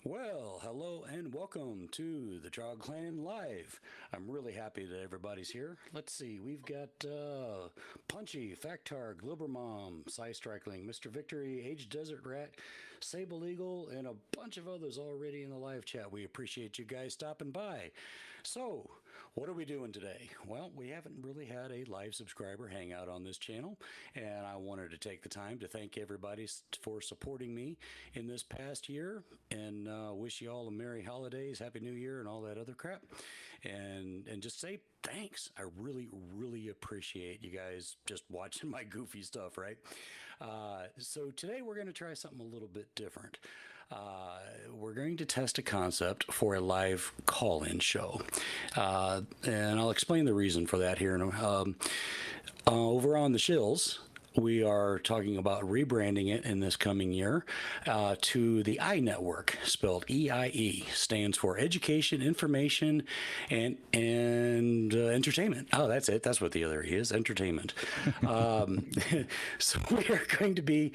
Well, hello and welcome to the Trog Clan Live. I'm really happy that everybody's here. Let's see, we've got Punchy, Factar, Glibbermom, Cy Strikling, Mr. Victory, Age Desert Rat, Sable Eagle, and a bunch of others already in the live chat. We appreciate you guys stopping by. So, what are we doing today? Well, we haven't really had a live subscriber hangout on this channel, and I wanted to take the time to thank everybody for supporting me in this past year and wish you all a merry holidays, happy new year, and all that other crap. And just say thanks. I really appreciate you guys just watching my goofy stuff, right? So today we're going to try something a little bit different. We're going to test a concept for a live call-in show, and I'll explain the reason for that here. Over on the Shills, we are talking about rebranding it in this coming year to the I Network, spelled EIE, stands for Education, Information, and Entertainment. Oh, that's it. That's what the other E is, entertainment. So we are going to be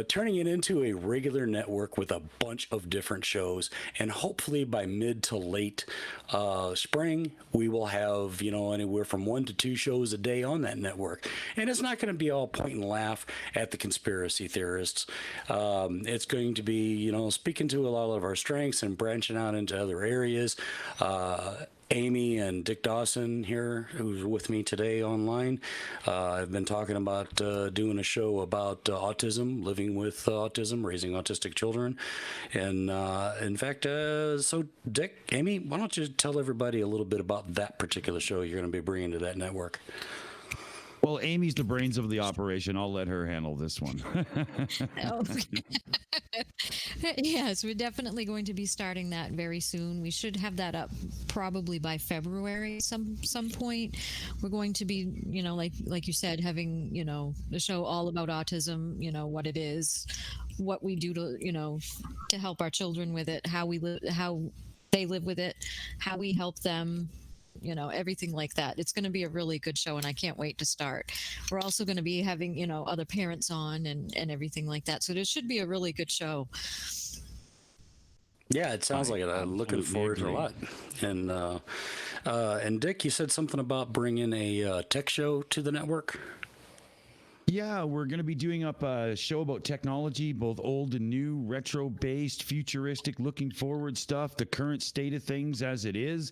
turning it into a regular network with a bunch of different shows, and hopefully by mid to late spring, we will have anywhere from 1 to 2 shows a day on that network, and it's not going to be all point and laugh at the conspiracy theorists. It's going to be, speaking to a lot of our strengths and branching out into other areas. Amy and Dick Dawson here, who's with me today online. I've been talking about doing a show about autism, living with autism, raising autistic children. And in fact, so Dick, Amy, why don't you tell everybody a little bit about that particular show you're going to be bringing to that network? Well, Amy's the brains of the operation. I'll let her handle this one. Yes, we're definitely going to be starting that very soon. We should have that up probably by February some point. We're going to be, like you said, having, the show all about autism, what it is, what we do to help our children with it, how we live, how they live with it, how we help them, everything like that. It's going to be a really good show, and I can't wait to start. We're also going to be having, other parents on and everything like that. So this should be a really good show. Yeah, it sounds I like it. I'm looking absolutely forward to it a agree. lot. And Dick, you said something about bringing a tech show to the network. Yeah, we're going to be doing up a show about technology, both old and new, retro based, futuristic, looking forward stuff, the current state of things as it is.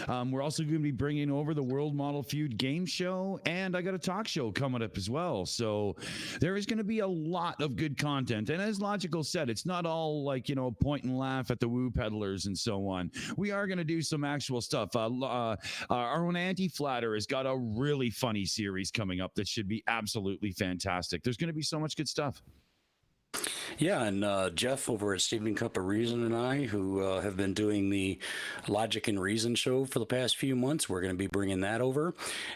We're also going to be bringing over the World Model Feud game show, and I got a talk show coming up as well. So there is going to be a lot of good content. And as Logical said, it's not all like, point and laugh at the woo peddlers and so on. We are going to do some actual stuff. Our own Anti-Flatter has got a really funny series coming up that should be absolutely fantastic. There's going to be so much good stuff. Yeah, and Jeff over at Steven Cup of Reason and I, who have been doing the Logic and Reason show for the past few months, we're going to be bringing that over.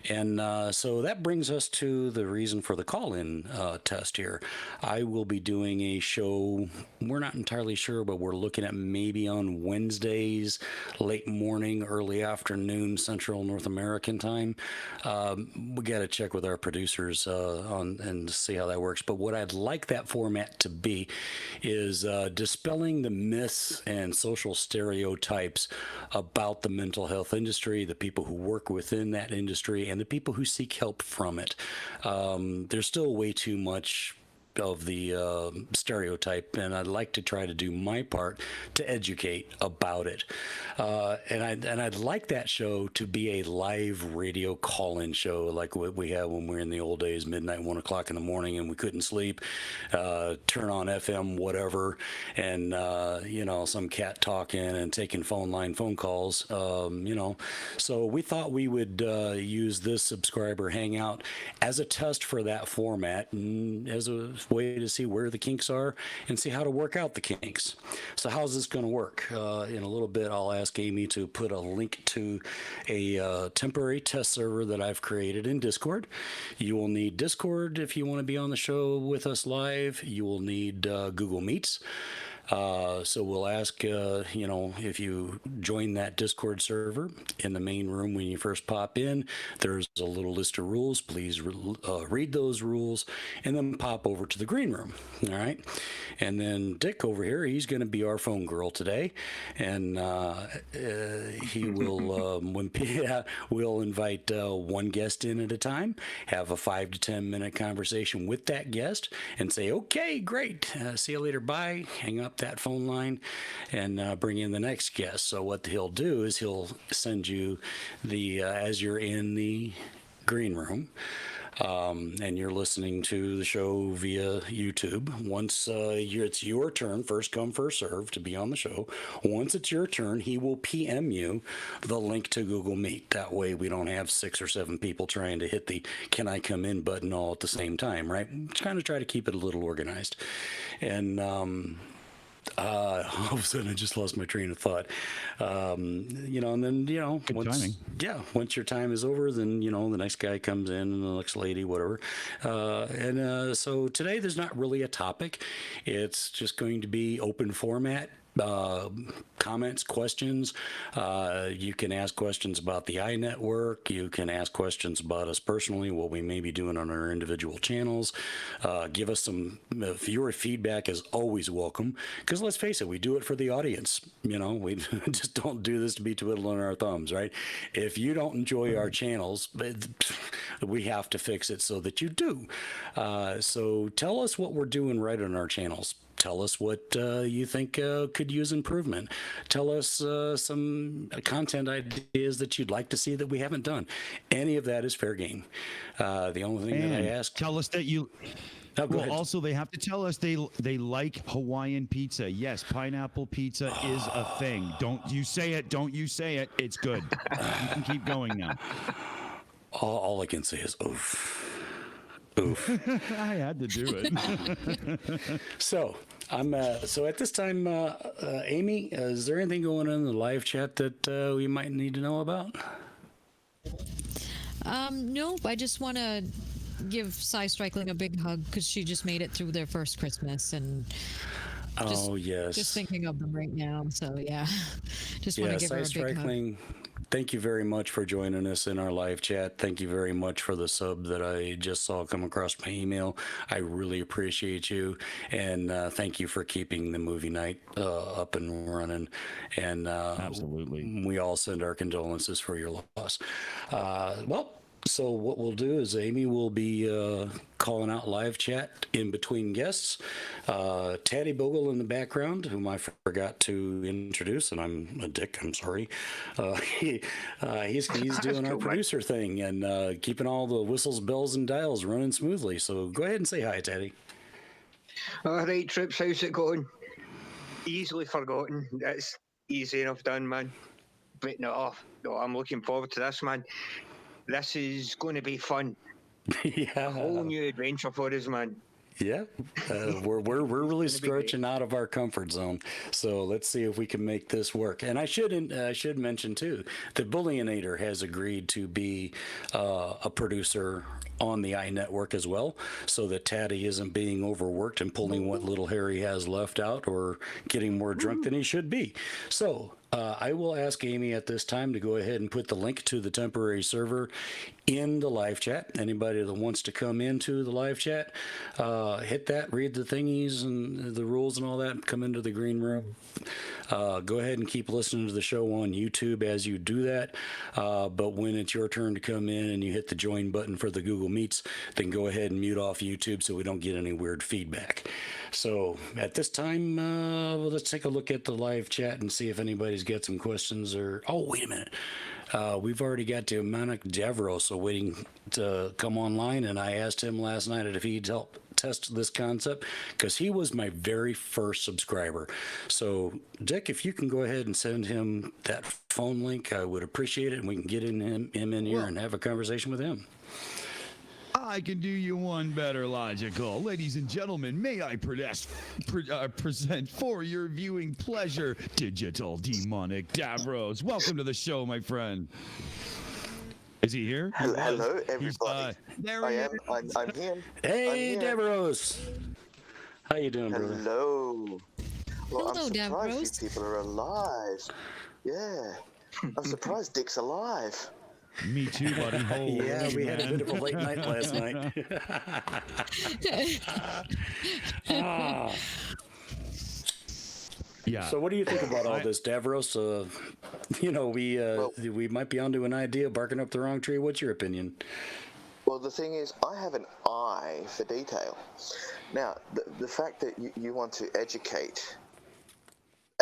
And so that brings us to the reason for the call-in test here. I will be doing a show, we're not entirely sure, but we're looking at maybe on Wednesdays, late morning, early afternoon, Central North American time. We got to check with our producers on and see how that works. But what I'd like that format to be is dispelling the myths and social stereotypes about the mental health industry, the people who work within that industry, and the people who seek help from it. There's still way too much of the stereotype, and I'd like to try to do my part to educate about it. I'd like that show to be a live radio call-in show, like what we had when we were in the old days, midnight, 1 o'clock in the morning, and we couldn't sleep. Turn on FM, whatever, and some cat talking and taking phone calls. So we thought we would use this subscriber hangout as a test for that format and as a way to see where the kinks are and see how to work out the kinks. So how's this going to work? In a little bit, I'll ask Amy to put a link to a temporary test server that I've created in Discord. You will need Discord if you want to be on the show with us live. You will need Google Meets. So we'll ask, if you join that Discord server in the main room when you first pop in, there's a little list of rules. Please read those rules and then pop over to the green room. All right. And then Dick over here, he's going to be our phone girl today. And he will, we'll invite one guest in at a time, have a 5 to 10 minute conversation with that guest and say, okay, great. See you later. Bye. Hang up that phone line and bring in the next guest. So what he'll do is he'll send you as you're in the green room, and you're listening to the show via YouTube. Once it's your turn, first come, first serve to be on the show. Once it's your turn, he will PM you the link to Google Meet. That way we don't have 6 or 7 people trying to hit the "Can I come in" button all at the same time, right? Just kind of try to keep it a little organized. And all of a sudden I just lost my train of thought. And then, once your time is over, then, the next guy comes in and the next lady, whatever. So today there's not really a topic. It's just going to be open format. Comments, questions. You can ask questions about the iNetwork. You can ask questions about us personally, what we may be doing on our individual channels. Give us some viewer feedback is always welcome, because let's face it, we do it for the audience. We just don't do this to be twiddling our thumbs, right? If you don't enjoy our channels, we have to fix it so that you do. So tell us what we're doing right on our channels. Tell us what you think could use improvement. Tell us some content ideas that you'd like to see that we haven't done. Any of that is fair game. The only thing that I ask... Tell us that you... Also, they have to tell us they like Hawaiian pizza. Yes, pineapple pizza is a thing. Don't you say it. Don't you say it. It's good. You can keep going now. All I can say is oof. Oof. I had to do it. So at this time, Amy, is there anything going on in the live chat that we might need to know about? Nope. I just want to give Strickling a big hug because she just made it through their first Christmas, and just thinking of them right now. So yeah, just want to give her a big hug. Thank you very much for joining us in our live chat. Thank you very much for the sub that I just saw come across my email. I really appreciate you. And thank you for keeping the movie night up and running. And absolutely, we all send our condolences for your loss. So what we'll do is Amy will be calling out live chat in between guests. Taddy Bogle in the background, whom I forgot to introduce, and I'm a dick, I'm sorry. He's doing our producer thing and keeping all the whistles, bells, and dials running smoothly. So go ahead and say hi, Taddy. All right, Trips, how's it going? Easily forgotten. That's easy enough done, man. But no, I'm looking forward to this, man. This is going to be fun. Yeah, a whole new adventure for us, man. Yeah, we're really stretching out of our comfort zone. So let's see if we can make this work. And I should mention too that Bullionator has agreed to be a producer on the iNetwork as well, so that Taddy isn't being overworked and pulling what little hair he has left out or getting more drunk than he should be. So I will ask Amy at this time to go ahead and put the link to the temporary server in the live chat. Anybody that wants to come into the live chat, hit that, read the thingies and the rules and all that, come into the green room. Go ahead and keep listening to the show on YouTube as you do that. But when it's your turn to come in and you hit the join button for the Google Meets, then go ahead and mute off YouTube so we don't get any weird feedback. So at this time, let's take a look at the live chat and see if anybody's got some questions or... Oh, wait a minute. We've already got Dominic Devros waiting to come online, and I asked him last night if he'd help test this concept because he was my very first subscriber. So, Dick, if you can go ahead and send him that phone link, I would appreciate it, and we can get him in here and have a conversation with him. I can do you one better, Logical. Ladies and gentlemen, may I present for your viewing pleasure, Digital Demonic Davros. Welcome to the show, my friend. Is he here? Hello, everybody. There he is. I'm here. Hey, Davros. How you doing, brother? Hello. Well, I'm Hello, surprised Davros. you people are alive. Yeah. I'm surprised Dick's alive. Me too, buddy. Holy Yeah, we had a man. bit of a late night last night. Ah. Yeah. So, what do you think about all this, Davros? Well, We might be onto an idea, barking up the wrong tree. What's your opinion? well, the thing is, I have an eye for detail. Now, the fact that you want to educate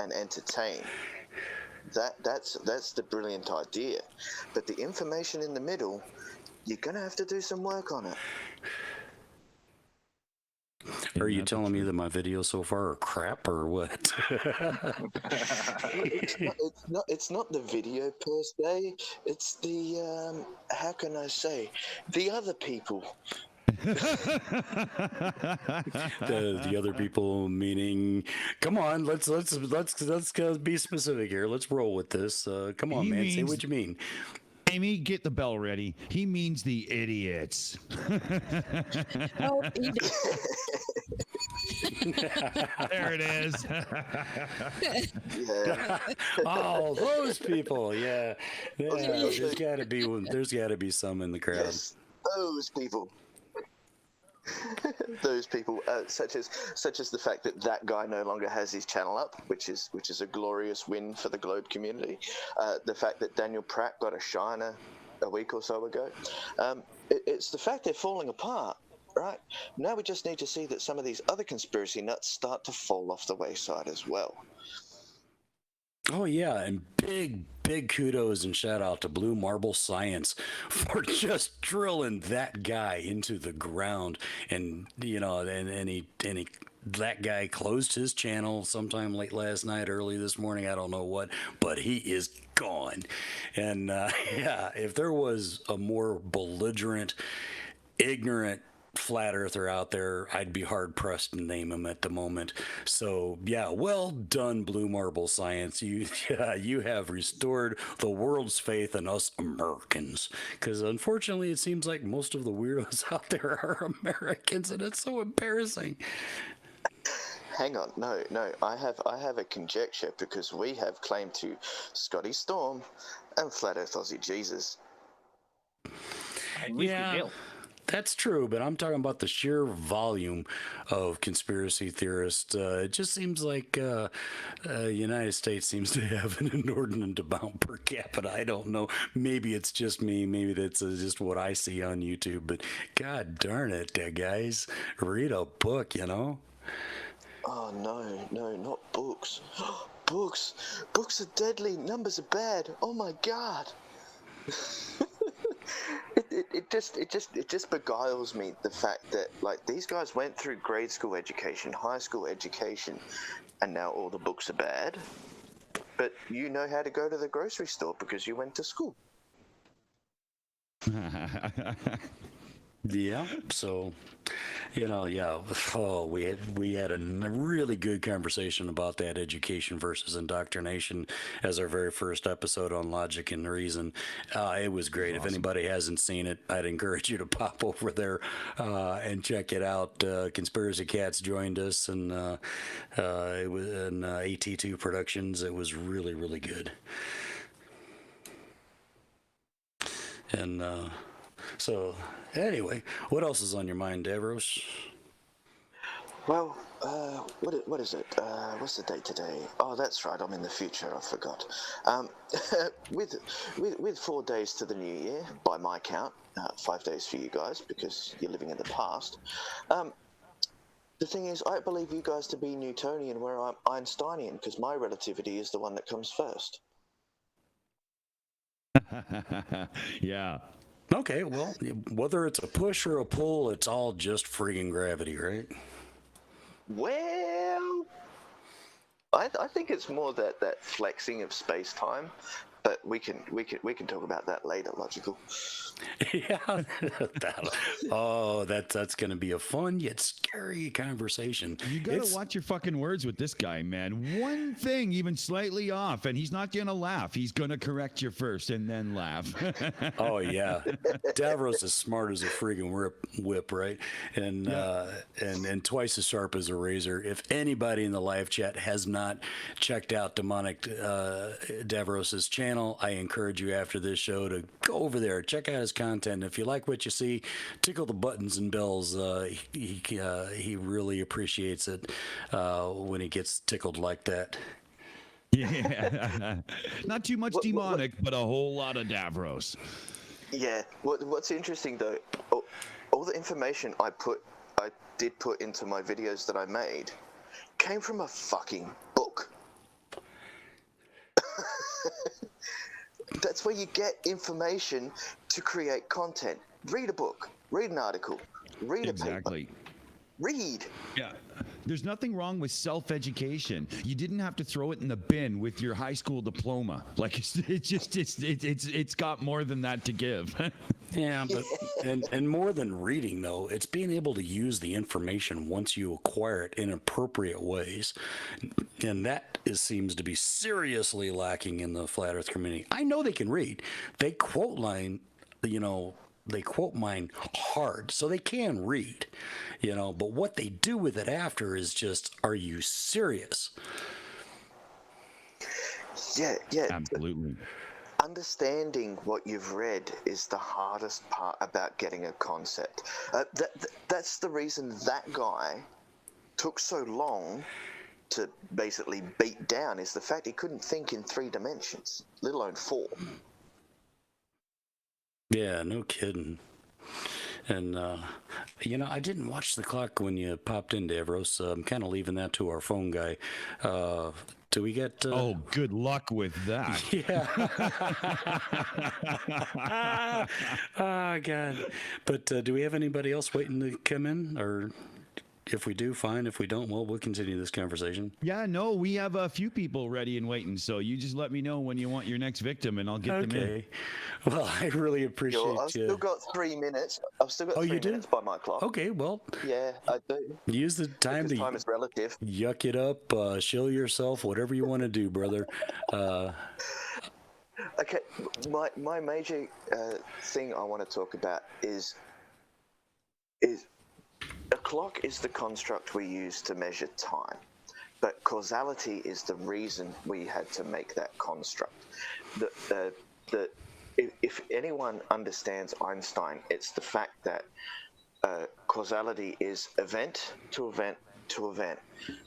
and entertain, that's the brilliant idea. But the information in the middle, you're going to have to do some work on it. Are you telling me that my videos so far are crap or what? It's not the video per se. It's the how can I say, the other people. The other people meaning, come on, let's be specific here. Let's roll with this. Come on, He man, say means- what you mean. Amy, get the bell ready. He means the idiots. Oh, he did. There it is. Yeah. Oh, those people, yeah. There's got to be some in the crowd. Yes, those people. Those people, such as the fact that guy no longer has his channel up, which is a glorious win for the Globe community. The fact that Daniel Pratt got a shiner a week or so ago. It's the fact they're falling apart. Right now, we just need to see that some of these other conspiracy nuts start to fall off the wayside as well. Oh yeah, and big kudos and shout out to Blue Marble Science for just drilling that guy into the ground. And that guy closed his channel sometime late last night, early this morning, I don't know what, but he is gone. And yeah, if there was a more belligerent, ignorant flat earther out there, I'd be hard pressed to name him at the moment. So yeah, well done, Blue Marble Science. You have restored the world's faith in us Americans, because unfortunately it seems like most of the weirdos out there are Americans, and it's so embarrassing. Hang on, no, I have a conjecture, because we have claim to Scotty Storm and Flat Earth Aussie Jesus. And we Yeah. feel. That's true, but I'm talking about the sheer volume of conspiracy theorists. It just seems like United States seems to have an inordinate amount per capita. I don't know. Maybe it's just me. Maybe that's just what I see on YouTube. But God darn it, guys, read a book, you know? Oh no, not books. Books are deadly. Numbers are bad. Oh my God. It just beguiles me, the fact that, like, these guys went through grade school education, high school education, and now all the books are bad. But you know how to go to the grocery store because you went to school. Yeah. So, yeah. Oh, we had a really good conversation about that, education versus indoctrination, as our very first episode on Logic and Reason. It was great. Awesome. If anybody hasn't seen it, I'd encourage you to pop over there and check it out. Conspiracy Cats joined us, and it was in AT2 Productions. It was really, really good. And so, anyway, what else is on your mind, Davros? Well, what is it? What's the date today? Oh, that's right. I'm in the future. I forgot. With 4 days to the new year, by my count, 5 days for you guys because you're living in the past. The thing is, I believe you guys to be Newtonian, where I'm Einsteinian, because my relativity is the one that comes first. Yeah. Okay, well, whether it's a push or a pull, it's all just friggin' gravity, right? Well, I think it's more that flexing of space-time. but we can talk about that later. Logical. Yeah. That's going to be a fun yet scary conversation. You gotta watch your fucking words with this guy, man. One thing, even slightly off, and he's not gonna laugh. He's gonna correct you first and then laugh. Oh yeah, Davros is smart as a friggin' whip, right? And twice as sharp as a razor. If anybody in the live chat has not checked out Demonic Davros's channel, I encourage you after this show to go over there, check out his content. If you like what you see, tickle the buttons and bells. He really appreciates it when he gets tickled like that. Yeah, not too much demonic, but a whole lot of Davros. Yeah. What's interesting though, all the information I did put into my videos that I made came from a fucking book. That's where you get information to create content. Read a book, read an article, read a paper. Read. Yeah. There's nothing wrong with self-education. You didn't have to throw it in the bin with your high school diploma. Like it's got more than that to give. Yeah, but and more than reading though, it's being able to use the information once you acquire it in appropriate ways, and that seems to be seriously lacking in the flat Earth community. I know they can read. They quote line, they quote mine hard, so they can read, but what they do with it after is just, are you serious? Yeah. Absolutely. Understanding what you've read is the hardest part about getting a concept. That's the reason that guy took so long to basically beat down, is the fact he couldn't think in 3 dimensions, let alone 4. Yeah, no kidding. And, I didn't watch the clock when you popped in, Davros. I'm kind of leaving that to our phone guy. Do we get... Oh, good luck with that. Yeah. Oh, God. But do we have anybody else waiting to come in? Or if we do, fine. If we don't, well, we'll continue this conversation. Yeah, no, we have a few people ready and waiting. So you just let me know when you want your next victim, and I'll get them in. Well, I really appreciate you. I've still got 3 minutes. I've still got 3 minutes by my clock. Okay, well. Yeah, I do. Use the time to time is relative. Yuck it up, shill yourself, whatever you want to do, brother. Okay, my major thing I want to talk about is a clock is the construct we use to measure time, but causality is the reason we had to make that construct. If anyone understands Einstein, it's the fact that causality is event to event to event,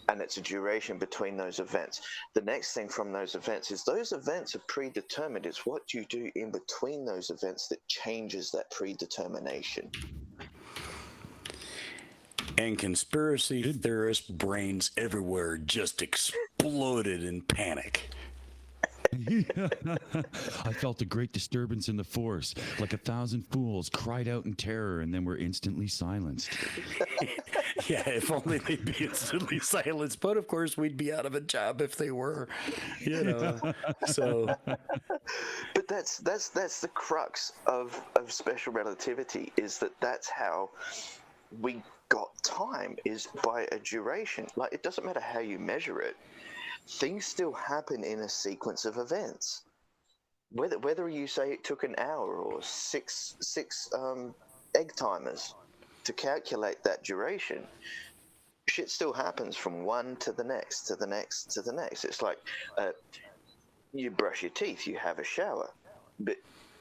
and it's a duration between those events. The next thing from those events is those events are predetermined. It's what you do in between those events that changes that predetermination. And conspiracy theorist brains everywhere just exploded in panic. I felt a great disturbance in the force, like 1,000 fools cried out in terror and then were instantly silenced. Yeah, if only they'd be instantly silenced. But of course, we'd be out of a job if they were, So, but that's the crux of special relativity, is that's how we got time, is by a duration. Like, it doesn't matter how you measure it. Things still happen in a sequence of events. Whether you say it took an hour or six egg timers to calculate that duration, shit still happens from one to the next, to the next, to the next. It's like you brush your teeth, you have a shower, but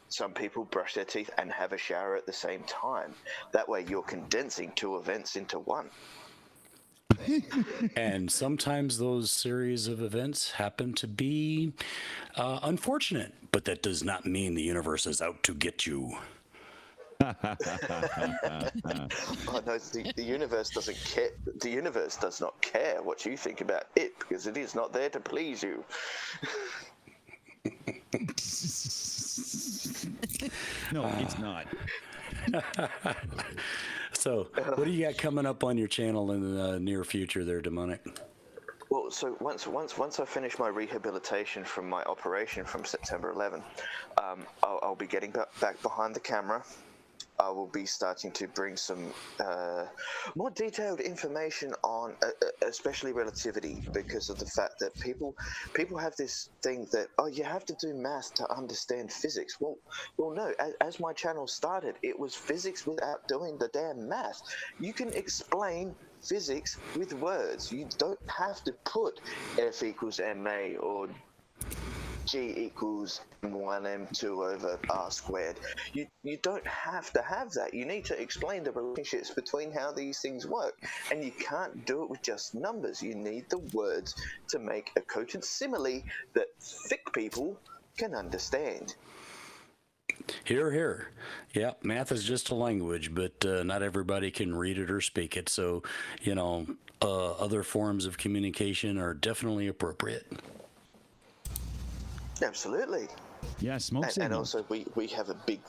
some people brush their teeth and have a shower at the same time. That way you're condensing 2 events into one. And sometimes those series of events happen to be unfortunate, but that does not mean the universe is out to get you. Oh, no, the universe doesn't care. The universe does not care what you think about it, because it is not there to please you. No, it's not. So, what do you got coming up on your channel in the near future there, Demonic? Well, so once I finish my rehabilitation from my operation from September 11, I'll be getting back behind the camera. I will be starting to bring some more detailed information on, especially relativity, because of the fact that people have this thing that, oh, you have to do math to understand physics. Well, no. As my channel started, it was physics without doing the damn math. You can explain physics with words. You don't have to put F equals ma or G equals M1 M2 over R squared. You don't have to have that. You need to explain the relationships between how these things work, and you can't do it with just numbers. You need the words to make a cogent simile that thick people can understand. Hear, hear. Yeah, math is just a language, but not everybody can read it or speak it. So, other forms of communication are definitely appropriate. Absolutely. Yeah, smoke signals. And also we have a big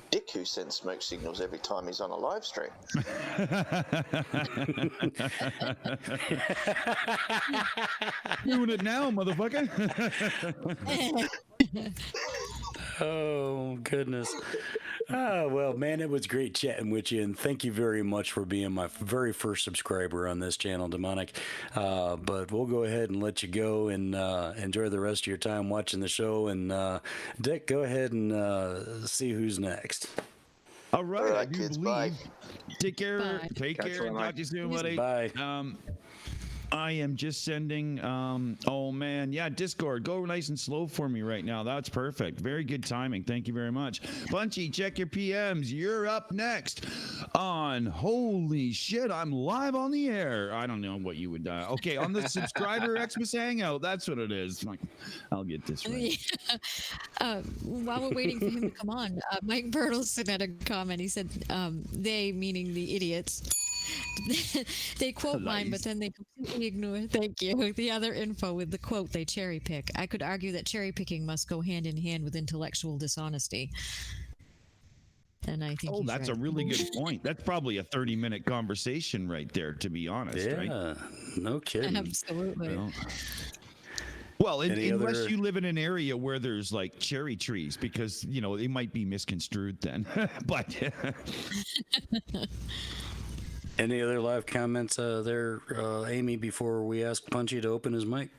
dick who sends smoke signals every time he's on a live stream. Doing it now, motherfucker. Oh, goodness. Well, man, it was great chatting with you, and thank you very much for being my very first subscriber on this channel, Demonic. But we'll go ahead and let you go and enjoy the rest of your time watching the show. And Dick, go ahead and see who's next. All right, All right, I do kids, believe. bye. Take care. Bye. Take Catch care. you later. Talk to you soon, buddy. Bye. I am just sending, oh man, yeah, Discord, go nice and slow for me right now. That's perfect. Very good timing. Thank you very much. Punchy, check your PMs. You're up next on, holy shit, I'm live on the air. I don't know what you would, okay, on the subscriber Xmas Hangout. That's what it is. I'll get this right. While we're waiting for him to come on, Mike Bertelson had a comment. He said, they, meaning the idiots, they quote mine, but then they completely ignore, thank you, the other info with the quote they cherry pick. I could argue that cherry picking must go hand in hand with intellectual dishonesty. And I think That's right. a really good point. That's probably a 30-minute conversation right there, to be honest, right? Yeah, no kidding. Absolutely. Well, Any unless other- you live in an area where there's like cherry trees, because they might be misconstrued then. But Any other live comments there, Amy, before we ask Punchy to open his mic?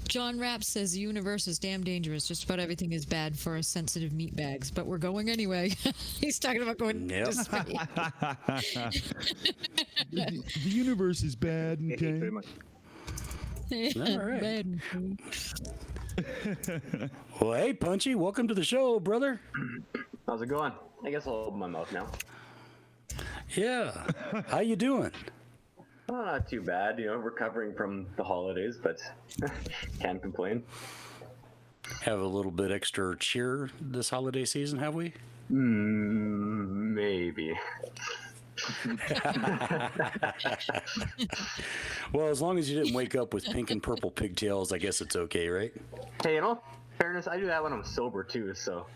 John Rapp says the universe is damn dangerous. Just about everything is bad for us sensitive meat bags, but we're going anyway. He's talking about going Yep. to space. the universe is bad. Thank you Okay. very much. All right. Bad. Well, hey, Punchy, welcome to the show, brother. How's it going? I guess I'll open my mouth now. Yeah. How you doing? Oh, not too bad. Recovering from the holidays, but can't complain. Have a little bit extra cheer this holiday season, have we? Maybe. Well, as long as you didn't wake up with pink and purple pigtails, I guess it's okay, right? Hey, fairness, I do that when I'm sober too, so.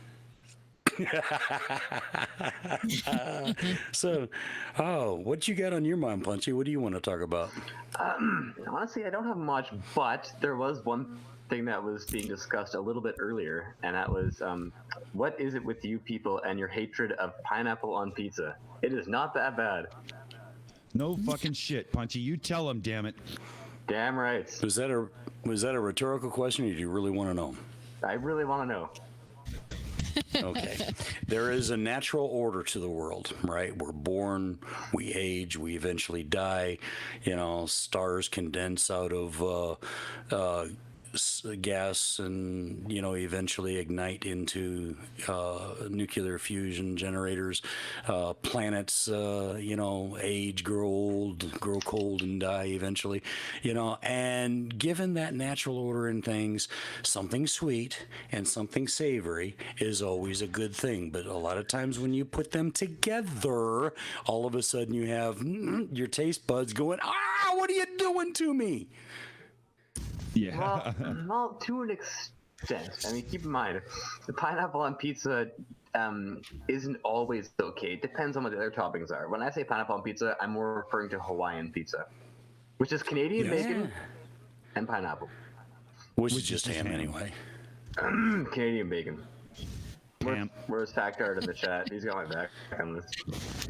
So, what you got on your mind, Punchy? What do you want to talk about? Honestly, I don't have much, but there was one thing that was being discussed a little bit earlier, and that was, what is it with you people and your hatred of pineapple on pizza? It is not that bad. No fucking shit, Punchy. You tell him, damn it. Damn right. Was that a rhetorical question, or do you really want to know? I really want to know. Okay. There is a natural order to the world, right? We're born, we age, we eventually die. Stars condense out of gas and, eventually ignite into nuclear fusion generators. Planets, age, grow old, grow cold, and die eventually. And given that natural order in things, something sweet and something savory is always a good thing. But a lot of times when you put them together, all of a sudden you have your taste buds going, what are you doing to me? Yeah. Well, to an extent. I mean, keep in mind, the pineapple on pizza isn't always okay. It depends on what the other toppings are. When I say pineapple on pizza, I'm more referring to Hawaiian pizza, which is Canadian Yes. bacon and pineapple. Which is just ham anyway. Canadian bacon. Ham. Where's Factard in the chat? He's got my back on this.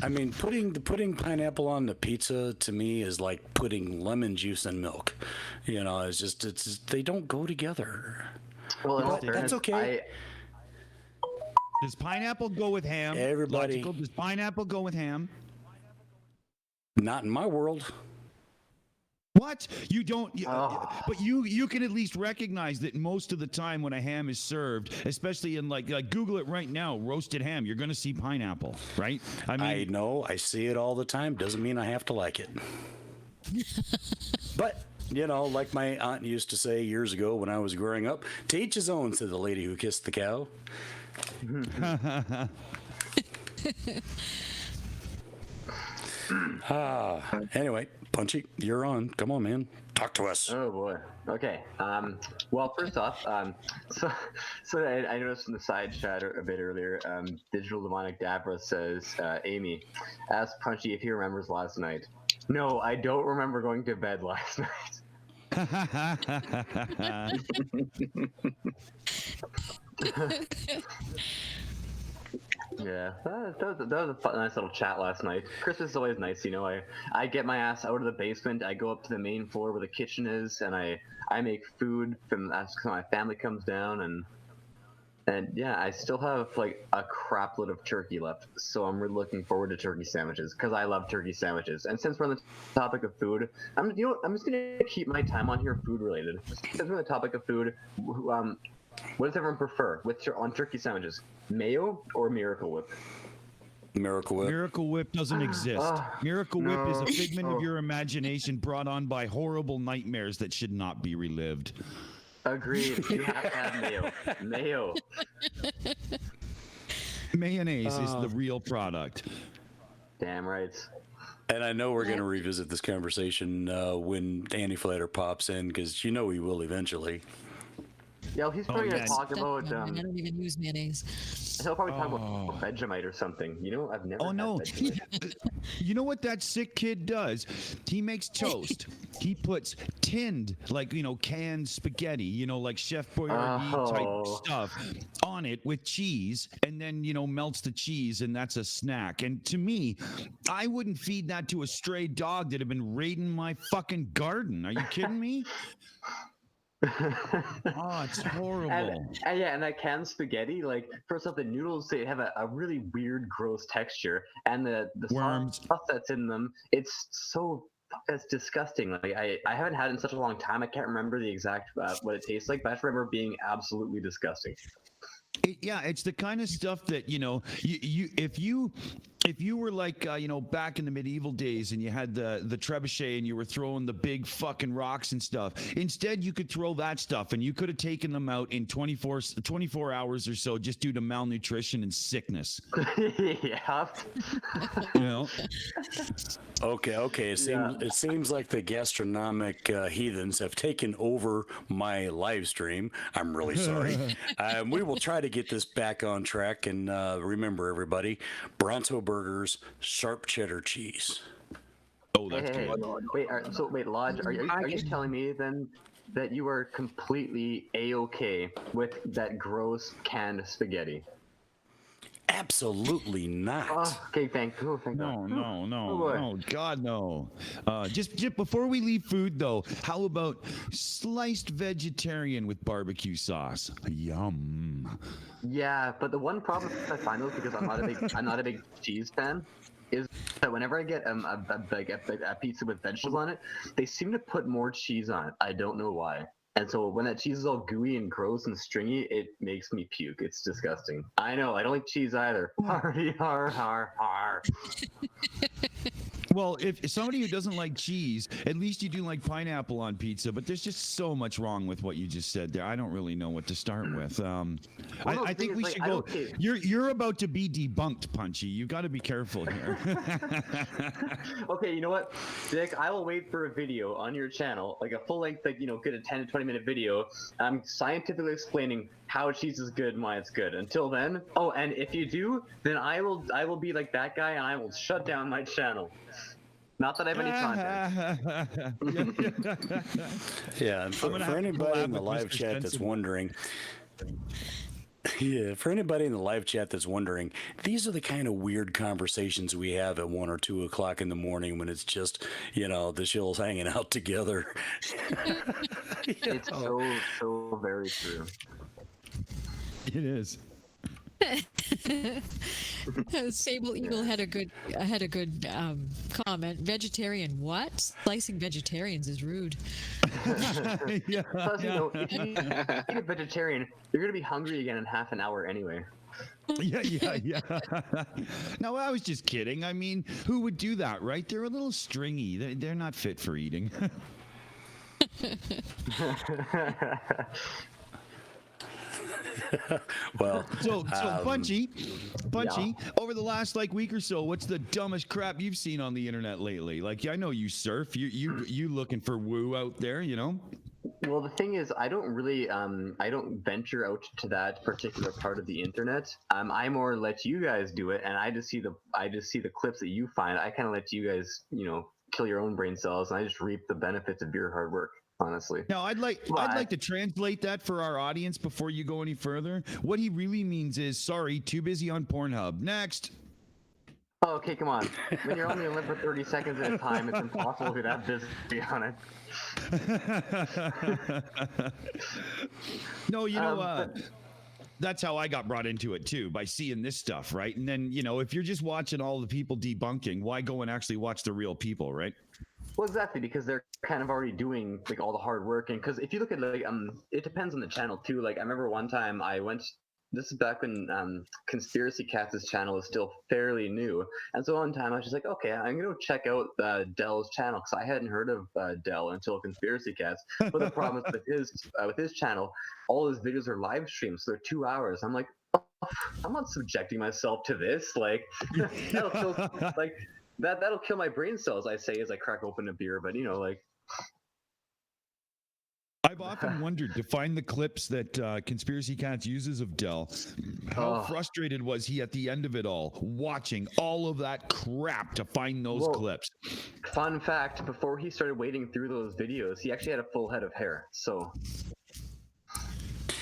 I mean, putting pineapple on the pizza to me is like putting lemon juice in milk. You know, it's they don't go together. Well, in all But that's fairness, okay. Does pineapple go with ham? Everybody- Logical. Does pineapple go with ham? Not in my world. What? You don't? But you can at least recognize that most of the time when a ham is served, especially in like Google it right now, roasted ham, you're going to see pineapple, right? I mean, I know. I see it all the time. Doesn't mean I have to like it. But, you know, like my aunt used to say years ago when I was growing up, to each his own, said the lady who kissed the cow. Anyway, Punchy, you're on. Come on, man. Talk to us. Oh boy. Okay. Well, first off, so I noticed in the side chat a bit earlier, Digital Demonic Dabra says, Amy, ask Punchy if he remembers last night. No, I don't remember going to bed last night. Yeah, that was a nice little chat last night. Christmas is always nice, you know. I get my ass out of the basement, I go up to the main floor where the kitchen is, and I make food from as my family comes down, and yeah, I still have like a crapload of turkey left, so I'm really looking forward to turkey sandwiches because I love turkey sandwiches. And since we're on the topic of food, I'm just gonna keep my time on here food related. Since we're on the topic of food, what does everyone prefer on turkey sandwiches? Mayo or Miracle Whip? Miracle Whip. Miracle Whip doesn't exist. Miracle Whip is a figment of your imagination brought on by horrible nightmares that should not be relived. Agreed. You have to have mayo. Mayo. Mayonnaise is the real product. Damn right. And I know we're going to revisit this conversation when Danny Flatter pops in, because you know he will eventually. Yeah, he's probably gonna talk about. I don't even use mayonnaise. He'll probably talk about Vegemite or something. You know, I've never. Oh no! Had Vegemite. You know what that sick kid does? He makes toast. He puts tinned, like canned spaghetti, like Chef Boyardee type stuff on it with cheese, and then melts the cheese, and that's a snack. And to me, I wouldn't feed that to a stray dog that had been raiding my fucking garden. Are you kidding me? Oh, it's horrible. And that canned spaghetti, like first off, the noodles, they have a really weird, gross texture, and the worms sauce that's in them, it's disgusting. Like I haven't had it in such a long time. I can't remember the exact what it tastes like, but I just remember being absolutely disgusting. It's the kind of stuff that if you were like back in the medieval days and you had the trebuchet and you were throwing the big fucking rocks and stuff, instead you could throw that stuff and you could have taken them out in 24 hours or so just due to malnutrition and sickness. Yeah. Okay. It seems like the gastronomic heathens have taken over my live stream. I'm really sorry. We will try to get this back on track. And remember, everybody, Bronto burgers, sharp cheddar cheese. Oh, that's good. Wait, Lodge, are you telling me then that you are completely A-okay with that gross canned spaghetti? Absolutely not. Okay, thank God. No, God, no. Just before we leave food, though, how about sliced vegetarian with barbecue sauce? Yum. Yeah, but the one problem I find though, because I'm not a big cheese fan, is that whenever I get a pizza with vegetables on it, they seem to put more cheese on it. I don't know why. And so when that cheese is all gooey and gross and stringy, it makes me puke. It's disgusting. I know. I don't like cheese either. Har. Well, if somebody who doesn't like cheese, at least you do like pineapple on pizza. But there's just so much wrong with what you just said there. I don't really know what to start with. I think we should go. You're about to be debunked, Punchy. You got to be careful here. Okay, you know what, Dick? I will wait for a video on your channel, like a full length, good 10 to 20 minute video. I'm scientifically explaining how cheese is good and why it's good. Until then, oh, and if you do, then I will be like that guy and I will shut down my channel. Not that I have any content. Yeah, and I'm gonna for have to anybody collab in the with live Mr. chat that's Spencer. wondering, yeah, for anybody in the live chat that's wondering, these are the kind of weird conversations we have at 1 or 2 o'clock in the morning when it's just, the shills hanging out together. It's so very true. It is. Sable Eagle had a good comment. Vegetarian what? Slicing vegetarians is rude. Yeah, Plus, you know, if you eat a vegetarian, you're gonna be hungry again in half an hour anyway. yeah. No, I was just kidding. I mean, who would do that, right? They're a little stringy. They're not fit for eating. Well, So Punchy, Yeah. over the last week or so, what's the dumbest crap you've seen on the internet lately? Like, I know you surf. You looking for woo out there, Well, the thing is, I don't really, I don't venture out to that particular part of the internet. I more let you guys do it, and I just see the clips that you find. I kind of let you guys, kill your own brain cells, and I just reap the benefits of your hard work. Honestly. Now, I'd like to translate that for our audience before you go any further. What he really means is, sorry, too busy on Pornhub. Next. Oh, okay, come on. When you're only on for 30 seconds at a time, it's impossible to be that busy on it. No, that's how I got brought into it too, by seeing this stuff, right? And then, if you're just watching all the people debunking, why go and actually watch the real people, right? Well, exactly, because they're kind of already doing all the hard work, and because if you look at it depends on the channel too. Like I remember one time I went. This is back when Conspiracy Cats' channel was still fairly new, and so one time I was just like, okay, I'm gonna go check out Dell's channel because I hadn't heard of Dell until Conspiracy Cats. But the problem is with his channel, all his videos are live streams, so they're 2 hours. I'm like, oh, I'm not subjecting myself to this. Like that'll kill that'll kill my brain cells. I say as I crack open a beer, but I've often wondered to find the clips that Conspiracy Cats uses of Dell. How frustrated was he at the end of it all, watching all of that crap to find those clips? Fun fact: before he started wading through those videos, he actually had a full head of hair. So.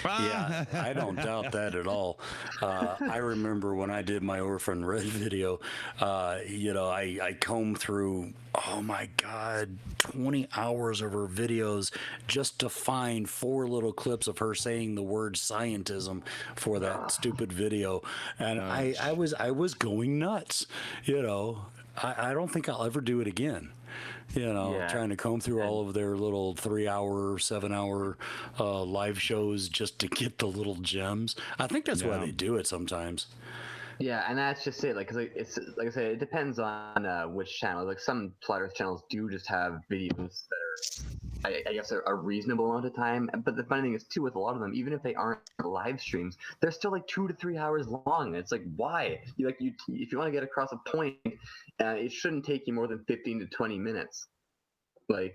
Yeah, I don't doubt that at all. I remember when I did my Orphan Red video, I combed through, oh my God, 20 hours of her videos just to find 4 little clips of her saying the word scientism for that stupid video. And I was going nuts, I don't think I'll ever do it again. Trying to comb through all of their little 3-hour, 7-hour live shows just to get the little gems. I think that's why they do it sometimes. Yeah, and that's just it. Cause it's like I said, it depends on which channel. Like some Flat Earth channels do just have videos that I guess are reasonable amount of time. But the funny thing is too, with a lot of them, even if they aren't live streams, they're still 2 to 3 hours long. It's like, why? If you want to get across a point, it shouldn't take you more than 15 to 20 minutes. They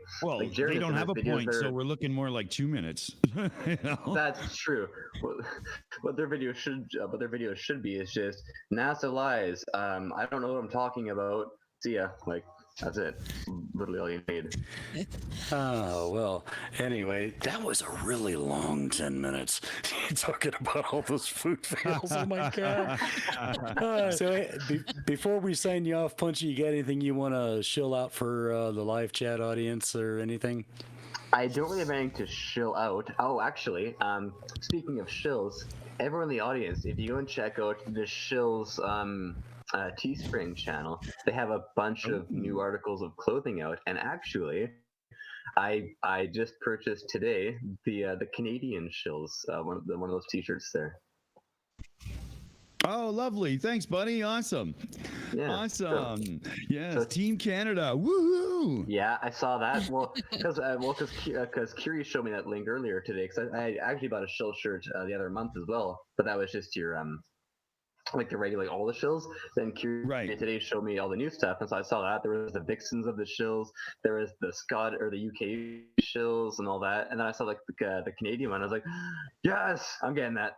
don't have a point, so we're looking more like 2 minutes. That's true. What their video should be is just NASA lies. I don't know what I'm talking about. See ya. That's it. Literally all you need. Oh, well, anyway, that was a really long 10 minutes talking about all those food fails. Oh, my God. So before we sign you off, Punchy, you got anything you want to shill out for the live chat audience or anything? I don't really have anything to shill out. Oh, actually, speaking of shills, everyone in the audience, if you go and check out the shills Teespring channel, they have a bunch of new articles of clothing out, and actually I just purchased today the Canadian shills, one of those t-shirts there. Oh, lovely. Thanks, buddy. Awesome. Yeah. Awesome. Yes, Team Canada. Woohoo! Yeah, I saw that. Well, because Kiri showed me that link earlier today, because I actually bought a shill shirt the other month as well, but that was just your like the regular, like all the shills. Then Q today showed me all the new stuff, and so I saw that there was the vixens of the shills, there was the Scott or the UK shills and all that, and then I saw like the Canadian one. I was like, yes, I'm getting that.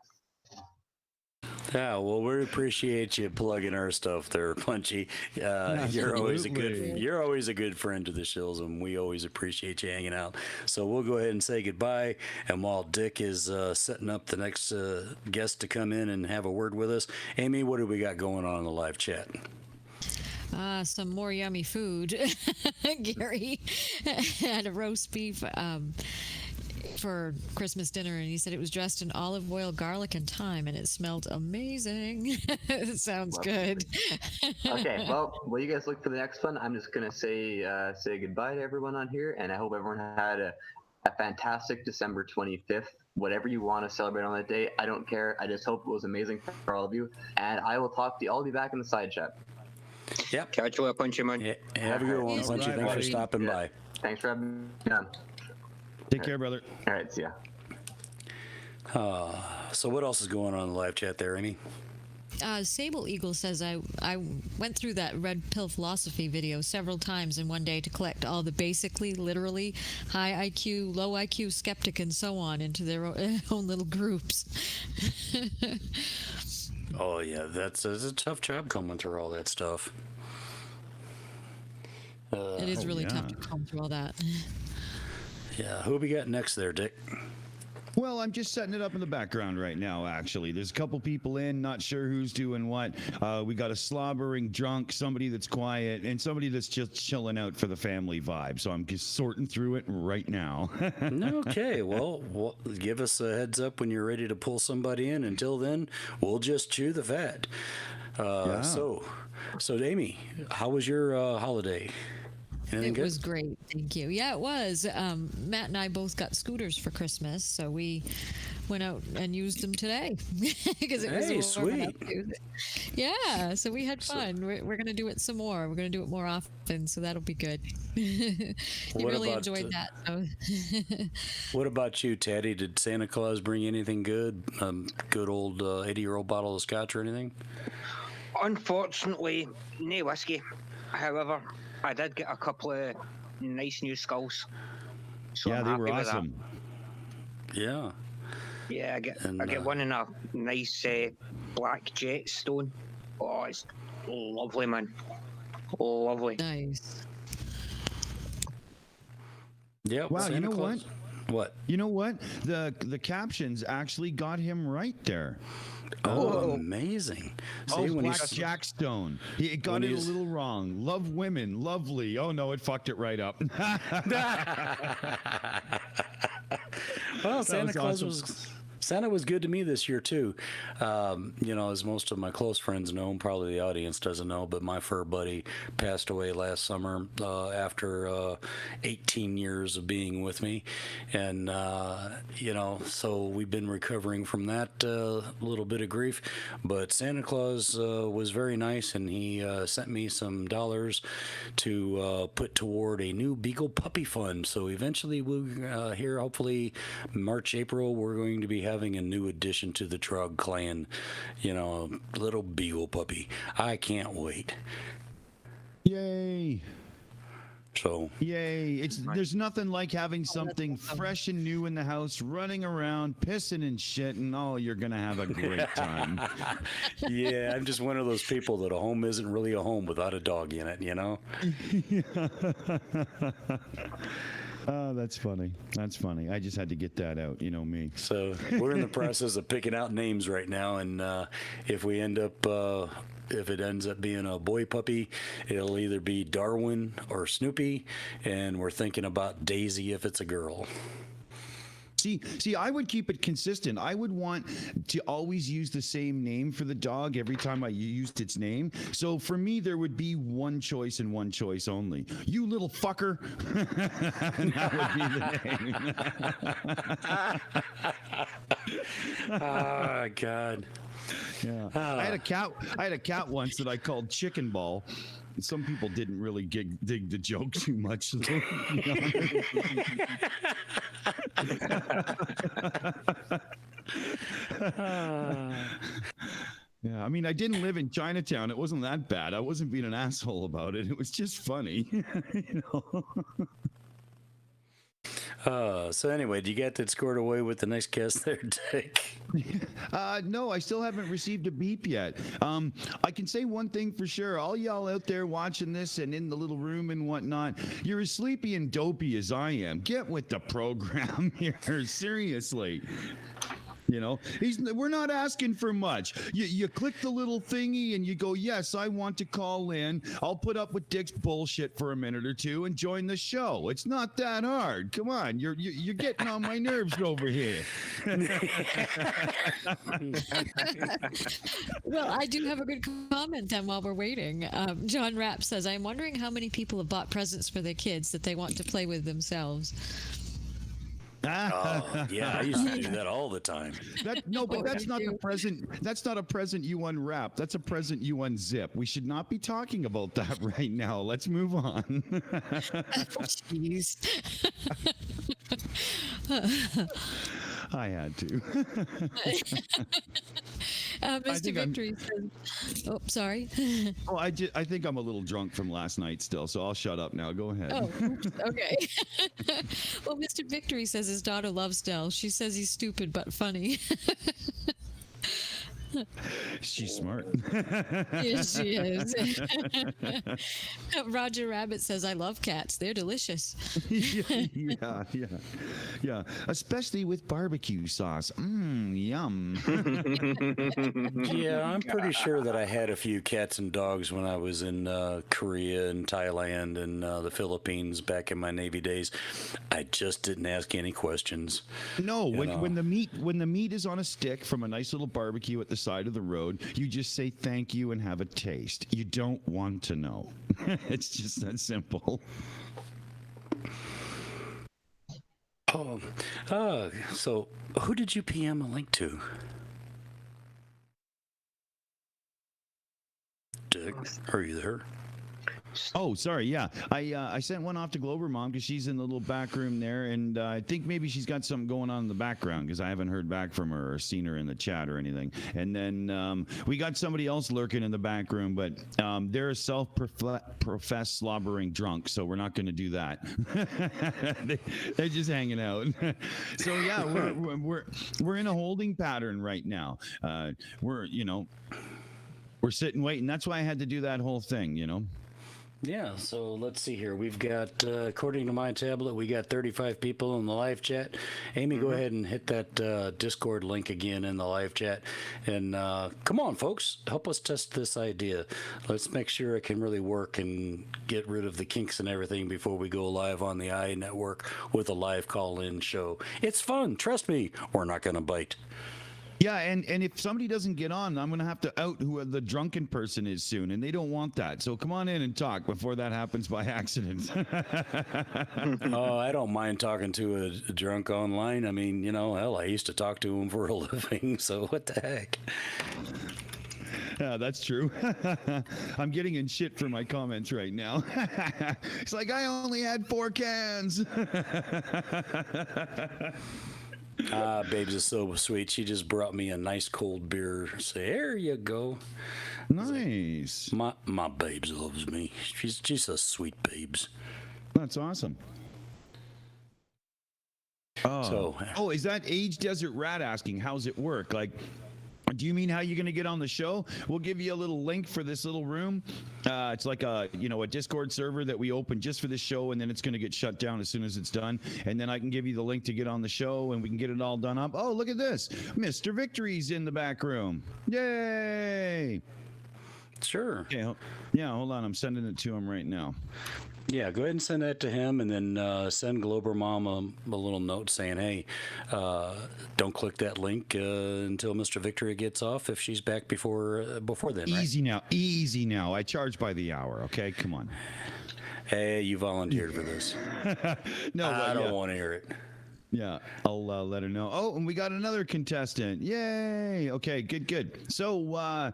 Yeah, well, we appreciate you plugging our stuff there, Punchy. You're always a good friend to the shills, and we always appreciate you hanging out. So we'll go ahead and say goodbye. And while Dick is setting up the next guest to come in and have a word with us, Amy, what do we got going on in the live chat? Some more yummy food. Gary had a roast beef for Christmas dinner, and he said it was dressed in olive oil, garlic, and thyme, and it smelled amazing. It sounds good. Okay, well, while you guys look for the next one, I'm just gonna say goodbye to everyone on here, and I hope everyone had a fantastic December 25th. Whatever you want to celebrate on that day, I don't care. I just hope it was amazing for all of you, and I will talk to you. I'll be back in the side chat. Yep. Catch you later, Punchy, man. Yeah, have a good one, Punchy. Thanks for stopping by. Thanks for having me on. Take care, brother. All right, see ya. So what else is going on in the live chat there, Amy? Sable Eagle says, I went through that red pill philosophy video several times in one day to collect all the basically, literally, high IQ, low IQ, skeptic, and so on into their own little groups. Oh, yeah, that's a tough job coming through all that stuff. It is really tough to come through all that. Yeah, who we got next there, Dick? Well, I'm just setting it up in the background right now, actually. There's a couple people in, not sure who's doing what. We got a slobbering drunk, somebody that's quiet, and somebody that's just chilling out for the family vibe. So I'm just sorting through it right now. Okay, well, give us a heads up when you're ready to pull somebody in. Until then, we'll just chew the fat. So Amy, how was your holiday? Anything It was great, thank you. Yeah, it was. Matt and I both got scooters for Christmas, so we went out and used them today because it was warm enough to. Yeah, so we had fun. We're going to do it some more. We're going to do it more often, so that'll be good. You really enjoyed that. So. What about you, Teddy? Did Santa Claus bring anything good? Good old 80-year-old bottle of scotch or anything? Unfortunately, no whiskey. However, I did get a couple of nice new skulls. So yeah, I'm they happy were with awesome. That. Yeah. Yeah, I get one in a nice black jet stone. Oh, it's lovely, man. Lovely. Nice. Yeah. Wow, Santa you know Claus. What? You know what? The captions actually got him right there. Oh, amazing. See, when Black Jackstone. It got it a little wrong. Love women, lovely. Oh, no, it fucked it right up. Well, Santa was good to me this year too. As most of my close friends know, probably the audience doesn't know, but my fur buddy passed away last summer after 18 years of being with me, and so we've been recovering from that little bit of grief. But Santa Claus was very nice, and he sent me some dollars to put toward a new Beagle Puppy Fund. So eventually, we'll here, hopefully March, April, we're going to be having a new addition to the Trog Clan, little Beagle puppy. I can't wait. Yay. So yay. There's nothing like having something fresh and new in the house, running around, pissing and shit, and you're gonna have a great time. Yeah, I'm just one of those people that a home isn't really a home without a dog in it, Oh, that's funny. That's funny. I just had to get that out. You know me. So we're in the process of picking out names right now, and if it ends up being a boy puppy, it'll either be Darwin or Snoopy, and we're thinking about Daisy if it's a girl. See, I would keep it consistent. I would want to always use the same name for the dog every time I used its name. So for me, there would be one choice and one choice only. You little fucker. And that would be the name. Oh, God. Yeah. I had a cat once that I called Chicken Ball. Some people didn't really dig the joke too much. Yeah, I mean, I didn't live in Chinatown. It wasn't that bad. I wasn't being an asshole about it. It was just funny, you know. So anyway, do you get that scored away with the next guest there, Dick? No, I still haven't received a beep yet. I can say one thing for sure. All y'all out there watching this and in the little room and whatnot, you're as sleepy and dopey as I am. Get with the program here. Seriously. You know, we're not asking for much. You click the little thingy and you go, yes, I want to call in. I'll put up with Dick's bullshit for a minute or two and join the show. It's not that hard. Come on, you're getting on my nerves over here. Well, I do have a good comment then while we're waiting. John Rapp says, I'm wondering how many people have bought presents for their kids that they want to play with themselves. Oh, yeah, I used to do that all the time. But that's not the present. That's not a present you unwrap. That's a present you unzip. We should not be talking about that right now. Let's move on. Jeez. I had to. Mr. Victory says, oh, sorry. Oh, I think I'm a little drunk from last night still, so I'll shut up now. Go ahead. Oh, oops, okay. Well, Mr. Victory says his daughter loves Dell. She says he's stupid but funny. She's smart. Yes, she is. Roger Rabbit says, I love cats. They're delicious. Yeah. Especially with barbecue sauce. Yum. Yeah, I'm pretty sure that I had a few cats and dogs when I was in Korea and Thailand and the Philippines back in my Navy days. I just didn't ask any questions. No, when the meat is on a stick from a nice little barbecue at the side of the road, you just say thank you and have a taste. You don't want to know. It's just that simple. So who did you PM a link to? Dick, are you there? Oh, sorry. Yeah, I sent one off to Glober Mom because she's in the little back room there, and I think maybe she's got something going on in the background because I haven't heard back from her or seen her in the chat or anything. And then we got somebody else lurking in the back room, but they're a self-professed slobbering drunk, so we're not going to do that. They're just hanging out. So yeah, we're in a holding pattern right now. We're sitting waiting. That's why I had to do that whole thing. Yeah, so let's see here. We've got, according to my tablet, we got 35 people in the live chat. Amy, go ahead and hit that Discord link again in the live chat. And come on, folks, help us test this idea. Let's make sure it can really work and get rid of the kinks and everything before we go live on the I Network with a live call-in show. It's fun. Trust me, we're not going to bite. Yeah, and if somebody doesn't get on, I'm going to have to out who the drunken person is soon, and they don't want that. So come on in and talk before that happens by accident. Oh, I don't mind talking to a drunk online. I mean, hell, I used to talk to him for a living, so what the heck? Yeah, that's true. I'm getting in shit for my comments right now. It's like, I only had 4 cans. Babes is so sweet. She just brought me a nice cold beer. Say, there you go. Nice. My babes loves me. She's a sweet babes. That's awesome. Oh, is that Age Desert Rat asking, how's it work? Like, do you mean how you're going to get on the show? We'll give you a little link for this little room. It's like a Discord server that we open just for this show, and then it's going to get shut down as soon as it's done. And then I can give you the link to get on the show, and we can get it all done up. Oh, look at this. Mr. Victory's in the back room. Yay! Sure. Okay, yeah, hold on. I'm sending it to him right now. Yeah, go ahead and send that to him, and then send Glober Mom a little note saying, hey, don't click that link until Mr. Victory gets off if she's back before then, right? Easy now. I charge by the hour, okay? Come on. Hey, you volunteered for this. No, I don't want to hear it. Yeah, I'll let her know. Oh, and we got another contestant. Yay! Okay, good. So,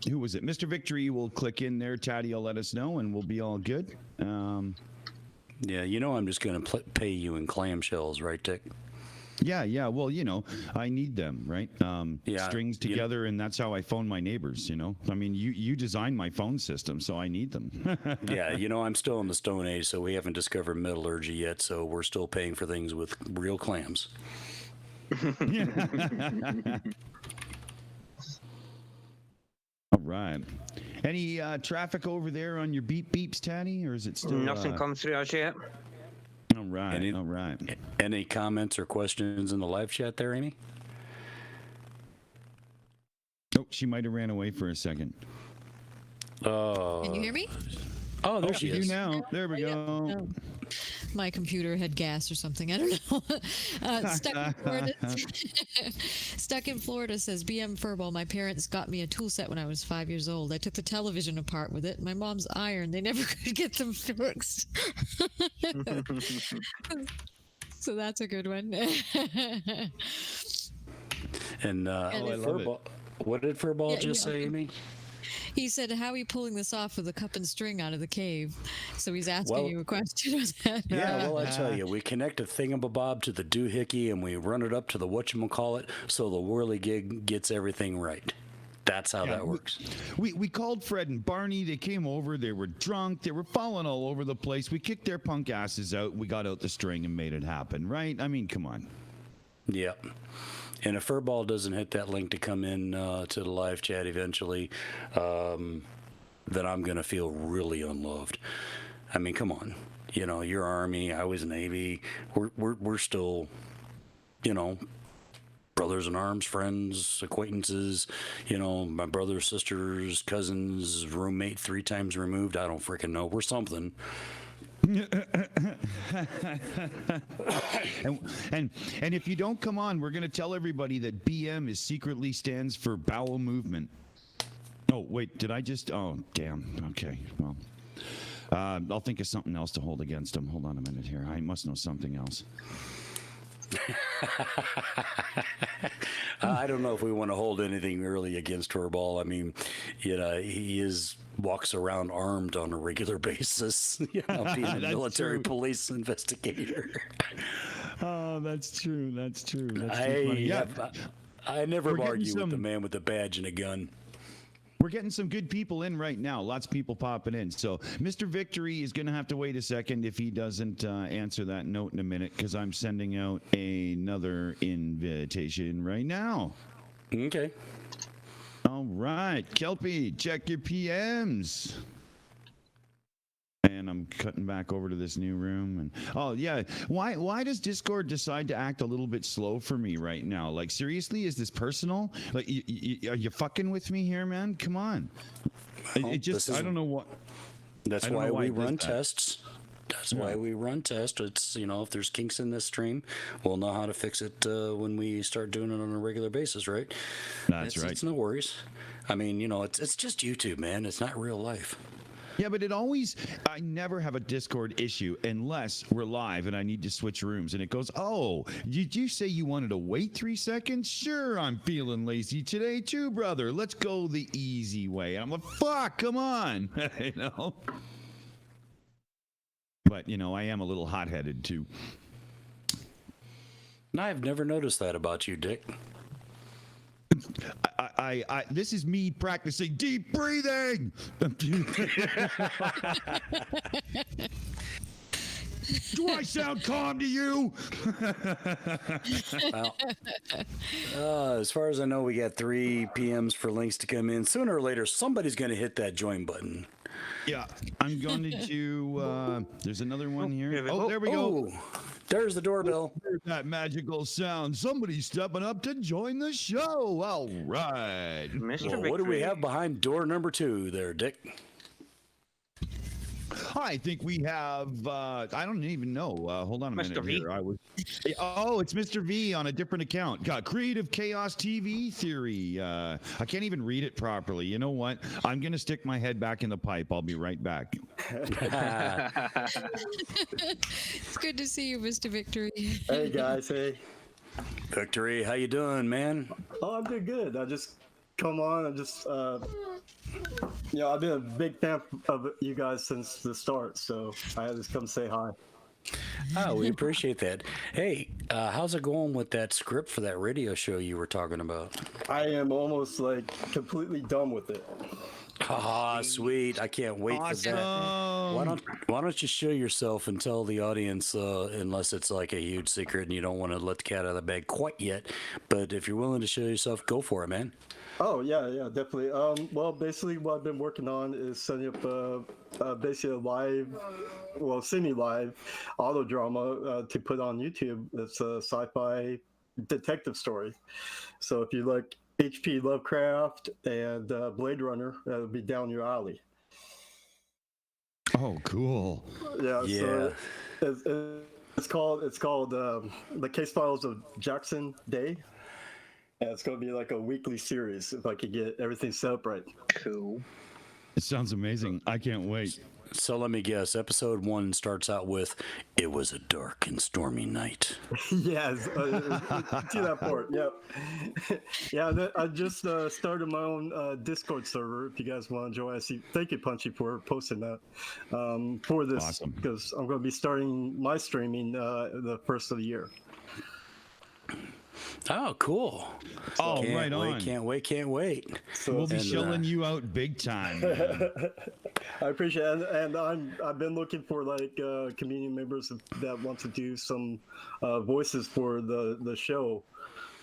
who was it? Mr. Victory will click in there. Taddy will let us know, and we'll be all good. Yeah, I'm just going to pay you in clamshells, right, Dick? Yeah. Well, I need them, right? Yeah, Strings together, and that's how I phone my neighbors. I mean, you designed my phone system, so I need them. Yeah, I'm still in the Stone Age, so we haven't discovered metallurgy yet, so we're still paying for things with real clams. All right. Any traffic over there on your beep beeps, Taddy, or is it still Nothing come through us yet. All right. All right. Any comments or questions in the live chat there, Amy? Oh, she might have ran away for a second. Can you hear me? Oh, there Oh, she you do is. now. There we go. Oh, my computer had gas or something. I don't know. Stuck in Florida says BM Furball. My parents got me a tool set when I was 5 years old. I took the television apart with it. My mom's iron. They never could get them fixed. So that's a good one. And I love it. Furball, what did Furball just say, Amy? He said, "How are you pulling this off with a cup and string out of the cave?" So he's asking Well, you a question. Was that? Yeah, well, I tell you, we connect a thingamabob to the doohickey and we run it up to the whatchamacallit so the whirligig gets everything right. That's how that works. We called Fred and Barney. They came over. They were drunk. They were falling all over the place. We kicked their punk asses out. We got out the string and made it happen, right? I mean, come on. Yep. And if Furball doesn't hit that link to come in to the live chat eventually, then I'm going to feel really unloved. I mean, come on. You're Army. I was Navy. We're still, brothers in arms, friends, acquaintances, my brothers, sisters, cousins, roommate 3 times removed. I don't freaking know. We're something. and if you don't come on, we're going to tell everybody that BM is secretly stands for bowel movement. Oh, wait, did I just? Oh, damn. Okay, well, I'll think of something else to hold against him. Hold on a minute here. I must know something else. I don't know if we want to hold anything really against Furball. I mean, he walks around armed on a regular basis, being a military police investigator. Oh, that's true. That's true. That's I never We're argue getting with the some- man with the badge and a gun. We're getting some good people in right now. Lots of people popping in. So Mr. Victory is going to have to wait a second if he doesn't answer that note in a minute, because I'm sending out another invitation right now. Okay. All right. Kelpie, check your PMs. And I'm cutting back over to this new room. And oh yeah, why does Discord decide to act a little bit slow for me right now? Like, seriously, is this personal? Like, are you fucking with me here, man? Come on. It just, I don't know what. That's don't why know why we it does run that. tests. That's why we run tests. It's, if there's kinks in this stream, we'll know how to fix it when we start doing it on a regular basis, right? That's right. It's no worries. I mean, it's just YouTube, man. It's not real life. Yeah, but I never have a Discord issue unless we're live and I need to switch rooms. And it goes, oh, did you say you wanted to wait 3 seconds? Sure, I'm feeling lazy today too, brother. Let's go the easy way. I'm like, fuck, come on. But, I am a little hot-headed too. I've never noticed that about you, Dick. I this is me practicing deep breathing. Do I sound calm to you? Well, as far as I know, we got 3 PMs for links to come in. Sooner or later, somebody's going to hit that join button. Yeah, I'm going to do. There's another one here. Oh, there we go. Oh, there's the doorbell. There's that magical sound. Somebody's stepping up to join the show. All right. Mr. Well, what do we have behind door number 2 there, Dick? I think we have. I don't even know. Hold on a minute Mr. V. here. Oh, it's Mr. V on a different account. Got Creative Chaos TV Theory. I can't even read it properly. You know what? I'm gonna stick my head back in the pipe. I'll be right back. It's good to see you, Mr. Victory. Hey guys, hey. Victory, how you doing, man? Oh, I'm doing good. I just come on and just, I've been a big fan of you guys since the start, so I had to come say hi. Oh, we appreciate that. Hey, how's it going with that script for that radio show you were talking about? I am almost like completely done with it. Ah, sweet! I can't wait for that. Why don't you show yourself and tell the audience, unless it's like a huge secret and you don't want to let the cat out of the bag quite yet. But if you're willing to show yourself, go for it, man. Oh yeah, definitely. Well, basically, what I've been working on is setting up basically a live, well, semi-live auto drama to put on YouTube. It's a sci-fi detective story. So if you like H.P. Lovecraft and Blade Runner, that'll be down your alley. Oh, cool. Yeah. Yeah. So it's called The Case Files of Jackson Day. And it's going to be like a weekly series if I could get everything set up right. Cool. It sounds amazing. I can't wait. So let me guess. Episode 1 starts out with, "It was a dark and stormy night." Yes, to that part. Yep. Yeah, I just started my own Discord server. If you guys want to join, I see. Thank you, Punchy, for posting that for this. Awesome. Because I'm going to be starting my streaming the first of the year. Oh, cool. Oh, Can't right wait, on. Can't wait. So We'll be And, shelling you out big time, man. I appreciate it, and I've been looking for like community members that want to do some voices for the show.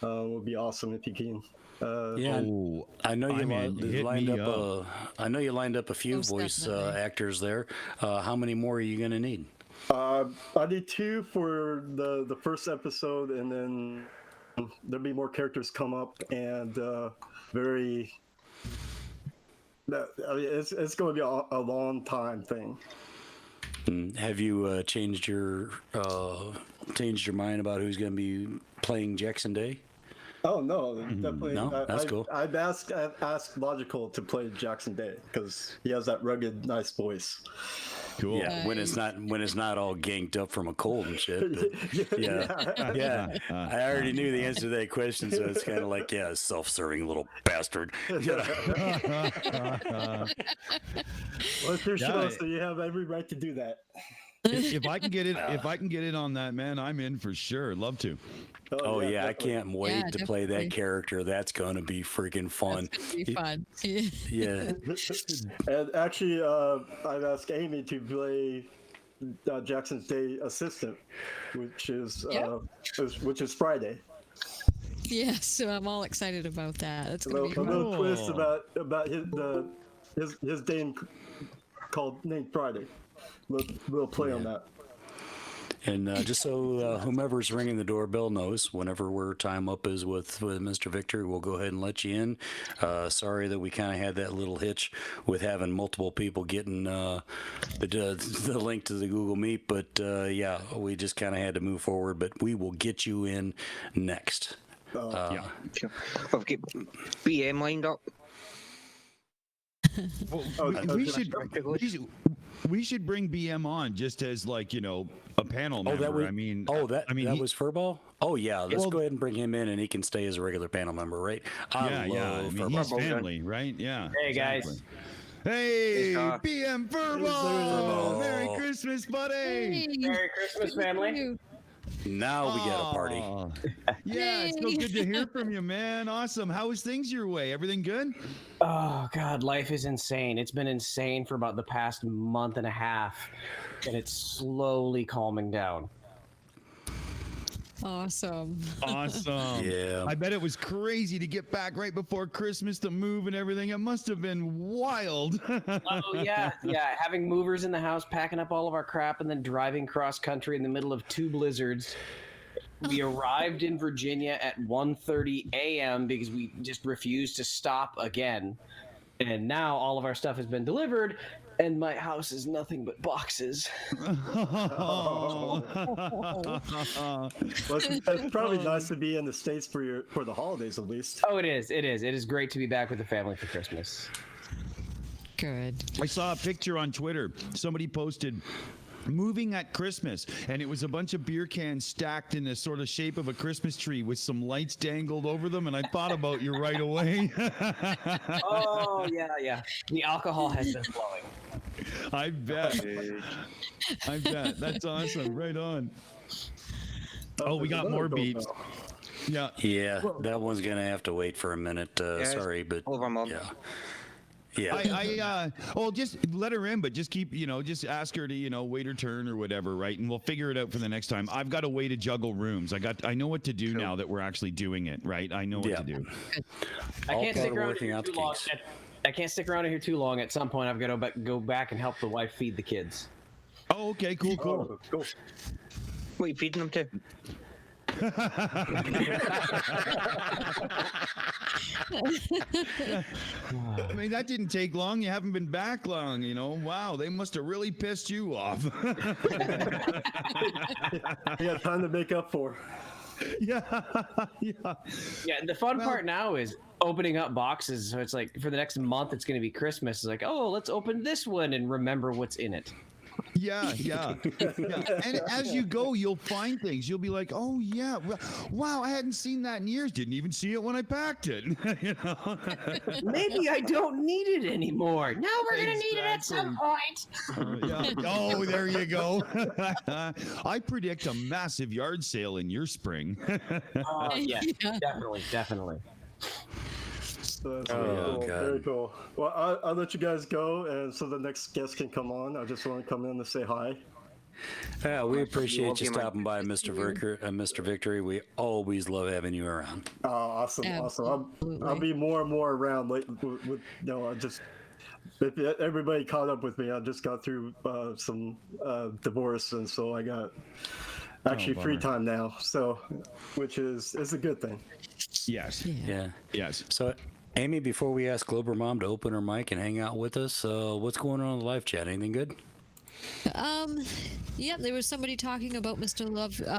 Would be awesome if you can. Yeah, Oh, I know you I'm in. Hit lined me up. I know you lined up a few Most voice definitely. actors there. How many more are you gonna need? I did 2 for the first episode, and then there'll be more characters come up, and very. I mean, it's going to be a long time thing. Have you changed your mind about who's gonna be playing Jackson Day? Oh no, definitely. No? That's cool. I've asked Logical to play Jackson Day because he has that rugged, nice voice. cool. Yeah, when it's not all ganked up from a cold and shit. But yeah. I already knew the answer to that question, so it's kind of like, yeah, self-serving little bastard. Well, it's your show, Yeah. so you have every right to do that. If I can get it on that, man, I'm in for sure. Love to. Oh yeah, I definitely. can't wait Yeah, to play that definitely. character. That's gonna be freaking fun. That's gonna be fun. Yeah. And actually, I've asked Amy to play Jackson's Day assistant, which is Friday. Yeah, so I'm all excited about that. That's A gonna little, be a little Cool. twist about his day named Friday. Little play on that. And just so whomever's ringing the doorbell knows, whenever we're time up is with Mr. Victor, we'll go ahead and let you in. Sorry that we kind of had that little hitch with having multiple people getting the link to the Google Meet, but yeah, we just kind of had to move forward. But we will get you in next. Yeah. Sure. I've got BM lined up. We should bring BM on just as like a panel member. that was he- was Furball. Oh yeah, let's go ahead and bring him in, and he can stay as a regular panel member, right? Yeah. I love mean, Furball. he's family, right? Yeah. Hey, guys. exactly. Hey, Hey, BM Furball! Furball. Merry Christmas, buddy! Hey, Merry Christmas, family. Now we got a party. Aw. Yeah, it's so Yay. good to hear from you, man. Awesome. How is things your way? Everything good? Oh God, life is insane. It's been insane for about the past month and a half, and it's slowly calming down. awesome. Awesome. Yeah. I bet it was crazy to get back right before Christmas to move and everything. It must have been wild. Oh yeah. Having movers in the house, packing up all of our crap, and then driving cross country in the middle of 2 blizzards. We arrived in Virginia at 1:30 a.m. because we just refused to stop again. And now all of our stuff has been delivered, and my house is nothing but boxes. Well, it's probably nice to be in the States for the holidays at least. Oh, it is. It is great to be back with the family for Christmas. Good. I saw a picture on Twitter. Somebody posted moving at Christmas, and it was a bunch of beer cans stacked in the sort of shape of a Christmas tree with some lights dangled over them, and I thought about you right away. Oh, yeah. The alcohol has been flowing. I bet. I bet. That's awesome. Right on. Oh, we got more beeps. Yeah. Yeah, that one's gonna have to wait for a minute. Sorry, but over, Mom. yeah. Yeah. Just let her in, but just keep, just ask her to, wait her turn or whatever, right? And we'll figure it out for the next time. I've got a way to juggle rooms. I know what to do now that we're actually doing it, right? I know what to do. I can't stick around working here out too the long. kinks. I can't stick around here too long. At some point, I've got to go back and help the wife feed the kids. Oh, okay, cool. Cool. What are you feeding them to? I mean, that didn't take long. You haven't been back long, Wow, they must have really pissed you off. You got time to make up for. Yeah. Yeah, the fun part now is opening up boxes. So it's like for the next month, it's going to be Christmas. It's like, oh, let's open this one and remember what's in it. Yeah. And as you go, you'll find things. You'll be like, oh, yeah. Wow, I hadn't seen that in years. Didn't even see it when I packed it. Maybe I don't need it anymore. Now we're going to need it at some point. Yeah. Oh, there you go. I predict a massive yard sale in your spring. Yeah, definitely. So that's Oh, cool. God. Very cool. Well, I'll let you guys go, and so the next guest can come on. I just want to come in and say hi. Yeah, we appreciate you you, Mike. stopping by, Mr. Victory. We always love having you around. Oh, awesome. I'll be more and more around. I just if everybody caught up with me. I just got through some divorce, and so I got actually free time now. So, which is a good thing. Yes. Yeah. Yes. So, Amy, before we ask Glober Mom to open her mic and hang out with us, what's going on in the live chat? Anything good? Yeah, there was somebody talking about Mr.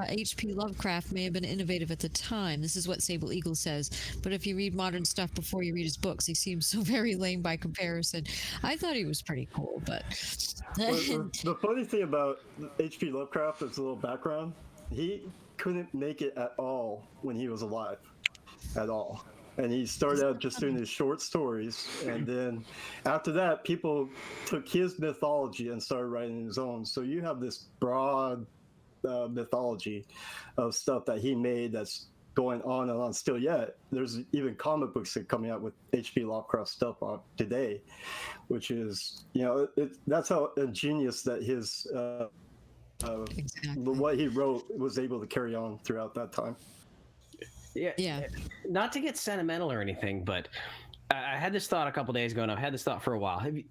H.P. Lovecraft may have been innovative at the time. This is what Sable Eagle says. But if you read modern stuff before you read his books, he seems so very lame by comparison. I thought he was pretty cool, but The funny thing about H.P. Lovecraft is a little background. He couldn't make it at all when he was alive, at all. And he started out just doing his short stories, and then after that, people took his mythology and started writing his own. So you have this broad mythology of stuff that he made that's going on and on still yet. There's even comic books that are coming out with H.P. Lovecraft stuff on today, which is, that's how ingenious that his what he wrote was able to carry on throughout that time. Yeah. Not to get sentimental or anything, but I had this thought a couple days ago, and I've had this thought for a while. Have you,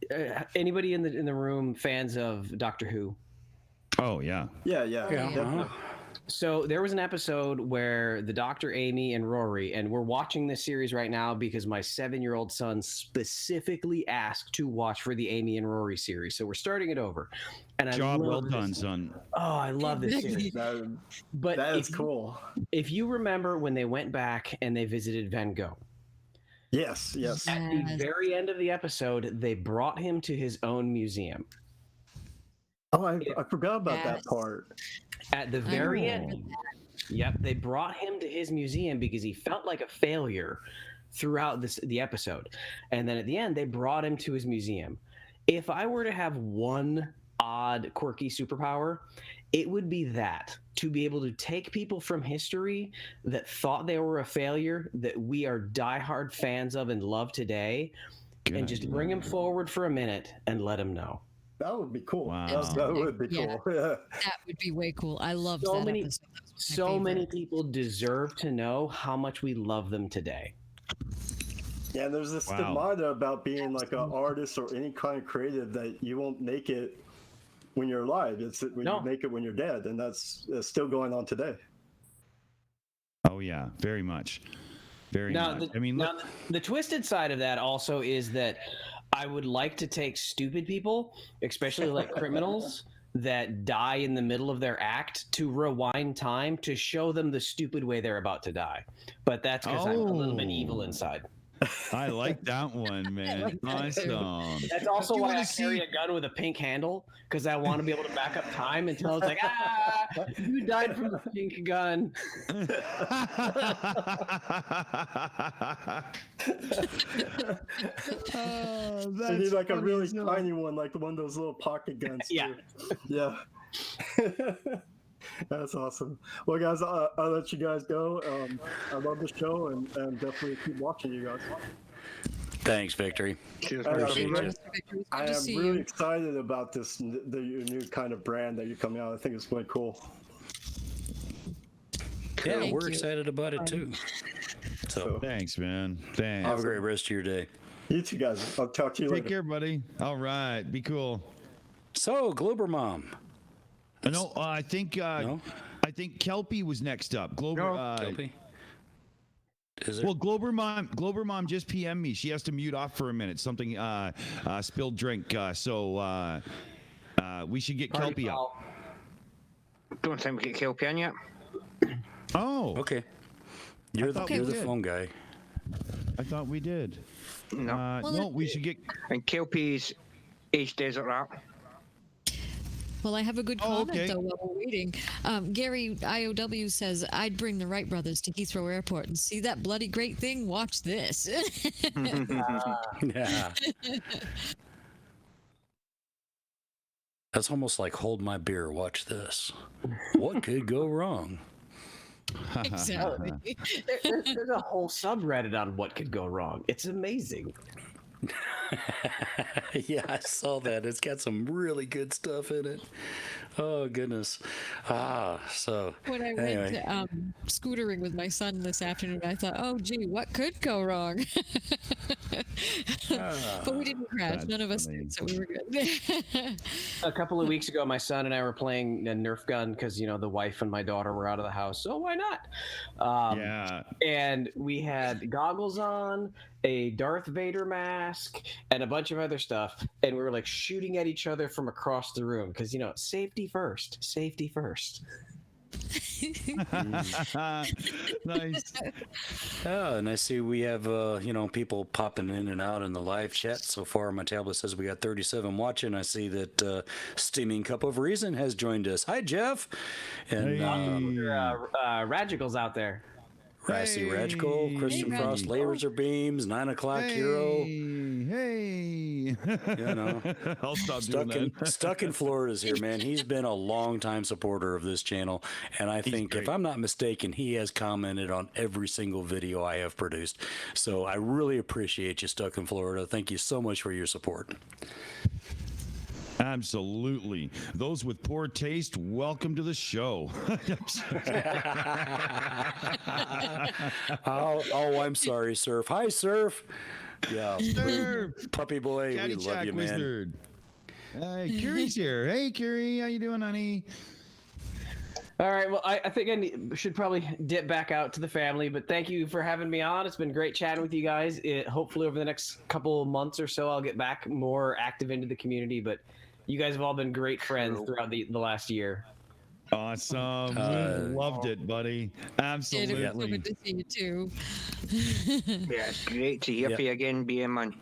anybody in the room fans of Doctor Who? Oh, yeah. Yeah. Definitely. So there was an episode where the Doctor, Amy, and Rory, and we're watching this series right now because my 7-year-old son specifically asked to watch for the Amy and Rory series. So we're starting it over. And Job well done, son. Oh, I love this series. But that is cool. If you remember when they went back and they visited Van Gogh. Yes. At the very end of the episode, they brought him to his own museum. Oh, I forgot about that part. At the very end, they brought him to his museum because he felt like a failure throughout the episode. And then at the end, they brought him to his museum. If I were to have one odd, quirky superpower, it would be that, to be able to take people from history that thought they were a failure, that we are diehard fans of and love today, and just bring them forward for a minute and let them know. That would be cool. Wow. That would be cool. Yeah. that would be way cool. I loved that episode. That was my So many favorite. people deserve to know how much we love them today. Yeah, and there's this stigmata about being like an artist or any kind of creative that you won't make it when you're alive. It's when you make it when you're dead, and that's still going on today. Oh, yeah, very much. Very much. The twisted side of that also is that I would like to take stupid people, especially like criminals that die in the middle of their act, to rewind time to show them the stupid way they're about to die. But that's because I'm a little bit evil inside. I like that one, man. Awesome. That's also You why wanna I carry see- a gun with a pink handle, because I want to be able to back up time until it's like, you died from the pink gun. Oh, You that's need like a funny really as hell. tiny one, like one of those little pocket guns. Yeah. Too. Yeah. That's awesome. Well, guys, I'll let you guys go. I love the show and definitely keep watching you guys. Thanks, Victory. Cheers, Appreciate man. you. Mr. Victor, it's good I to am see really you. excited about this, your new kind of brand that you're coming out. I think it's really cool. Yeah, Thank we're you. excited about it too. So Thanks, man. Thanks. have a great rest of your day. You two guys, I'll talk to you Take later. care, buddy. All right. Be cool. So, Glober Mom. No, I think No? I think Kelpie was next up. Glober. Kelpie? Is it? Well, Glober Mom just PM'd me. She has to mute off for a minute. Something spilled drink. So we should get Kelpie up. Don't think we get Kelpie in yet. Oh, Okay. You're thought the we did. phone guy. I thought we did. No. Well, No, we should get. And Kelpie's Age Desert Rat. Well, I have a good Oh, comment okay. though while we're waiting. Gary IOW says I'd bring the Wright brothers to Heathrow Airport and see that bloody great thing. Watch this. Yeah. That's almost like hold my beer, watch this. What could go wrong? Exactly. There's a whole subreddit on what could go wrong. It's amazing. Yeah, I saw that. It's got some really good stuff in it. Oh goodness. So When I anyway. went scootering with my son this afternoon, I thought, "Oh, gee, what could go wrong?" But we didn't crash. That's None of us funny. did, so we were good. A couple of weeks ago, my son and I were playing a Nerf gun because the wife and my daughter were out of the house, so why not? Yeah. And we had goggles on, a Darth Vader mask, and a bunch of other stuff, and we were like shooting at each other from across the room because safety first, safety first. Nice. Oh, and I see we have people popping in and out in the live chat. So far, my tablet says we got 37 watching. I see that Steaming Cup of Reason has joined us. Hi, Jeff. And Radicals out there. I see Rajkol, Christian Hey, Frost, Rajkol. Laser Beams, 9 o'clock hero. Hey. I'll stop doing that. Stuck in Florida's here, man. He's been a long time supporter of this channel, and I think, if great. I'm not mistaken, he has commented on every single video I have produced. So I really appreciate you, Stuck in Florida. Thank you so much for your support. Absolutely. Those with poor taste, welcome to the show. Oh, I'm sorry, Surf. Hi, Surf. Yeah, Surf. puppy boy, Caddy we love Jack you, man. Wizard. Hey, Curie's here. Hey, Curie, how you doing, honey? All right, well, I think I should probably dip back out to the family, but thank you for having me on. It's been great chatting with you guys. Hopefully, over the next couple of months or so, I'll get back more active into the community, but you guys have all been great friends throughout the last year. Awesome. We loved it, buddy. It Absolutely. was so good to see you too. Yeah, it's great to hear from you again, BM man.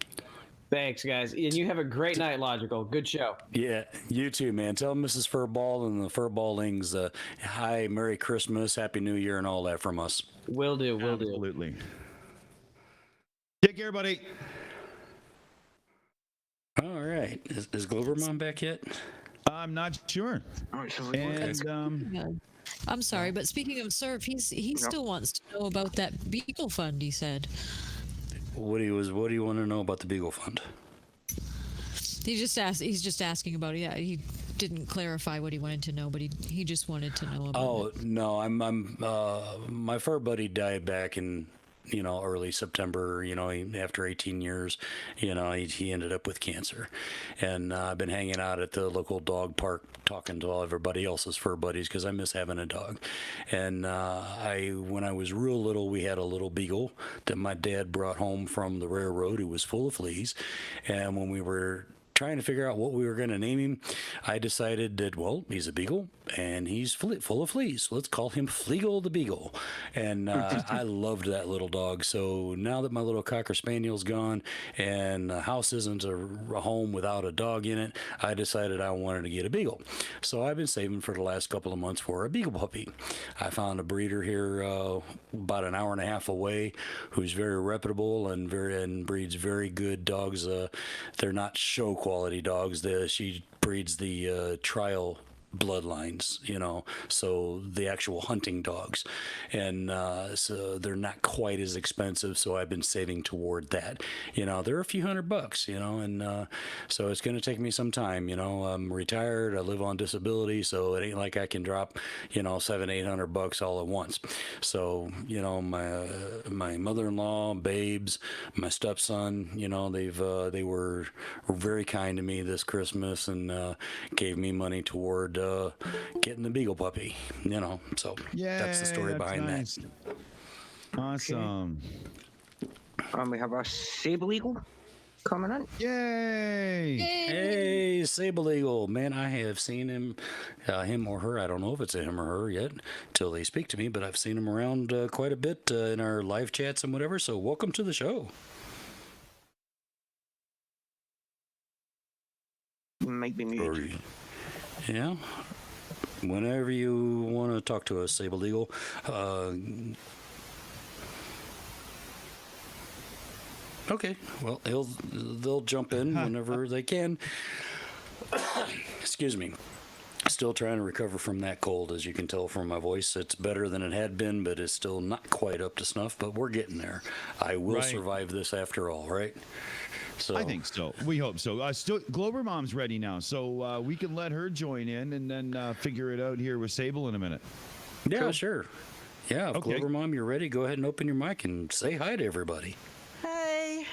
Thanks, guys. And you have a great night, Logical. Good show. Yeah, you too, man. Tell Mrs. Furball and the Furballings, hi, Merry Christmas, Happy New Year, and all that from us. Will do. Absolutely. Take care, buddy. All right. Is Globermon back yet? I'm not sure. And, Yeah. I'm sorry, but speaking of Surf, he still wants to know about that Beagle Fund. He said what do you want to know about the Beagle Fund? he's just asking about it. Yeah, he didn't clarify what he wanted to know, but he just wanted to know about Oh it. no, I'm my fur buddy died back in early September. After 18 years, he ended up with cancer, and I've been hanging out at the local dog park talking to all everybody else's fur buddies because I miss having a dog. And when I was real little, we had a little beagle that my dad brought home from the railroad who was full of fleas, and when we were trying to figure out what we were going to name him, I decided that, well, he's a beagle. and he's full of fleas. Let's call him Fleagle the Beagle. And I loved that little dog. So now that my little Cocker Spaniel's gone and the house isn't a home without a dog in it, I decided I wanted to get a Beagle. So I've been saving for the last couple of months for a Beagle puppy. I found a breeder here about an hour and a half away who's very reputable and breeds very good dogs. They're not show quality dogs. She breeds the trial bloodlines, so the actual hunting dogs, and so they're not quite as expensive, so I've been saving toward that. They're a few $100, and so it's going to take me some time. I'm retired, I live on disability, so it ain't like I can drop $700-800 all at once. So my mother-in-law, Babes, my stepson, they were very kind to me this Christmas and gave me money toward getting the Beagle puppy, so that's the story behind that. Awesome. We have our Sable Eagle coming in. Yay! Hey, Sable Eagle, man, I have seen him or her. I don't know if it's a him or her yet till they speak to me, but I've seen him around quite a bit in our live chats and whatever. So welcome to the show. Might be muted. Yeah. Whenever you want to talk to us, Sable Eagle. Okay. Well, they'll jump in whenever they can. Excuse me. Still trying to recover from that cold, as you can tell from my voice. It's better than it had been, but it's still not quite up to snuff, but we're getting there. I will survive this after all, right? So I think so. We hope so. Glober Mom's ready now, so we can let her join in and then figure it out here with Sable in a minute. Yeah, cool. Sure. Yeah, if Glober Mom, you're ready, go ahead and open your mic and say hi to everybody. Hey.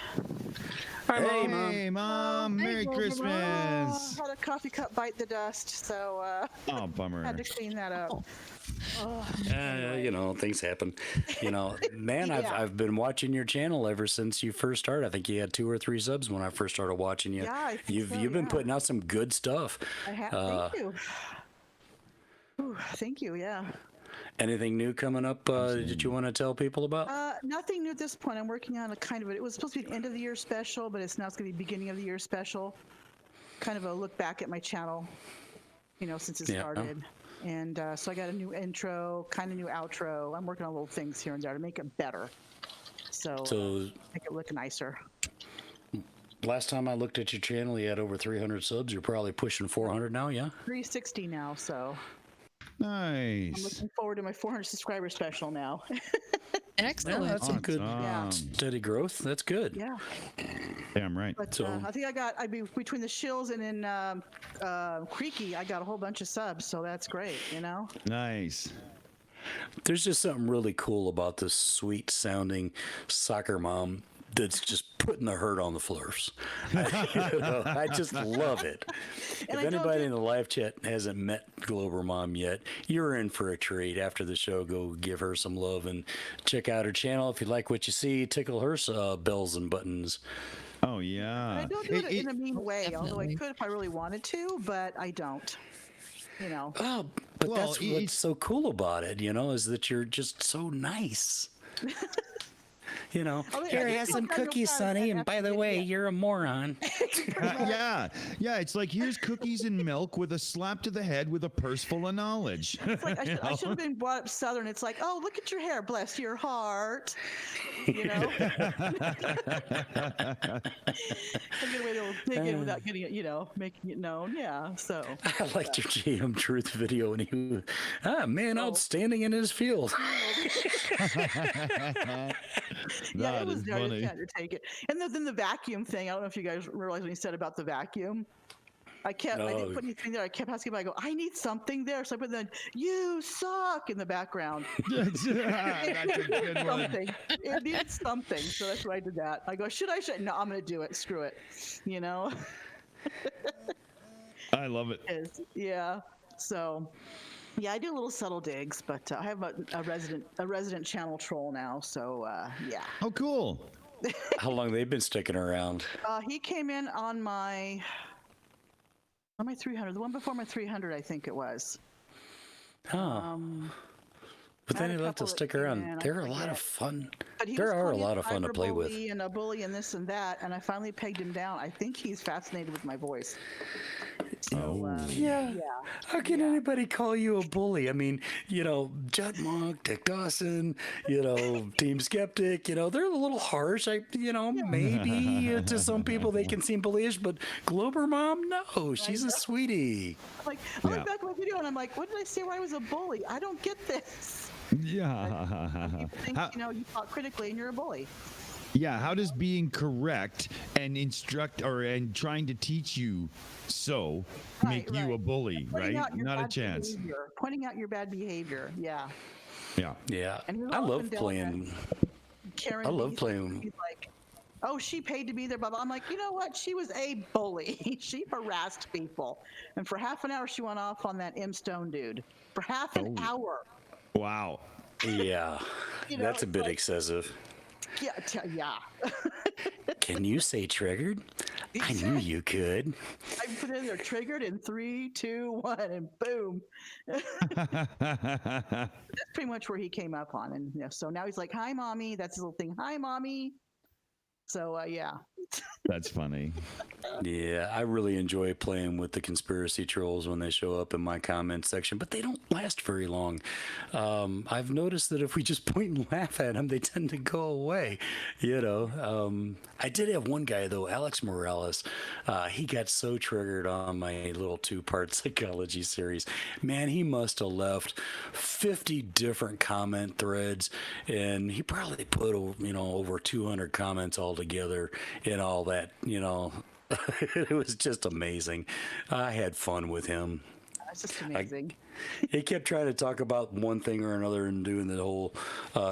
Hi, Mom. Hey, Mom. Merry Christmas. Had a coffee cup bite the dust, so oh, bummer. Had to clean that up. Things happen. Man, I've been watching your channel ever since you first started. I think you had 2 or 3 subs when I first started watching you. Yeah, you've been putting out some good stuff. I have. Thank you. Ooh, thank you. Yeah. Anything new coming up that you want to tell people about? Nothing new at this point. I'm working on it was supposed to be an end of the year special, but it's going to be beginning of the year special. Kind of a look back at my channel, since it started. And so I got a new intro, kind of new outro. I'm working on little things here and there to make it better. So make it look nicer. Last time I looked at your channel, you had over 300 subs. You're probably pushing 400 now, yeah? 360 now, so. Nice. I'm looking forward to my 400 subscriber special now. Excellent. Yeah, that's some good steady growth. That's good. Yeah. Damn right. But I think I mean, between the shills and in Creaky, I got a whole bunch of subs, so that's great, Nice. There's just something really cool about this sweet sounding soccer mom that's just putting the hurt on the floors. I just love it. And if anybody in the live chat hasn't met Glober Mom yet, you're in for a treat. After the show, go give her some love and check out her channel. If you like what you see, tickle her bells and buttons. Oh, yeah. I don't do it in a mean way, although I could if I really wanted to, but I don't. Oh, but that's what's so cool about it, is that you're just so nice. Here, have some cookies, Sonny, and by the way, you're a moron. Yeah. It's like, here's cookies and milk with a slap to the head with a purse full of knowledge. It's like I should have been brought up Southern. It's like, oh, look at your hair, bless your heart. And get away to dig in without getting it, making it known. Yeah, so. I liked your GM Truth video, and he was, man, outstanding in his field. Yeah, it was there to take it. And then the vacuum thing. I don't know if you guys realized when he said about the vacuum. I didn't put anything there. I kept asking him, I go, I need something there. So I put the "you suck" in the background. That's a good one. It needed something. So that's why I did that. I go, should I? No, I'm going to do it. Screw it. I love it. Yeah. So. Yeah, I do little subtle digs, but I have a resident channel troll now, so yeah. Oh, cool. How long they've been sticking around? He came in on my 300, the one before my 300, I think it was. Huh. But I then had he a left to couple that stick came around. in, I They're a lot of forget. fun. But he was There are a calling me lot of fun to cyber play with. bully and a bully and this and that, and I finally pegged him down. I think he's fascinated with my voice. So, Yeah. yeah. How can anybody call you a bully? I mean, Judd Monk, Dick Dawson, Team Skeptic, they're a little harsh. Maybe to some people they can seem bullyish, but Glober Mom, no, she's a sweetie. Like, I look back at my video and I'm like, what did I say where I was a bully? I don't get this. Yeah. You think, you thought critically and you're a bully. Yeah, how does being correct and and trying to teach you so make you a bully, right? Not a chance. Pointing out your bad behavior. Yeah. Yeah. Yeah. And he was I all up love and down playing. Karen I love Beast. playing. He's like, oh, she paid to be there, blah, blah. I'm like, you know what? She was a bully. She harassed people. And for half an hour, she went off on that M. Stone dude. For half an hour. Wow. Yeah. That's a bit excessive. Yeah. Yeah. Can you say triggered? I knew you could. I put in there triggered in 3, 2, 1, and boom. That's pretty much where he came up on. And so now he's like, hi, mommy. That's his little thing. Hi, mommy. So, yeah. That's funny. Yeah, I really enjoy playing with the conspiracy trolls when they show up in my comment section, but they don't last very long. I've noticed that if we just point and laugh at them, they tend to go away. I did have one guy though, Alex Morales. He got so triggered on my little 2-part psychology series. Man, he must have left 50 different comment threads, and he probably put over 200 comments all together and all that. It was just amazing. I had fun with him. That's just amazing. He kept trying to talk about one thing or another and doing the whole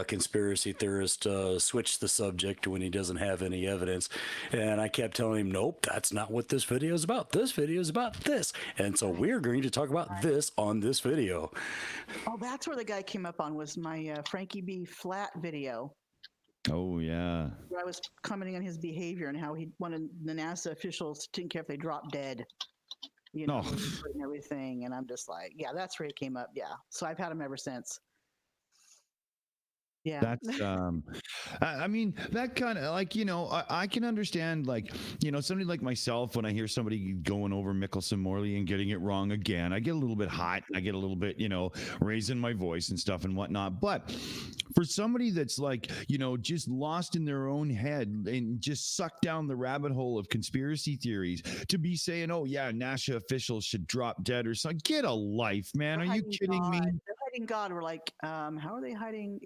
conspiracy theorist switch the subject when he doesn't have any evidence. And I kept telling him, nope, that's not what this video is about. This video is about this. And so we're going to talk about this on this video. Oh, that's where the guy came up on was my Frankie B. Flat video. Oh, yeah. Where I was commenting on his behavior and how he wanted the NASA officials didn't care if they dropped dead. And everything. And I'm just like, yeah, that's where he came up. Yeah. So I've had him ever since. Yeah. That's I mean, that kind of like, I can understand somebody like myself, when I hear somebody going over Mickelson Morley and getting it wrong again, I get a little bit hot. I get a little bit, raising my voice and stuff and whatnot. But for somebody that's just lost in their own head and just sucked down the rabbit hole of conspiracy theories to be saying, oh yeah, NASA officials should drop dead or something. Get a life, man. Are you kidding me? They're hiding God. We're like, how are they hiding?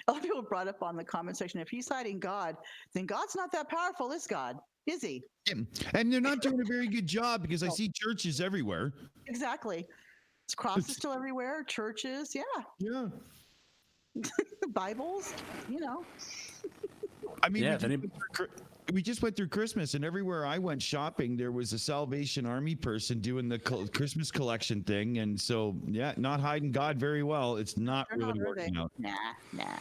A lot of people brought up on the comment section, if he's hiding God, then God's not that powerful, is God? Is he? And they're not doing a very good job because I see churches everywhere. Exactly. Crosses still everywhere. Churches. Yeah. Yeah. Bibles, I mean, we just went through Christmas, and everywhere I went shopping, there was a Salvation Army person doing the Christmas collection thing. And so, yeah, not hiding God very well. It's not really working out. Nah. Yeah.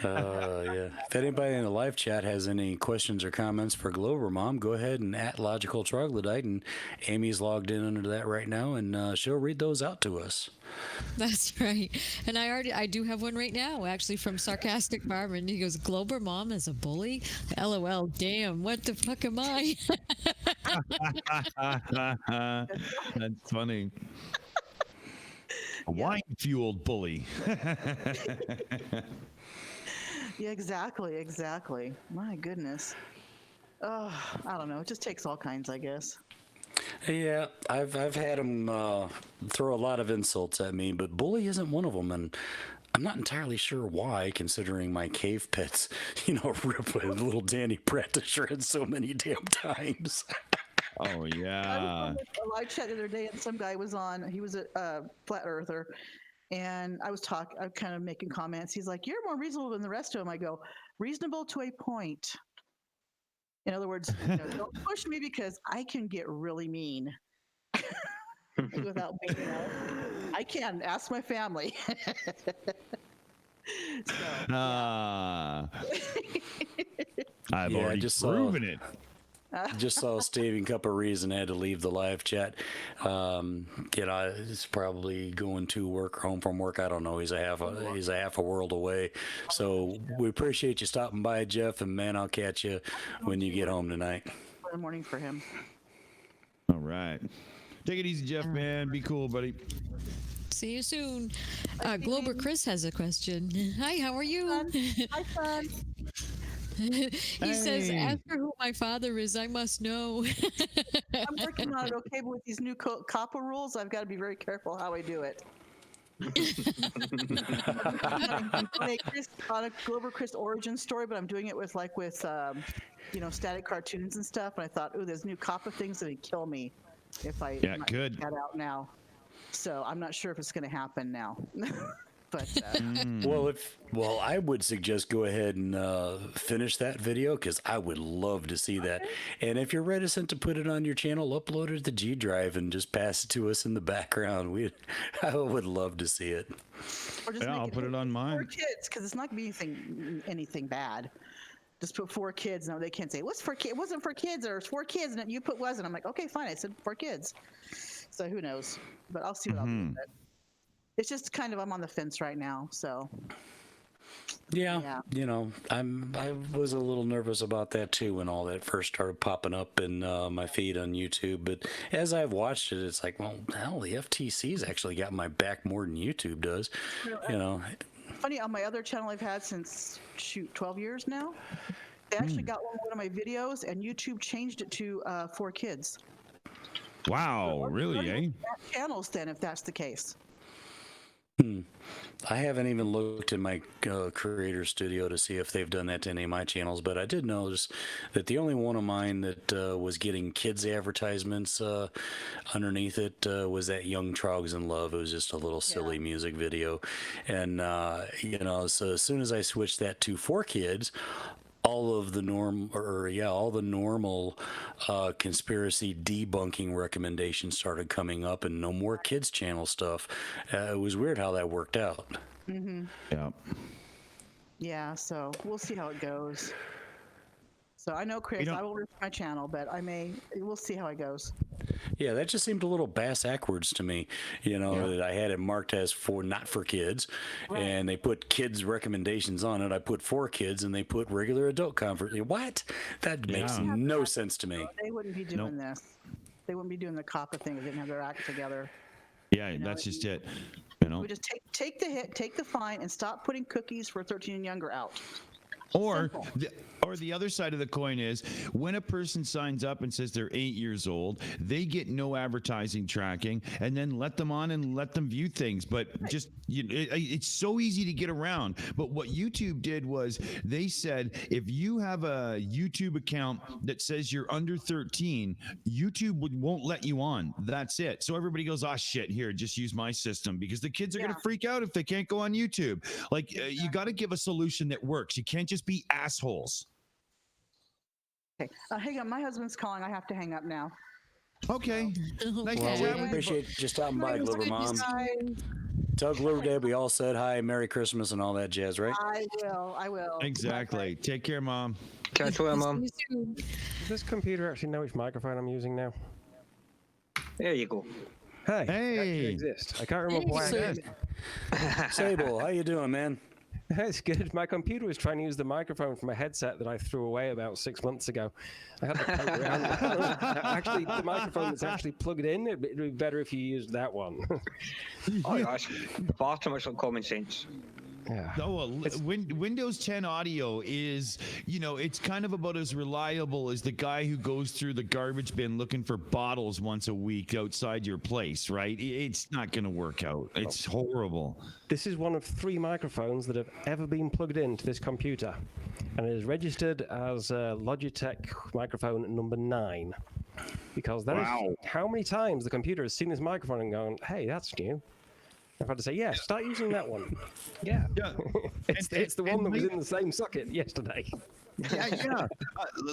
If anybody in the live chat has any questions or comments for Glover Mom, go ahead and @ Logical Troglodyte, and Amy's logged in under that right now, and she'll read those out to us. That's right. And I do have one right now, actually, from Sarcastic Marvin. He goes, Glober Mom is a bully? LOL, damn, what the fuck am I? That's funny. A wine-fueled bully. Yeah, exactly. My goodness. I don't know. It just takes all kinds, I guess. Yeah, I've had him throw a lot of insults at me, but bully isn't one of them, and I'm not entirely sure why, considering my cave pets, rip little Danny Pratt to shreds so many damn times. Oh yeah. I was on a live chat the other day, and some guy was on. He was a flat earther, and I was kind of making comments. He's like, "You're more reasonable than the rest of them." I go, "Reasonable to a point." In other words, don't push me because I can get really mean. Without being, I can ask my family. I've already proven it. Just saw Stephen Cup of Reason had to leave the live chat. He's probably going to work or home from work. I don't know. He's a half a world away. So we appreciate you stopping by, Jeff. And man, I'll catch you when you get home tonight. Good morning for him. All right. Take it easy, Jeff, man. Be cool, buddy. See you soon. Glober Chris has a question. Hi, how are you? Hi, son. He says, after who my father is, I must know. I'm working on it, okay, but with these new COPPA rules, I've got to be very careful how I do it. On a Glober Chris origin story, but I'm doing it with static cartoons and stuff. And I thought, there's new COPPA things that would kill me if I good. That out now. So I'm not sure if it's going to happen now. But well, I would suggest go ahead and finish that video because I would love to see that. And if you're reticent to put it on your channel, upload it to the G Drive and just pass it to us in the background. I would love to see it. Or just I'll put it on mine. For kids, because it's not going to be anything bad. Just put 4 kids. No, they can't say what's for kids. It wasn't for kids, or it's 4 kids, and you put wasn't. I'm like, okay, fine. I said 4 kids. So who knows? But I'll see what I'll do with it. It's just kind of I'm on the fence right now, so. Yeah. I was a little nervous about that too when all that first started popping up in my feed on YouTube. But as I've watched it, it's like, well, hell, the FTC's actually got my back more than YouTube does. Funny, on my other channel I've had since 12 years now, they actually got one of my videos, and YouTube changed it to 4 kids. Wow, really, eh? Channels then, if that's the case. I haven't even looked in my creator studio to see if they've done that to any of my channels, but I did notice that the only one of mine that was getting kids advertisements underneath it was that Young Trogs in Love. It was just a little silly music video. And, so as soon as I switched that to 4 kids, all the normal conspiracy debunking recommendations started coming up, and no more kids channel stuff. It was weird how that worked out. Yeah, so we'll see how it goes. So I know, Chris, I will risk my channel, but we'll see how it goes. Yeah, that just seemed a little backwards to me. That I had it marked as not for kids, and they put kids recommendations on it. I put 4 kids, and they put regular adult comfort. What? That makes no sense to me. They wouldn't be doing this. They wouldn't be doing the COPPA thing if they didn't have their act together. Yeah, that's just it. We just take the hit, take the fine, and stop putting cookies for 13 and younger out. Or the other side of the coin is when a person signs up and says they're 8 years old, they get no advertising tracking, and then let them on and let them view things. But it's so easy to get around. But what YouTube did was they said, if you have a YouTube account that says you're under 13, YouTube won't let you on. That's it. So everybody goes, shit, here, just use my system, because the kids are going to freak out if they can't go on YouTube. Like, you got to give a solution that works. You can't just be assholes. Okay. Hang on, my husband's calling. I have to hang up now. Okay. Well, we appreciate you stopping by, Glover Mom. Tell Glover Dad we all said hi, Merry Christmas, and all that jazz, right? I will. Exactly. Take care, Mom. Catch you later, Mom. Does this computer actually know which microphone I'm using now? There you go. Hey. Hey. Exist. I can't remember why I did. Sable, how you doing, man? It's good. My computer was trying to use the microphone from a headset that I threw away about 6 months ago. I had to poke around. Actually, the microphone that's actually plugged in, it'd be better if you used that one. That's far too much like common sense. Yeah. Oh, well, Windows 10 audio is, it's kind of about as reliable as the guy who goes through the garbage bin looking for bottles once a week outside your place, right? It's not going to work out. It's horrible. This is one of 3 microphones that have ever been plugged into this computer, and it is registered as Logitech microphone number 9. Because that is how many times the computer has seen this microphone and gone, hey, that's new. I've had to say, start using that one. Yeah. It's the one that was in the same socket yesterday. Yeah.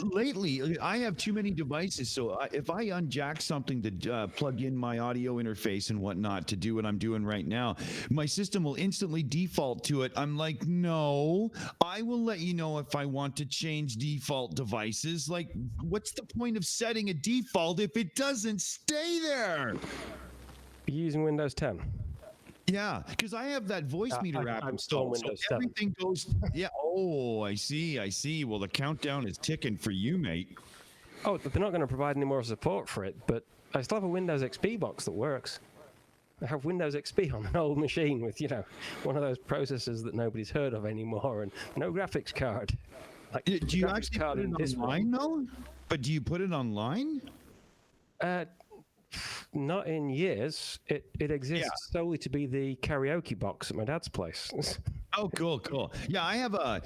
Lately, I have too many devices, so if I unjack something to plug in my audio interface and whatnot to do what I'm doing right now, my system will instantly default to it. I'm like, no, I will let you know if I want to change default devices. Like, what's the point of setting a default if it doesn't stay there? You're using Windows 10. Yeah, because I have that voice meter app I'm still on installed, so Windows 7. everything goes. Yeah. Oh, I see. Well, the countdown is ticking for you, mate. Oh, they're not going to provide any more support for it, but I still have a Windows XP box that works. I have Windows XP on an old machine with, one of those processors that nobody's heard of anymore, and no graphics card. Like, Do you actually put it online, though? But do you put it online? Not in years. It exists solely to be the karaoke box at my dad's place. Oh, cool. Yeah, I have a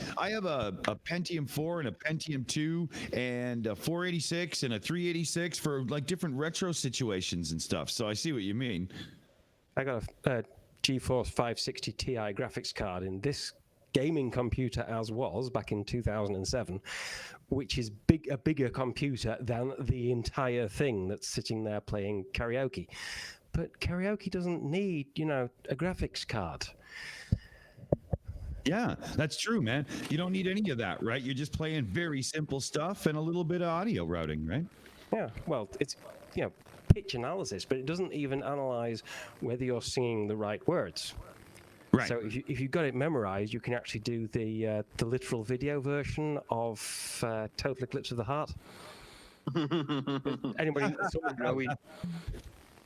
Pentium 4 and a Pentium 2 and a 486 and a 386 for like different retro situations and stuff. So I see what you mean. I got a GeForce 560 Ti graphics card in this gaming computer as was back in 2007, which is a bigger computer than the entire thing that's sitting there playing karaoke. But karaoke doesn't need, a graphics card. Yeah, that's true, man. You don't need any of that, right? You're just playing very simple stuff and a little bit of audio routing, right? Yeah, well, it's, pitch analysis, but it doesn't even analyze whether you're singing the right words. Right. So if you've got it memorized, you can actually do the literal video version of Total Eclipse of the Heart. Anybody?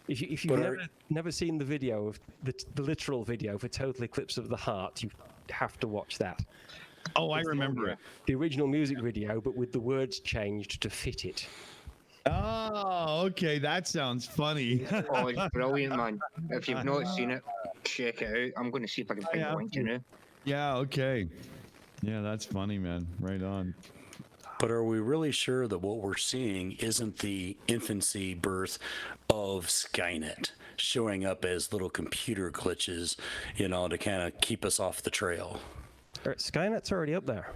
If you've never seen the video of the literal video for Total Eclipse of the Heart, you have to watch that. Oh, I remember it. The original music video, but with the words changed to fit it. Oh, okay. That sounds funny. Oh, it's brilliant, man. If you've not seen it, check it out. I'm going to see if I can find the link, Yeah, okay. Yeah, that's funny, man. Right on. But are we really sure that what we're seeing isn't the infancy birth of Skynet showing up as little computer glitches, to kind of keep us off the trail? Skynet's already up there.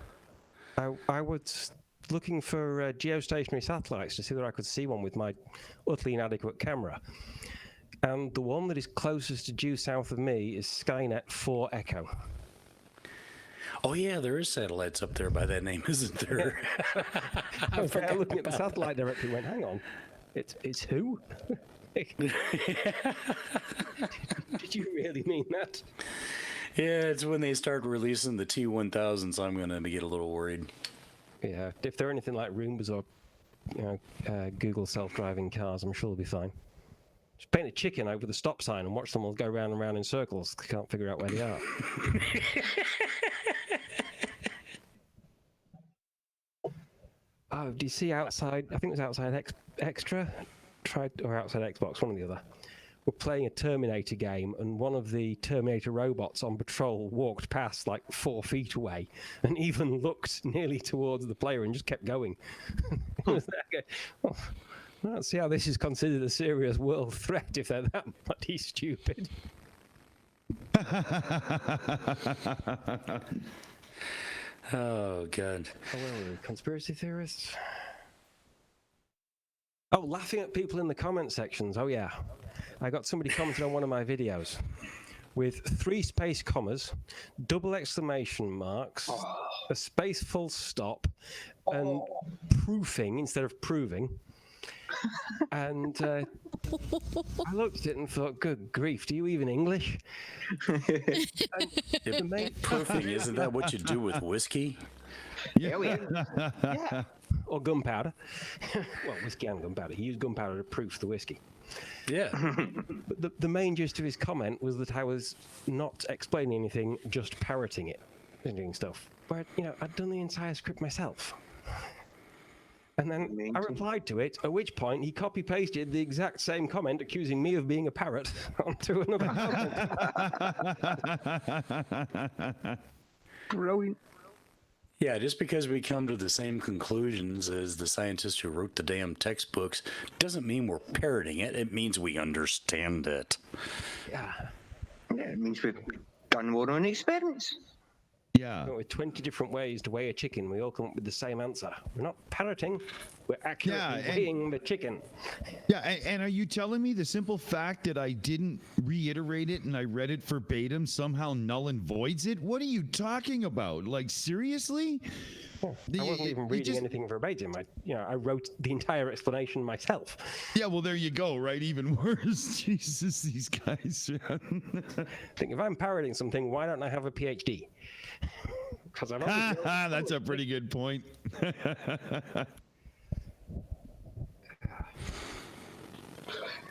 I was looking for geostationary satellites to see whether I could see one with my utterly inadequate camera. And the one that is closest to due south of me is Skynet 4 Echo. Oh, yeah, there is satellites up there by that name, isn't there? I was looking at the satellite directory and went, hang on, it's who? Did you really mean that? Yeah, it's when they start releasing the T-1000s, I'm going to get a little worried. Yeah, if they're anything like Roombas or Google self-driving cars, I'm sure they'll be fine. Just paint a chicken over the stop sign and watch them all go round and round in circles. They can't figure out where they are. Oh, do you see outside? I think it was outside Extra, or outside Xbox, one or the other. We're playing a Terminator game, and one of the Terminator robots on patrol walked past like 4 feet away, and even looked nearly towards the player and just kept going. I don't see how this is considered a serious world threat if they're that bloody stupid. Oh, God. Oh, where were we? Conspiracy theorists? Oh, laughing at people in the comment sections. Oh, yeah. I got somebody commented on one of my videos with 3 space commas, double exclamation marks, a space full stop, and proofing instead of proving. And I looked at it and thought, good grief, do you even English? Proofing, isn't that what you do with whiskey? Yeah. Or gunpowder. Well, whiskey and gunpowder. He used gunpowder to proof the whiskey. Yeah. But the main gist of his comment was that I was not explaining anything, just parroting it and doing stuff. But, I'd done the entire script myself. And then I replied to it, at which point he copy-pasted the exact same comment accusing me of being a parrot onto another comment. Brilliant. Yeah, just because we come to the same conclusions as the scientists who wrote the damn textbooks doesn't mean we're parroting it. It means we understand it. Yeah. Yeah, it means we've done more on experiments. Yeah. With 20 different ways to weigh a chicken, we all come up with the same answer. We're not parroting, we're accurately weighing the chicken. Yeah, and are you telling me the simple fact that I didn't reiterate it and I read it verbatim somehow null and voids it? What are you talking about? Like, seriously? I wasn't even reading anything verbatim. I wrote the entire explanation myself. Yeah, well, there you go, right? Even worse. Jesus, these guys. Think if I'm parroting something, why don't I have a PhD? Because I'm That's a pretty good point.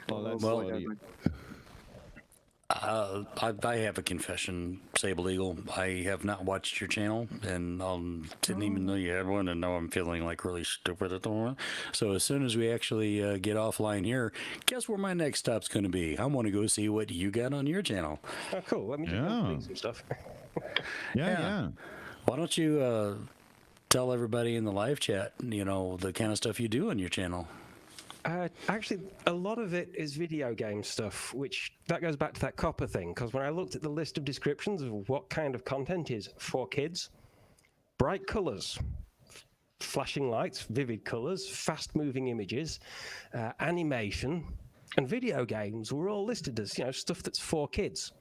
Oh, that's funny. I have a confession, Sable Eagle. I have not watched your channel, and didn't even know you had one, and now I'm feeling like really stupid at the moment. So as soon as we actually get offline here, guess where my next stop's going to be? I want to go see what you got on your channel. Oh, cool. Let me just complete some stuff. Yeah. Why don't you tell everybody in the live chat, the kind of stuff you do on your channel? Actually, a lot of it is video game stuff, which that goes back to that copper thing, because when I looked at the list of descriptions of what kind of content is for kids, bright colors, flashing lights, vivid colors, fast-moving images, animation, and video games were all listed as, stuff that's for kids.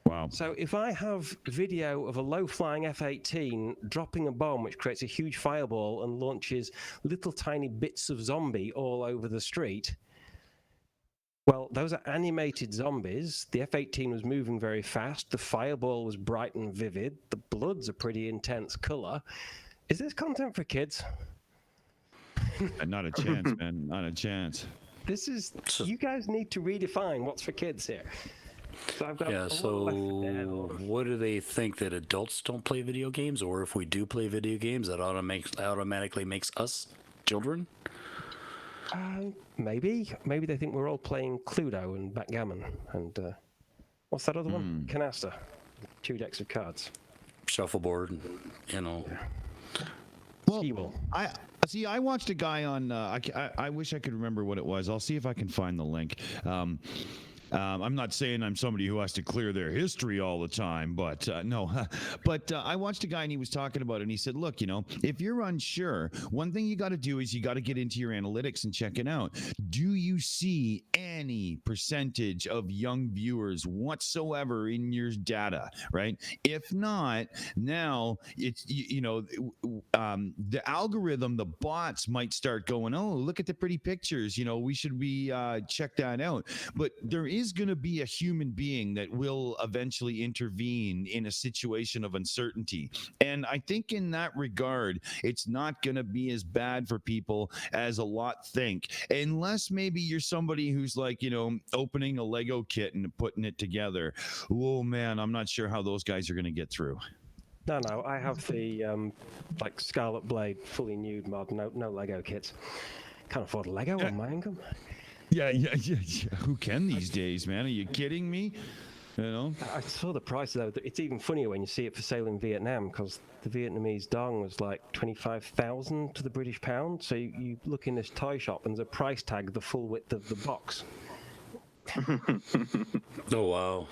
Wow. So if I have video of a low-flying F-18 dropping a bomb which creates a huge fireball and launches little tiny bits of zombie all over the street, well, those are animated zombies. The F-18 was moving very fast. The fireball was bright and vivid. The blood's a pretty intense color. Is this content for kids? Not a chance, man. Not a chance. You guys need to redefine what's for kids here. So I've got what do they think, that adults don't play video games, or if we do play video games, that automatically makes us children? Maybe they think we're all playing Cluedo and backgammon and what's that other one? Canasta, 2 decks of cards, shuffleboard, Well, I watched a guy on. I wish I could remember what it was. I'll see if I can find the link. I'm not saying I'm somebody who has to clear their history all the time, but no. But I watched a guy and he was talking about it, and he said, look, if you're unsure, one thing you got to do is you got to get into your analytics and check it out. Do you see any percentage of young viewers whatsoever in your data, right? If not, now it's, the algorithm, the bots might start going, oh, look at the pretty pictures. We should check that out. But there is going to be a human being that will eventually intervene in a situation of uncertainty. And I think in that regard, it's not going to be as bad for people as a lot think, unless maybe you're somebody who's like, opening a Lego kit and putting it together. Oh man, I'm not sure how those guys are going to get through. No, I have the Scarlet Blade fully nude mod, no Lego kits. Can't afford Lego on my income. Yeah. Who can these days, man? Are you kidding me? I saw the price though. It's even funnier when you see it for sale in Vietnam, because the Vietnamese dong was like 25,000 to the British pound. So you look in this toy shop and there's a price tag the full width of the box. Oh wow.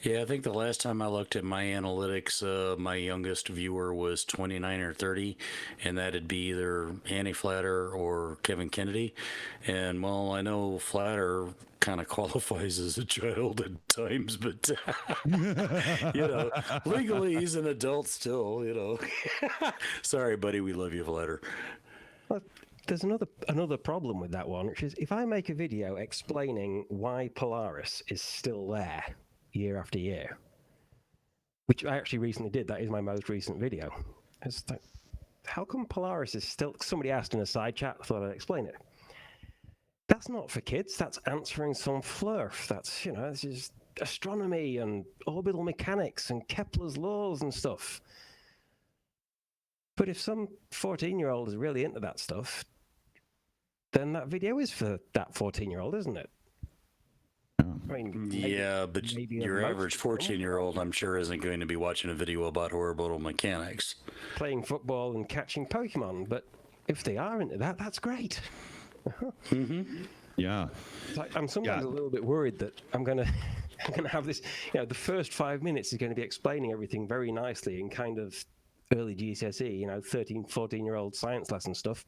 Yeah, I think the last time I looked at my analytics, my youngest viewer was 29 or 30, and that'd be either Annie Flatter or Kevin Kennedy. And well, I know Flatter kind of qualifies as a child at times, but legally he's an adult still. Sorry, buddy, we love you, Flatter. Well, there's another problem with that one, which is if I make a video explaining why Polaris is still there year after year, which I actually recently did. That is my most recent video. It's like, how come Polaris is still... Somebody asked in a side chat, I thought I'd explain it. That's not for kids. That's answering some flurf. That's, this is astronomy and orbital mechanics and Kepler's laws and stuff. But if some 14-year-old is really into that stuff, then that video is for that 14-year-old, isn't it? But your average 14-year-old, I'm sure, isn't going to be watching a video about orbital mechanics. Playing football and catching Pokemon, but if they are into that, that's great. Yeah. I'm sometimes a little bit worried that I'm going to I'm going to have this, the first 5 minutes is going to be explaining everything very nicely in kind of early GCSE, 13, 14-year-old science lesson stuff.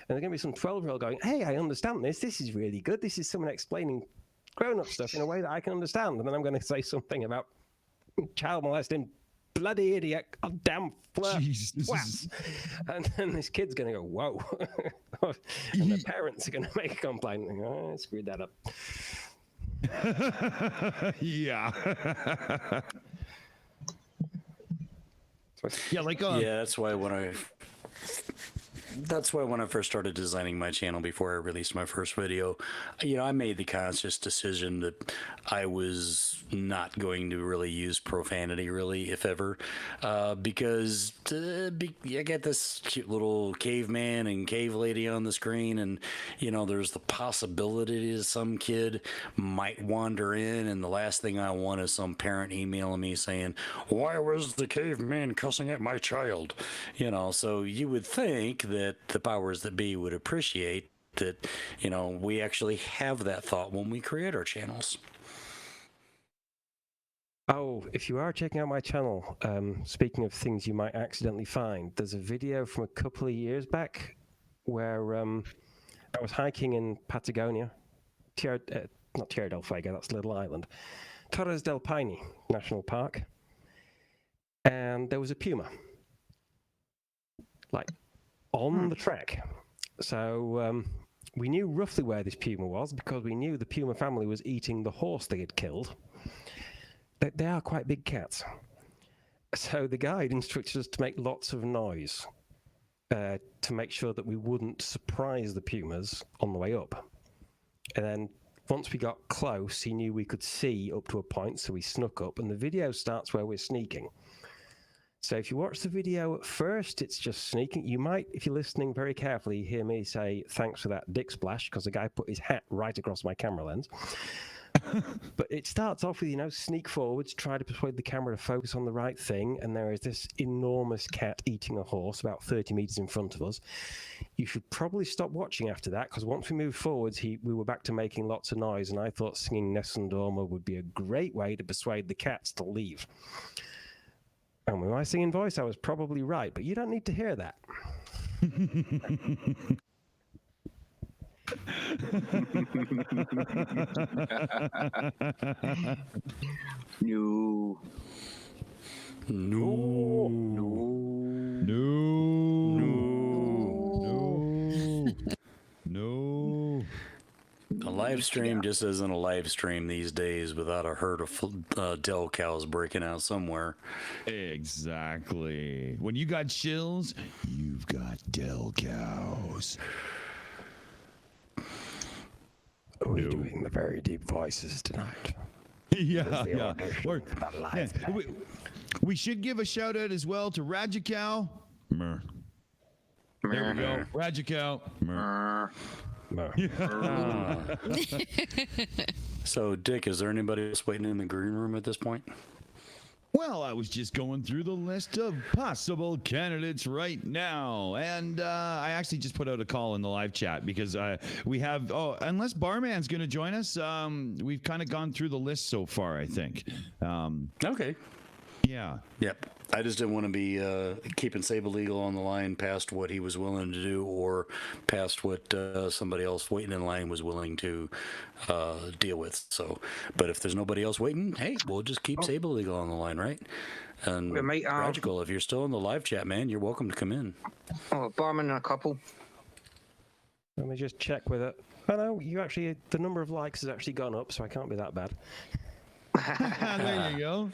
And there's going to be some 12-year-old going, hey, I understand this. This is really good. This is someone explaining grown-up stuff in a way that I can understand. And then I'm going to say something about child molesting, bloody idiot, goddamn flirt, twats. And then this kid's going to go, whoa. And the parents are going to make a complaint. Oh, I screwed that up. Yeah. Yeah, like yeah, that's why when I first started designing my channel before I released my first video, I made the conscious decision that I was not going to really use profanity, really, if ever, because I get this cute little caveman and cave lady on the screen, and there's the possibility that some kid might wander in, and the last thing I want is some parent emailing me saying, "Why was the caveman cussing at my child?" So you would think that the powers that be would appreciate that, we actually have that thought when we create our channels. Oh, if you are checking out my channel, speaking of things you might accidentally find, there's a video from a couple of years back where I was hiking in Patagonia, not Tierra del Fuego, that's Little Island, Torres del Paine National Park, and there was a puma, on the trek. So we knew roughly where this puma was because we knew the puma family was eating the horse they had killed. They are quite big cats. So the guide instructed us to make lots of noise to make sure that we wouldn't surprise the pumas on the way up. And then once we got close, he knew we could see up to a point, so we snuck up, and the video starts where we're sneaking. So if you watch the video at first, it's just sneaking. You might, if you're listening very carefully, hear me say, thanks for that dick splash, because the guy put his hat right across my camera lens. But it starts off with, sneak forwards, try to persuade the camera to focus on the right thing, and there is this enormous cat eating a horse about 30 meters in front of us. You should probably stop watching after that, because once we moved forwards, we were back to making lots of noise, and I thought singing Nessun Dorma would be a great way to persuade the cats to leave. And with my singing voice, I was probably right, but you don't need to hear that. No. No. No. No. A live stream just isn't a live stream these days without a herd of Dell cows breaking out somewhere. Exactly. When you got chills, you've got Dell cows. We're doing the very deep voices tonight. Yeah. We should give a shout out as well to Rajicow. There we go. Rajicow. So, Dick, is there anybody else waiting in the green room at this point? Well, I was just going through the list of possible candidates right now, and I actually just put out a call in the live chat because we have, unless Barman's going to join us, we've kind of gone through the list so far, I think. Okay. Yeah. Yep. I just didn't want to be keeping Sable Legal on the line past what he was willing to do or past what somebody else waiting in line was willing to deal with. So, but if there's nobody else waiting, hey, we'll just keep Sable Legal on the line, right? And Logical, if you're still in the live chat, man, you're welcome to come in. Oh, Barman and a couple. Let me just check with it. Oh no, the number of likes has actually gone up, so I can't be that bad. There you go.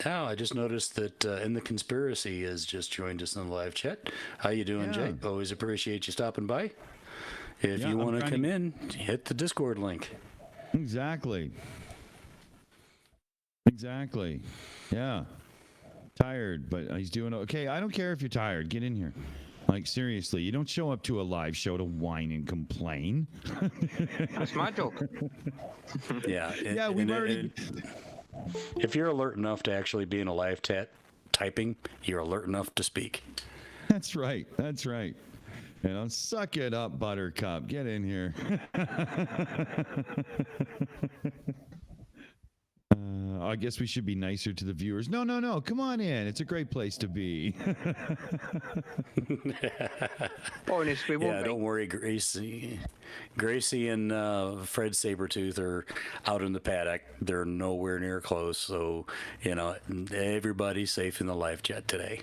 Now, I just noticed that In the Conspiracy has just joined us in the live chat. How you doing, Jay? Always appreciate you stopping by. If you want to come in, hit the Discord link. Exactly. Yeah. Tired, but he's doing okay. I don't care if you're tired. Get in here. Like, seriously, you don't show up to a live show to whine and complain. That's my job. Yeah. We've already... If you're alert enough to actually be in a live chat typing, you're alert enough to speak. That's right. Suck it up, Buttercup. Get in here. I guess we should be nicer to the viewers. No, no, no. Come on in. It's a great place to be. Honestly, Yeah, don't worry, Gracie. Gracie and Fred Sabretooth are out in the paddock. They're nowhere near close, so everybody's safe in the life jet today.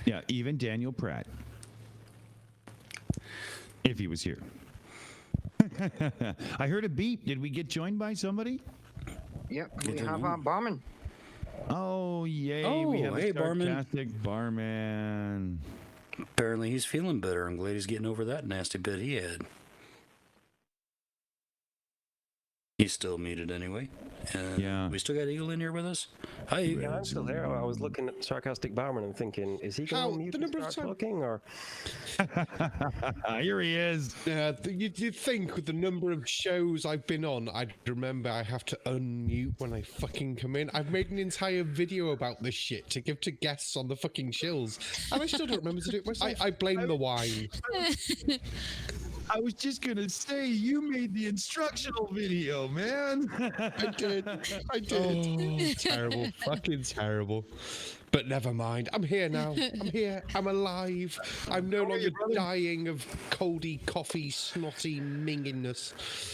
Yeah, even Daniel Pratt, if he was here. I heard a beep. Did we get joined by somebody? Yep, we have a barman. Oh, yay. Oh, we have hey, a barman. sarcastic barman. Apparently he's feeling better. I'm glad he's getting over that nasty bit he had. He's still muted anyway. Yeah. We still got Eagle in here with us? Hi. Yeah, I'm still here. I was looking at sarcastic barman and thinking, is he going to mute and start talking, or? Here he is. Yeah, you'd think with the number of shows I've been on, I'd remember I have to unmute when I fucking come in. I've made an entire video about this shit to give to guests on the fucking shills, and I still don't remember to do it myself. I blame the wine. I was just going to say, you made the instructional video, man. I did. Oh, terrible. Fucking terrible. But never mind. I'm here now. I'm here. I'm alive. I'm no longer dying of coldy, coffee, snotty minginess.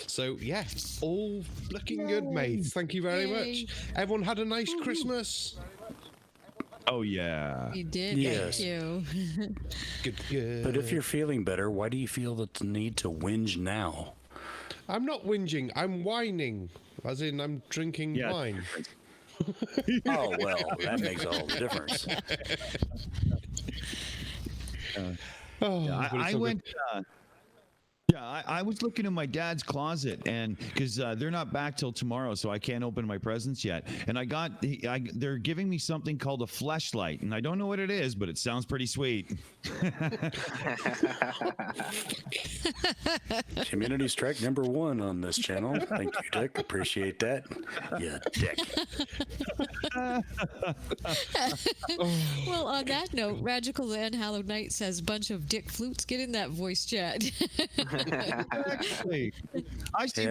So, yeah, all looking good, mates. Thank you very much. Everyone had a nice Christmas. Oh, yeah. You did. Yes. Thank you. Good. But if you're feeling better, why do you feel the need to whinge now? I'm not whinging. I'm whining. As in, I'm drinking wine. Oh, well, that makes all the difference. I went... I was looking in my dad's closet, and because they're not back till tomorrow, so I can't open my presents yet. And they're giving me something called a fleshlight, and I don't know what it is, but it sounds pretty sweet. Community strike #1 on this channel. Thank you, Dick. Appreciate that. Yeah, Dick. Well, on that note, Radical and Hallowed Knight says, bunch of dick flutes, get in that voice chat. Exactly. I see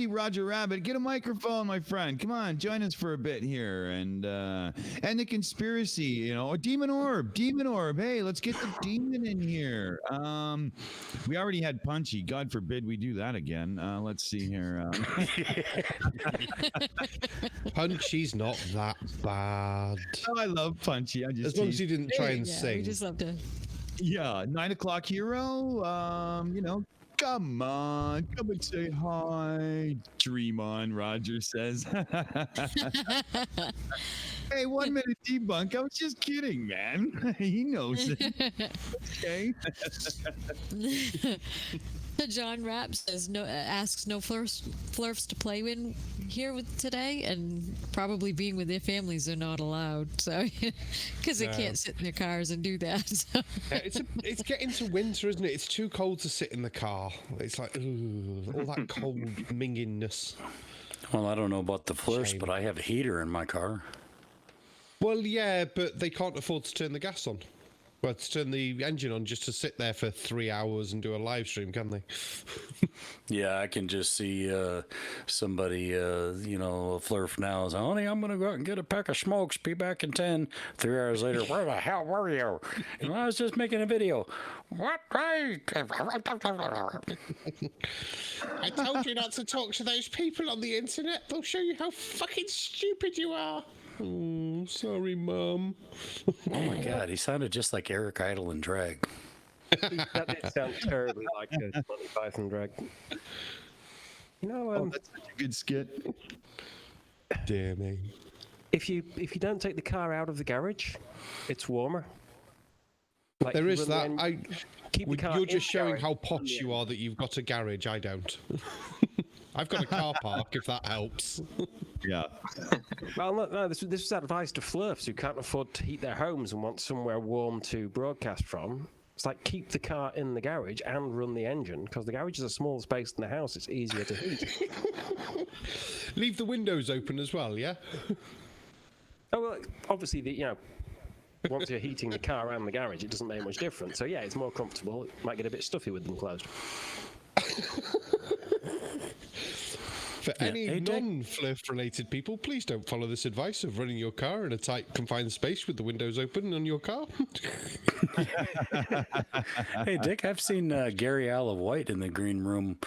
Roger Rabbit. Get a microphone, my friend. Come on, join us for a bit here. And the conspiracy, a demon orb. Hey, let's get the demon in here. We already had Punchy. God forbid we do that again. Let's see here. Punchy's not that bad. Oh, I love Punchy. As long as he didn't try and sing. We just love to. Yeah, 9 o'clock hero. Come on, come and say hi. Dream on, Roger says. Hey, 1 minute debunk. I was just kidding, man. He knows it. Okay. John Rapp says asks no flirts to play in here with today, and probably being with their families are not allowed. So because they can't sit in their cars and do that. So. Yeah, it's getting to winter, isn't it? It's too cold to sit in the car. It's like all that cold minginess. Well, I don't know about the flirts, but I have a heater in my car. Well, yeah, but they can't afford to turn the gas on. Well, to turn the engine on just to sit there for 3 hours and do a live stream, can they? Yeah, I can just see somebody, a flirf now is, honey, I'm going to go out and get a pack of smokes. Be back in 10. 3 hours later, where the hell were you? I was just making a video. What? I told you not to talk to those people on the internet. They'll show you how fucking stupid you are. Oh, sorry, Mum. Oh, my God. He sounded just like Eric Idle in drag. That did sound terribly like a Monty Python drag. That's such a good skit. Dear me. If you don't take the car out of the garage, it's warmer. Like, there is that. You're just showing how posh you are that you've got a garage. I don't. I've got a car park, if that helps. Yeah. Well, no, this was advice to flirfs who can't afford to heat their homes and want somewhere warm to broadcast from. It's like, keep the car in the garage and run the engine, because the garage is a smaller space than the house. It's easier to heat. Leave the windows open as well, yeah? Oh, well, obviously, once you're heating the car and the garage, it doesn't make much difference. So, yeah, it's more comfortable. It might get a bit stuffy with them closed. For any non-flirt related people, please don't follow this advice of running your car in a tight, confined space with the windows open on your car. Hey, Dick, I've seen Gary Olive White in the green room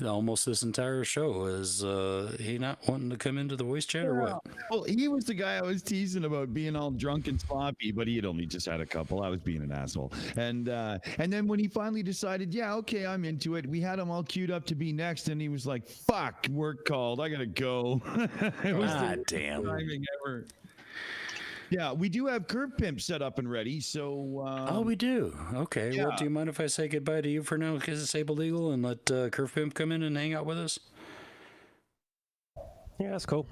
almost this entire show. Is he not wanting to come into the voice chat or what? Well, he was the guy I was teasing about being all drunk and sloppy, but he had only just had a couple. I was being an asshole. And then when he finally decided, yeah, okay, I'm into it, we had him all queued up to be next, and he was like, fuck, work called. I got to go. It was the damn. timing ever. Yeah, we do have Curve Pimp set up and ready, so... oh, we do? Okay. Yeah. Well, do you mind if I say goodbye to you for now because it's Sable Eagle and let Curve Pimp come in and hang out with us? Yeah, that's cool.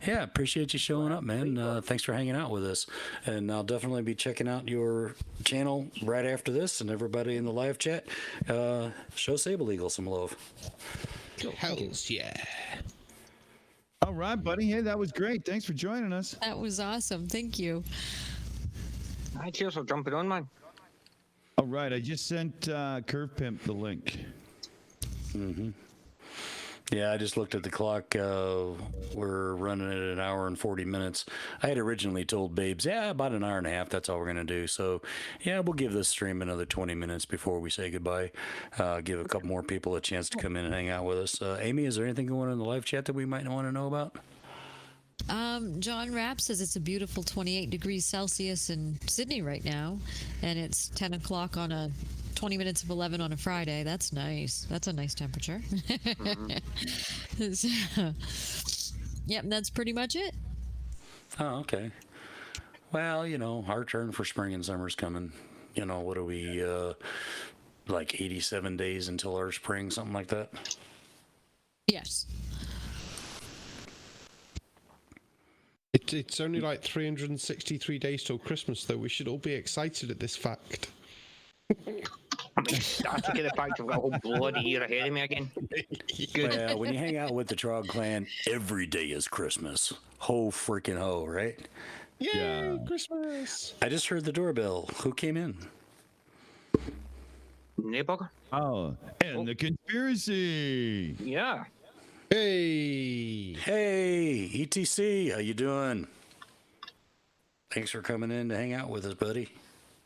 Yeah, appreciate you showing up, man. Thanks for hanging out with us. And I'll definitely be checking out your channel right after this, and everybody in the live chat, show Sable Eagle some love. Hells yeah. All right, buddy. Hey, that was great. Thanks for joining us. That was awesome. Thank you. Hi, cheers for jumping on, man. All right, I just sent Curve Pimp the link. Mm-hmm. Yeah, I just looked at the clock. We're running at an hour and 40 minutes. I had originally told Babes, yeah, about an hour and a half. That's all we're going to do. So, yeah, we'll give this stream another 20 minutes before we say goodbye. Give a couple more people a chance to come in and hang out with us. Amy, is there anything going on in the live chat that we might want to know about? John Rapp says it's a beautiful 28 degrees Celsius in Sydney right now, and it's 10 o'clock on a 20 minutes of 11 on a Friday. That's nice. That's a nice temperature. Yep, that's pretty much it. Oh, okay. Well, you know, our turn for spring and summer's coming. You know, what are we, like 87 days until our spring, something like that? Yes. It's only like 363 days till Christmas, though. We should all be excited at this fact. I'm excited to get the fact I've got a whole bloody year ahead of me again. Good. Well, when you hang out with the Trog Clan, every day is Christmas. Ho freaking ho, right? Yay, Yeah. Christmas! I just heard the doorbell. Who came in? Neighbor? Oh, and the conspiracy. Yeah. Hey! Hey, ETC, how you doing? Thanks for coming in to hang out with us, buddy.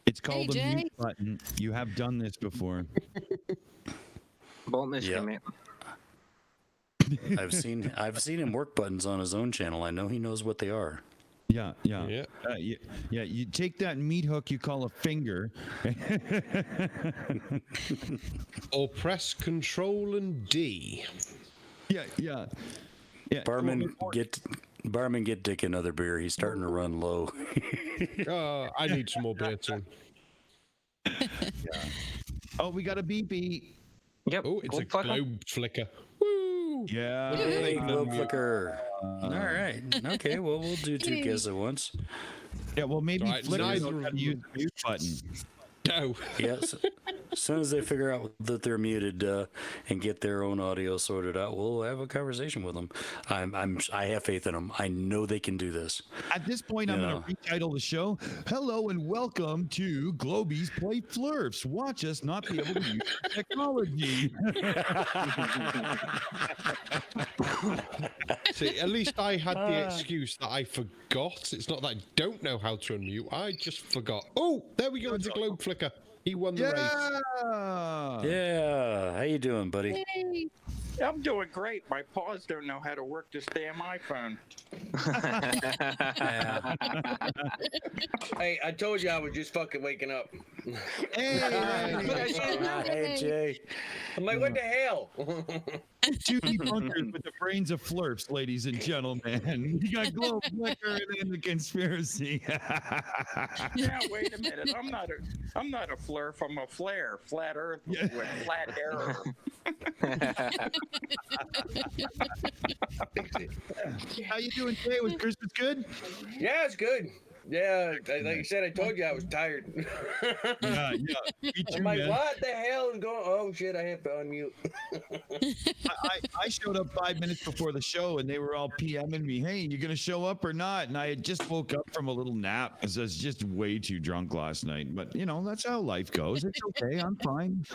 It's called Hey, a Jay. mute button. You have done this before. Bought this Yeah. mate. I've seen him work buttons on his own channel. I know he knows what they are. Yeah. Yeah. Yeah. You take that meat hook you call a finger. Or press Control and D. Yeah. Barman, get Dick another beer. He's starting to run low. I need some more beer too. Oh, we got a beepy. Yep. Oh, it's a gold flicker. globe flicker. Woo! Yeah. Hey, globe flicker. All right. Okay. Well, we'll do two guesses at once. Yeah. Well, maybe Right, Flickr neither knows how of to use the mute button. No. Yes. As soon as they figure out that they're muted and get their own audio sorted out, we'll have a conversation with them. I have faith in them. I know they can do this. At this point, I'm going to retitle the show. Hello and welcome to Globies Play Flurfs. Watch us not be able to use technology. See, at least I had the excuse that I forgot. It's not that I don't know how to unmute. I just forgot. Oh, there we go. It's a globe flicker. He won the race. Yeah. How you doing, buddy? Yay. I'm doing great. My paws don't know how to work this damn iPhone. Hey, I told you I was just fucking waking up. Hey, Jay. I'm like, what the hell? Two debunkers with the brains of Flurfs, ladies and gentlemen. You got Globe Flicker and then the conspiracy. Yeah, wait a minute. I'm not a flurf. I'm a flare. Flat Earth with flat error. How you doing today? Was Christmas good? Yeah, it's good. Yeah, like you said, I told you I was tired. Yeah. Me too, I'm like, man. what the hell is going? Oh shit, I have to unmute. I showed up 5 minutes before the show and they were all PMing me, hey, you gonna show up or not? And I had just woke up from a little nap because I was just way too drunk last night. But you know, that's how life goes. It's okay, I'm fine.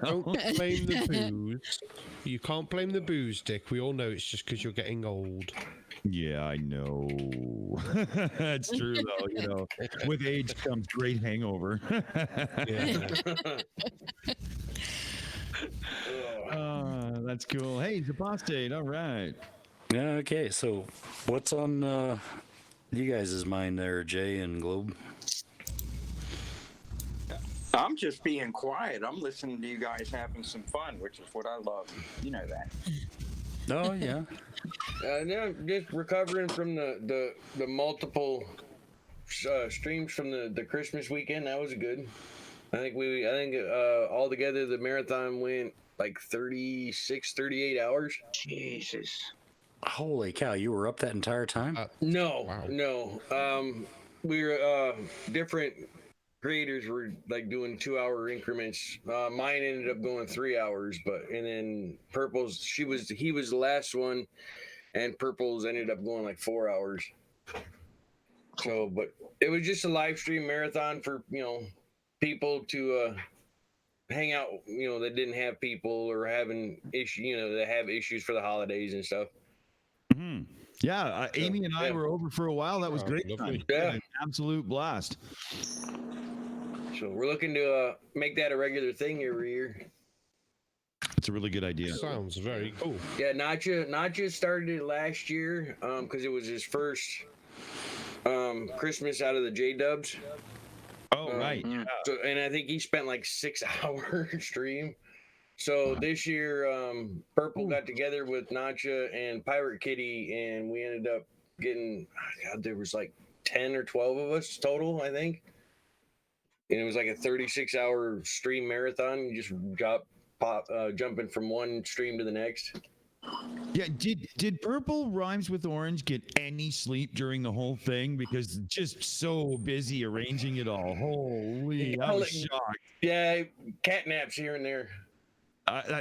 Don't blame the booze. You can't blame the booze, Dick. We all know it's just because you're getting old. Yeah, I know. That's true, though. You know, with age comes great hangover. That's cool. Hey, Zapostate. All right. Okay, so what's on you guys' mind there, Jay and Globe? I'm just being quiet. I'm listening to you guys having some fun, which is what I love. You know that. Oh yeah. No, just recovering from the multiple streams from the Christmas weekend. That was good. I think altogether the marathon went like 36, 38 hours. Jesus. Holy cow! You were up that entire time? No, Wow. no. We were different creators were like doing 2-hour increments. Mine ended up going 3 hours, and then Purple's he was the last one, and Purple's ended up going like 4 hours. So, but it was just a live stream marathon for people to hang out. That didn't have people or having that have issues for the holidays and stuff. Mm-hmm. Yeah, Amy and I were over for a while. That was great. Yeah, an absolute blast. So we're looking to make that a regular thing every year. It's a really good idea. Sounds very cool. Yeah, Nacha started it last year because it was his first Christmas out of the J-Dubs. Oh, right. Yeah. So, and I think he spent like 6 hour stream. So this year, Purple got together with Nacha and Pirate Kitty, and we ended up getting, there was like 10 or 12 of us total, I think. And it was like a 36-hour stream marathon. You just jumping from one stream to the next. Yeah, did Purple Rhymes with Orange get any sleep during the whole thing? Because just so busy arranging it all. Holy, I was shocked. Yeah, cat naps here and there.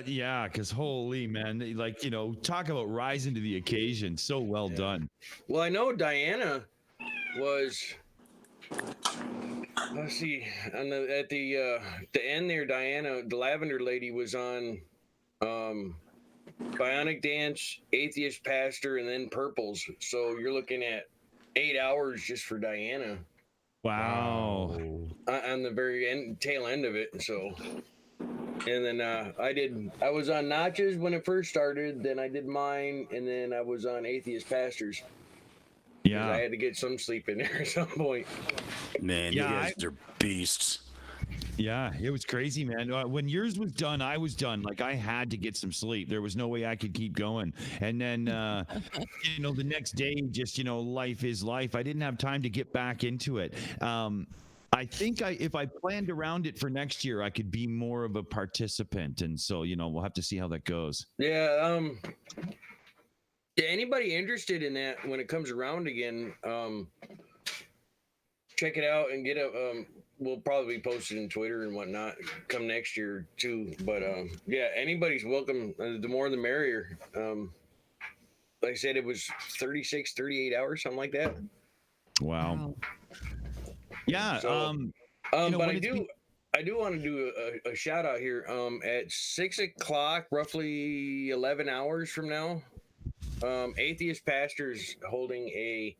Yeah, because holy man, talk about rising to the occasion. So well done. Well, I know Diana was. Let's see. At the end there, Diana, the Lavender Lady, was on Bionic Dance, Atheist Pastor, and then Purples. So you're looking at 8 hours just for Diana. Wow. On the very tail end of it. So. And then I was on Notches when it first started, then I did mine, and then I was on Atheist Pastors. Yeah. I had to get some sleep in there at some point. Man, you guys are beasts. Yeah, it was crazy, man. When yours was done, I was done. Like, I had to get some sleep. There was no way I could keep going. And then, the next day, just, life is life. I didn't have time to get back into it. I think if I planned around it for next year, I could be more of a participant. And so, we'll have to see how that goes. Yeah. Anybody interested in that when it comes around again, check it out and get we'll probably post it in Twitter and whatnot come next year too. But yeah, anybody's welcome. The more the merrier. Like I said, it was 36, 38 hours, something like that. Wow. Yeah. So, but I do want to do a shout out here. At 6 o'clock, roughly 11 hours from now, Atheist Pastors holding a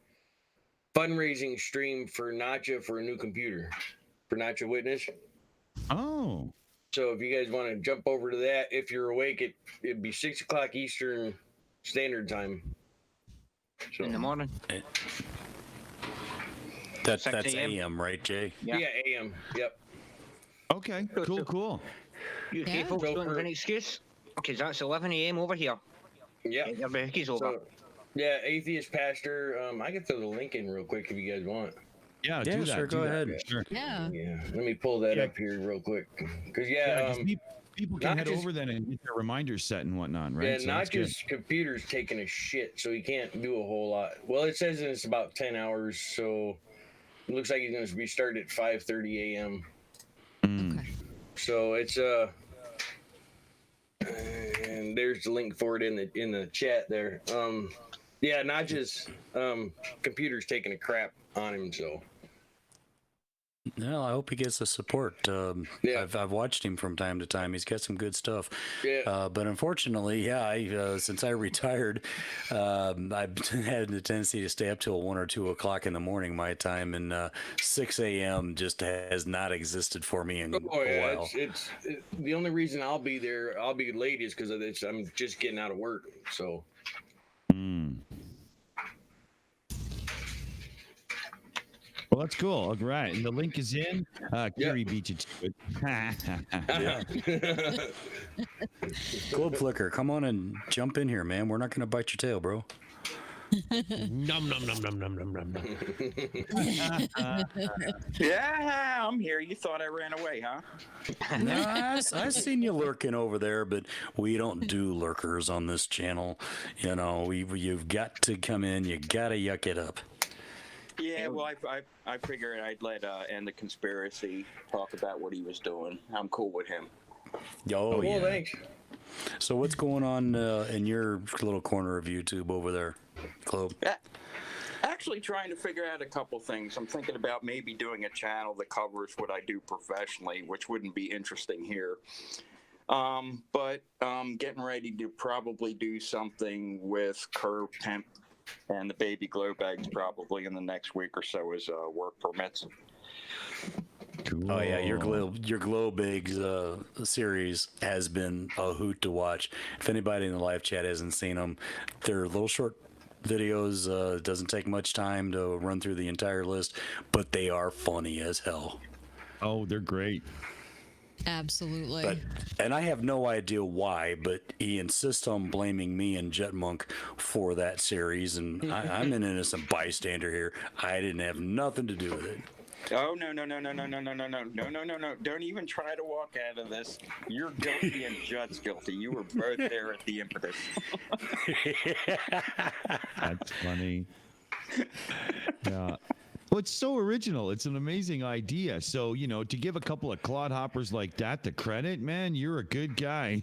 fundraising stream for Nacha for a new computer, for Nacha Witness. Oh. So if you guys want to jump over to that, if you're awake, it'd be 6 o'clock Eastern Standard Time. So, in the morning. That's AM, right, Jay? Yeah, AM. Yep. Okay. Cool. You folks don't have an excuse, because that's 11 a.m. over here. Yeah. Your Becky's over. Yeah, Atheist Pastor. I can throw the link in real quick if you guys want. Yeah, do that. Sure, go ahead. Sure. Yeah. Let me pull that up here real quick. Because people can head over then and get their reminders set and whatnot, right? Yeah, So not just computer's taking a shit, so he can't do a whole lot. Well, it says it's about 10 hours, so it looks like he's going to be starting at 5:30 a.m. Okay. So it's and there's the link for it in the chat there. Yeah, not just computer's taking a crap on him, so. Well, I hope he gets the support. Yeah. I've watched him from time to time. He's got some good stuff. Yeah. But unfortunately, since I retired, I've had the tendency to stay up till 1 or 2 o'clock in the morning my time, and 6 a.m. just has not existed for me in a while. It's the only reason I'll be there. I'll be late is because I'm just getting out of work. So. Well, that's cool. All right. And the link is in. Kiri beat you to it. Globe Flicker, come on and jump in here, man. We're not going to bite your tail, bro. Nom nom nom nom nom nom nom. Yeah, I'm here. You thought I ran away, huh? No, I seen you lurking over there, but we don't do lurkers on this channel. You know, you've got to come in. You got to yuck it up. Yeah, well, I figured I'd let End the Conspiracy talk about what he was doing. I'm cool with him. Oh, yeah. Thanks. So what's going on in your little corner of YouTube over there, Globe? Actually trying to figure out a couple things. I'm thinking about maybe doing a channel that covers what I do professionally, which wouldn't be interesting here. But getting ready to probably do something with Curve Temp and the baby glow bags probably in the next week or so as work permits. Cool. Oh yeah, your glow bigs series has been a hoot to watch. If anybody in the live chat hasn't seen them, they're little short videos. It doesn't take much time to run through the entire list, but they are funny as hell. Oh, they're great. Absolutely. And I have no idea why, but he insists on blaming me and Jetmonk for that series, and I'm an innocent bystander here. I didn't have nothing to do with it. Oh no! Don't even try to walk out of this. You're guilty and Judd's guilty. You were both there at the impetus. That's funny. Yeah. Well, it's so original. It's an amazing idea. So, you know, to give a couple of clodhoppers like that the credit, man, you're a good guy.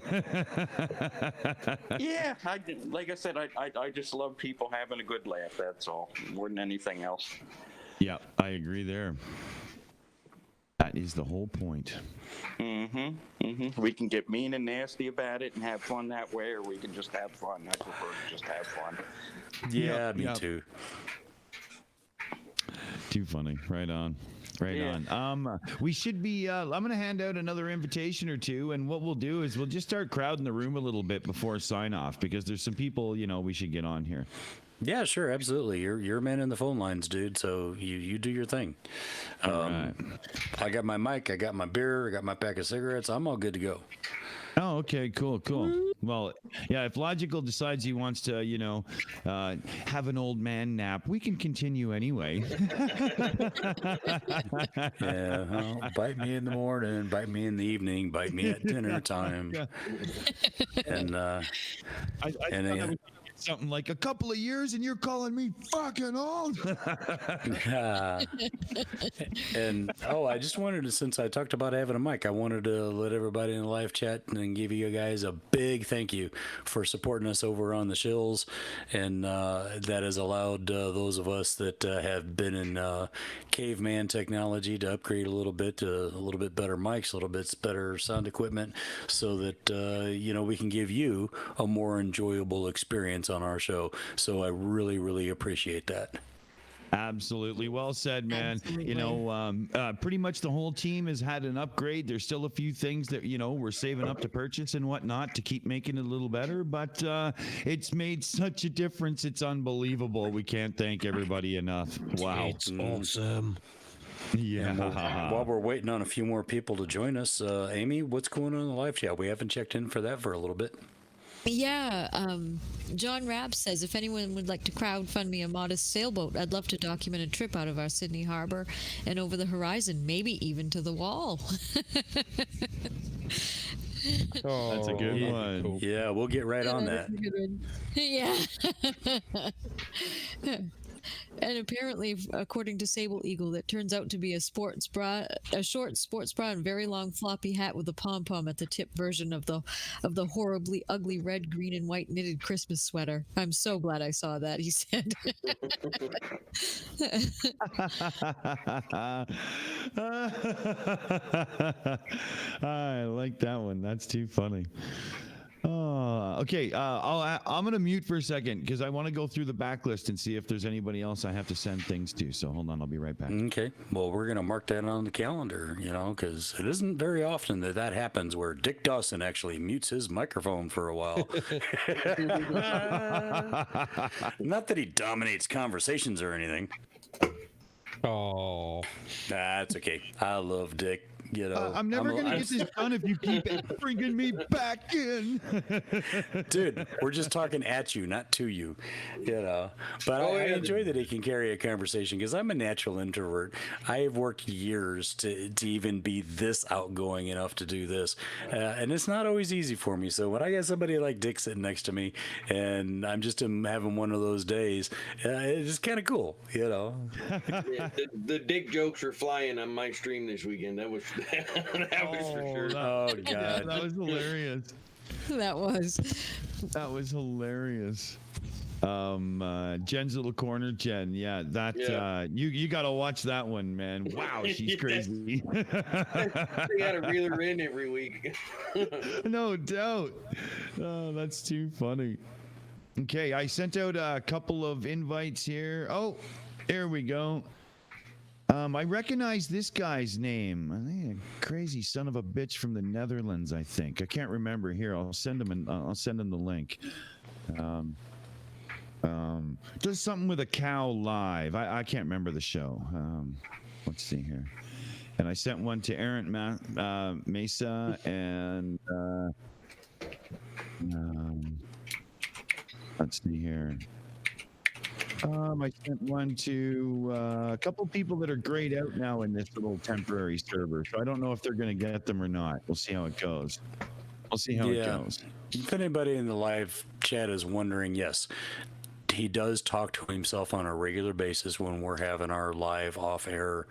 Yeah, like I said, I just love people having a good laugh. That's all, more than anything else. Yeah, I agree there. That is the whole point. We can get mean and nasty about it and have fun that way, or we can just have fun. I prefer to just have fun. Yeah, me too. Too funny. Right on. Right on. We should be, I'm going to hand out another invitation or two. And what we'll do is we'll just start crowding the room a little bit before sign off, because there's some people, you know, we should get on here. Yeah, sure. Absolutely. You're man in the phone lines, dude. So you do your thing. Right. I got my mic. I got my beer. I got my pack of cigarettes. I'm all good to go. Oh, okay, cool. Well, yeah, if Logical decides he wants to, you know, have an old man nap, we can continue anyway. Yeah, well, bite me in the morning, bite me in the evening, bite me at dinner time. Yeah. And something like a couple of years and you're calling me fucking old. And I just wanted to, since I talked about having a mic, I wanted to let everybody in the live chat and give you guys a big thank you for supporting us over on the shills, and that has allowed those of us that have been in caveman technology to upgrade a little bit better mics, a little bit better sound equipment, so that you know, we can give you a more enjoyable experience on our show. So I really, really appreciate that. Absolutely. Well said, man. Absolutely. You know, pretty much the whole team has had an upgrade. There's still a few things that, you know, we're saving up to purchase and whatnot to keep making it a little better, but it's made such a difference. It's unbelievable. We can't thank everybody enough. Wow. It's awesome. Yeah. While we're waiting on a few more people to join us, Amy, what's going on in the live chat? We haven't checked in for that for a little bit. Yeah, John Rapp says, if anyone would like to crowdfund me a modest sailboat, I'd love to document a trip out of our Sydney Harbor and over the horizon, maybe even to the wall. Oh, that's a good one. Yeah, we'll get right on that. Yeah. And apparently, according to Sable Eagle, that turns out to be a short sports bra and very long floppy hat with a pom pom at the tip version of the horribly ugly red, green, and white knitted Christmas sweater. I'm so glad I saw that. He said. I like that one. That's too funny. Oh, okay. I'm gonna mute for a second because I want to go through the backlist and see if there's anybody else I have to send things to. So hold on, I'll be right back. Okay. Well, we're gonna mark that on the calendar, because it isn't very often that happens where Dick Dawson actually mutes his microphone for a while. Not that he dominates conversations or anything. Oh, that's okay. I love Dick. I'm never going to get this done if you keep bringing me back in. Dude, we're just talking at you, not to you, But I enjoy that he can carry a conversation because I'm a natural introvert. I have worked years to even be this outgoing enough to do this. And it's not always easy for me. So when I got somebody like Dick sitting next to me and I'm just having one of those days, it's kind of cool, Yeah, the Dick jokes are flying on my stream this weekend. That was for sure. Oh, God. That was hilarious. That was hilarious. Jen's little corner, Jen. Yeah, you got to watch that one, man. Wow, she's crazy. They got to reel her in every week. No doubt. Oh, that's too funny. Okay, I sent out a couple of invites here. Oh, there we go. I recognize this guy's name. I think a crazy son of a bitch from the Netherlands. I think I can't remember. Here, I'll send him. I'll send him the link. Does something with a cow live. I can't remember the show. Let's see here. And I sent one to Aaron Mesa and let's see here. I sent one to a couple people that are grayed out now in this little temporary server. So I don't know if they're going to get them or not. We'll see how it goes. We'll see how it goes. If anybody in the live chat is wondering, yes, he does talk to himself on a regular basis when we're having our live off-air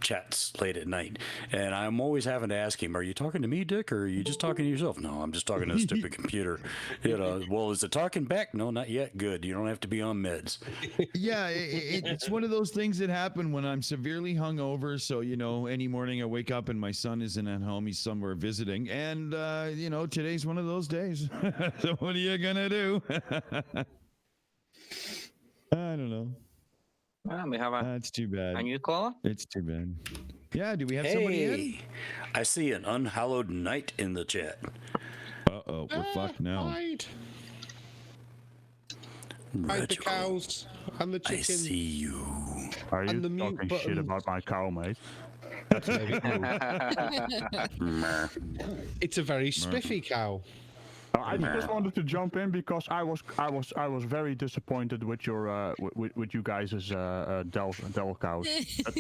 chats late at night. And I'm always having to ask him, are you talking to me, Dick, or are you just talking to yourself? No, I'm just talking to the stupid computer. Well, is it talking back? No, not yet. Good. You don't have to be on meds. Yeah, it's one of those things that happen when I'm severely hungover. So, any morning I wake up and my son isn't at home. He's somewhere visiting. And, today's one of those days. So what are you going to do? I don't know. Well, we have That's too bad. a new caller. It's too bad. Yeah, do we have somebody in? I see an unhallowed knight in the chat. Uh-oh, we're fucked now. Hide the cows and the chickens. I see you. Are you And the mute talking shit buttons. about my cow, mate? It's a very spiffy cow. I just wanted to jump in because I was very disappointed with your with you guys' Dell cows.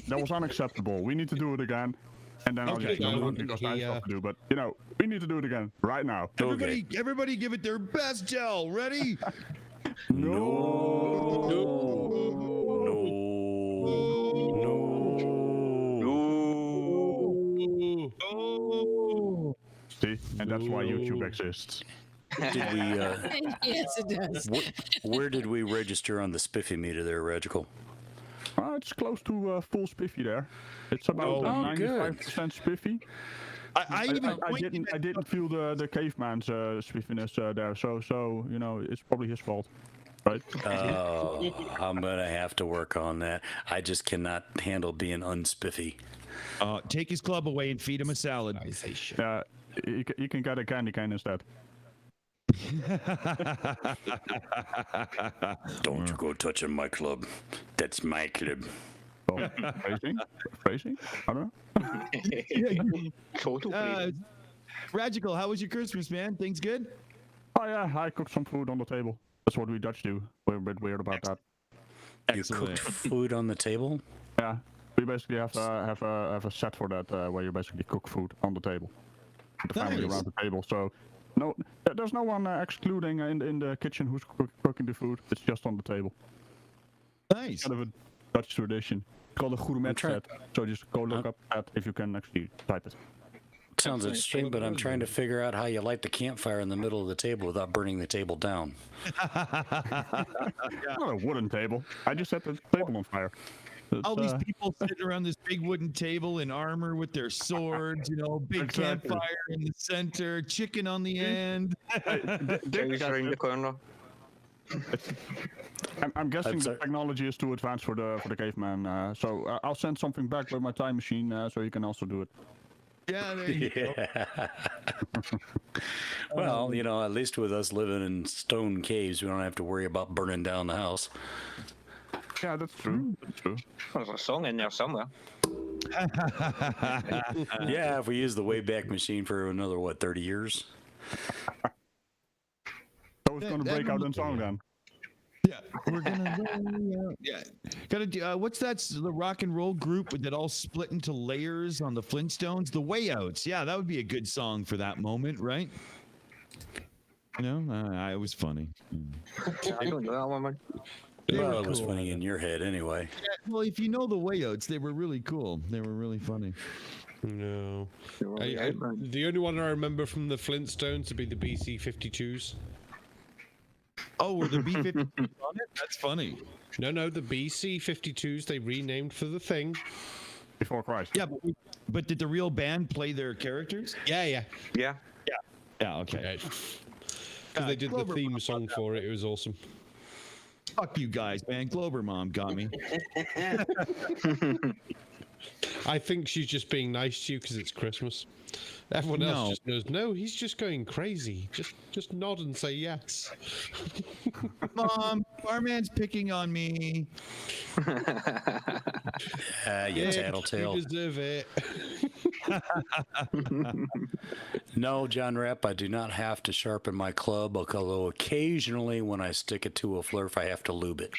That was unacceptable. We need to do it again. And then I'll get you because I have stuff to do. But we need to do it again right now. Everybody give it their best, Dell. Ready? See, and that's why YouTube exists. Did we? Yes, it does. Where did we register on the spiffy meter there, Regical? It's close to full spiffy there. It's about 95% spiffy. I didn't feel the caveman's spiffiness there, so it's probably his fault. Right. Oh, I'm gonna have to work on that. I just cannot handle being unspiffy. Take his club away and feed him a salad. You can get a candy cane instead. Don't you go touching my club. That's my club. Phrasing? I don't know. Total Radical, how was your Christmas, man? Things good? Oh yeah, I cooked some food on the table. That's what we Dutch do. We're a bit weird about that. You cooked food on the table? Yeah, we basically have a set for that where you basically cook food on the table. The family around the table. So no, there's no one excluding in the kitchen who's cooking the food. It's just on the table. Nice. Kind of a Dutch tradition. It's called a gourmet set. So just go look up that if you can actually type it. Sounds extreme, but I'm trying to figure out how you light the campfire in the middle of the table without burning the table down. Not a wooden table. I just set the table on fire. All these people sitting around this big wooden table in armor with their swords, big Exactly. campfire in the center, chicken on the end. Cows around the corner. I'm guessing the technology is too advanced for the caveman. So I'll send something back with my time machine so you can also do it. Yeah, there you go. Well, at least with us living in stone caves, we don't have to worry about burning down the house. Yeah, that's true. That's true. There's a song in there somewhere. Yeah, if we use the Wayback Machine for another, 30 years? So it's going to break out in song then. Yeah, we're gonna. Yeah, gotta do. What's that? The rock and roll group that all split into layers on the Flintstones. The Way Outs. Yeah, that would be a good song for that moment, right? It was funny. I don't know that one, man. Well, it was funny in your head anyway. Yeah, well, if you know the Way Outs, they were really cool. They were really funny. No. The only one I remember from the Flintstones would be the BC-52s. Oh, were the B-52s on it? That's funny. No, the BC-52s they renamed for the thing. Before Christ. Yeah, but did the real band play their characters? Yeah. Yeah. Okay. Because they did the theme song for it. It was awesome. Fuck you guys, man. Glober Mom got me. I think she's just being nice to you because it's Christmas. Everyone else just knows, no, he's just going crazy. Just nod and say yes. Mom, Barman's picking on me. You tattletale. You deserve it. No, John Rapp, I do not have to sharpen my club, although occasionally when I stick it to a flurf, I have to lube it.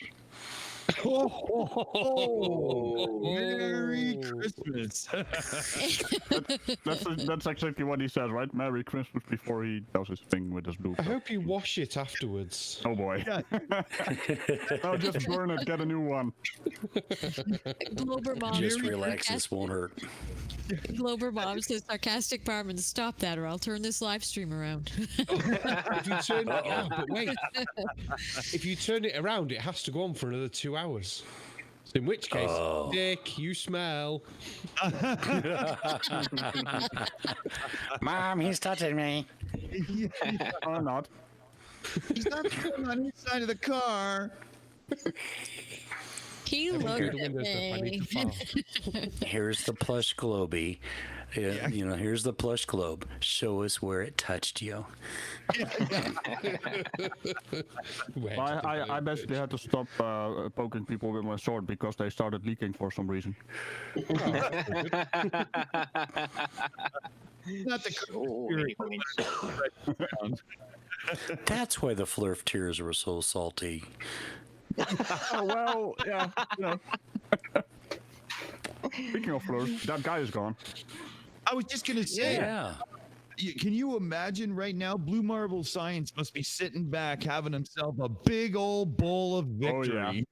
Merry Christmas. That's exactly what he says, right? Merry Christmas before he does his thing with his blue. I hope you wash it afterwards. Oh boy. I'll just burn it, get a new one. Glober Mom. Just relax, this won't hurt. Glober Mom says, sarcastic Barman, stop that or I'll turn this live stream around. If you turn it around, but wait. If you turn it around, it has to go on for another 2 hours. So in which case, Dick, you smell. Mom, he's touching me. Or not. He's not going on his side of the car. He looked at me. Here's the plush globy. Here's the plush globe. Show us where it touched you. I basically had to stop poking people with my sword because they started leaking for some reason. Not the That's why the flurf tears were so salty. Oh, well, yeah. Speaking of flirts, that guy is gone. I was just gonna say, can you imagine right now? Blue Marble Science must be sitting back having himself a big old bowl of victory.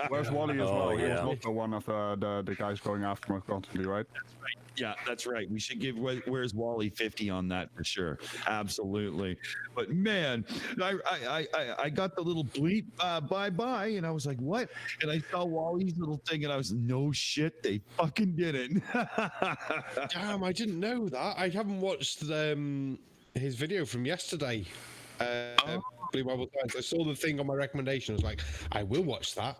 Where's Wally as well? He was also one of the guys going after him constantly, right? That's right. Yeah, that's right. We should give Where's Wally 50 on that for sure. Absolutely. But man, I got the little bleep bye-bye, and I was like, what? And I saw Wally's little thing, and I was, no shit, they fucking did it. Damn, I didn't know that. I haven't watched his video from yesterday. Blue Marble Science. I saw the thing on my recommendation. I was like, I will watch that.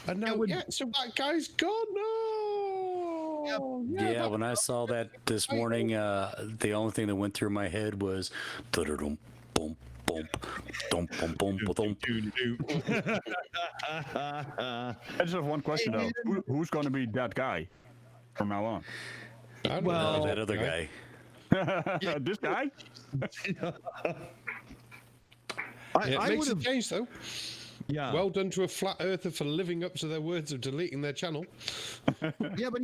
And now, so that guy's gone. No. Yeah, when I saw that this morning, the only thing that went through my head was boom, boom, boom, boom, boom, boom. I just have one question though. Who's going to be that guy from now on? Well, that other guy. This guy? It makes a change though. Yeah. Well done to a flat earther for living up to their words of deleting their channel. Yeah, but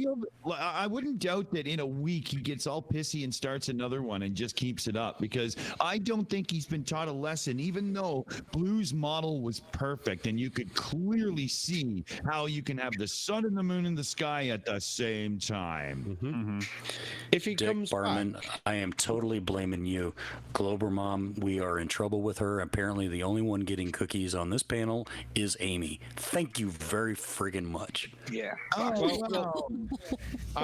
I wouldn't doubt that in a week he gets all pissy and starts another one and just keeps it up, because I don't think he's been taught a lesson, even though Blue's model was perfect and you could clearly see how you can have the sun and the moon in the sky at the same time. If he Dick comes Barman, back, I am totally blaming you. Glober Mom, we are in trouble with her. Apparently, the only one getting cookies on this panel is Amy. Thank you very friggin' much. Yeah. I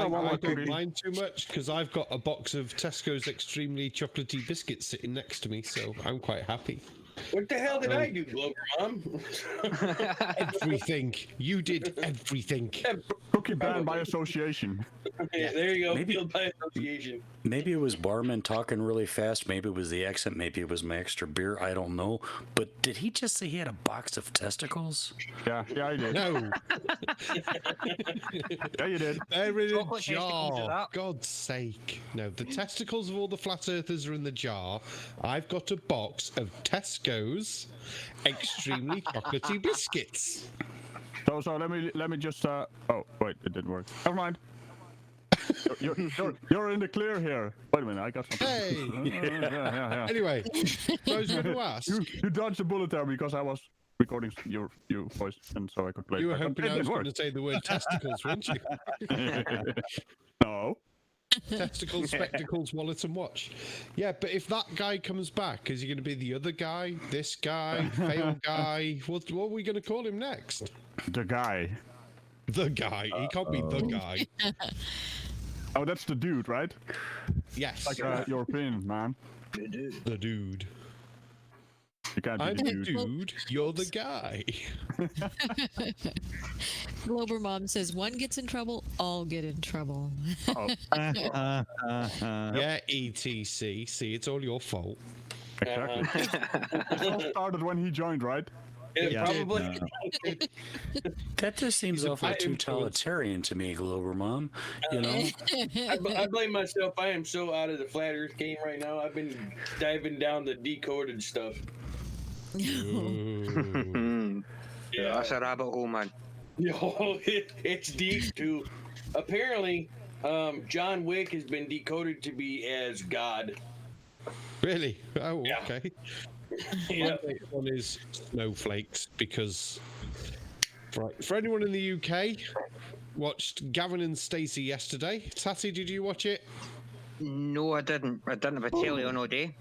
don't mind too much because I've got a box of Tesco's extremely chocolatey biscuits sitting next to me, so I'm quite happy. What the hell did I do, Glover Mom? Everything. You did everything. Cookie banned by association. Yeah, there you go. Maybe- Killed by association. Maybe it was Barman talking really fast. Maybe it was the accent. Maybe it was my extra beer. I don't know. But did he just say he had a box of testicles? Yeah, I did. No. Yeah, you did. They're in a Chocolate testicles are jar. that. God's sake. No, the testicles of all the flat earthers are in the jar. I've got a box of Tesco's extremely chocolatey biscuits. So let me just oh wait, it didn't work. Never mind. You're in the clear here. Wait a minute, I got something. Hey. Yeah. Anyway, I was going to ask. You dodged the bullet there because I was recording your voice, and so I could play. You were it back. hoping It I was did going work. to say the word testicles, weren't you? No. Testicles, spectacles, wallet, and watch. Yeah, but if that guy comes back, is he going to be the other guy, this guy, fail guy? What are we going to call him next? The guy. The guy. He can't be the guy. Oh, that's the dude, right? Yes. Like European man. The dude. You can't be I'm the the dude. dude. You're the guy. Glober Mom says, one gets in trouble, all get in trouble. Yeah, ETC. See, it's all your fault. Exactly. It all started when he joined, right? Yeah, probably. That just seems awfully totalitarian to me, Glober Mom. You know? I blame myself. I am so out of the flat Earth game right now. I've been diving down the decoded stuff. Yeah, that's a rabbit hole, man. Yo, it's deep too. Apparently, John Wick has been decoded to be as God. Really? Oh, Yeah. okay. Yeah. One is snowflakes because for anyone in the UK watched Gavin and Stacey yesterday. Tatty, did you watch it? No, I didn't. I didn't have a telly on all day.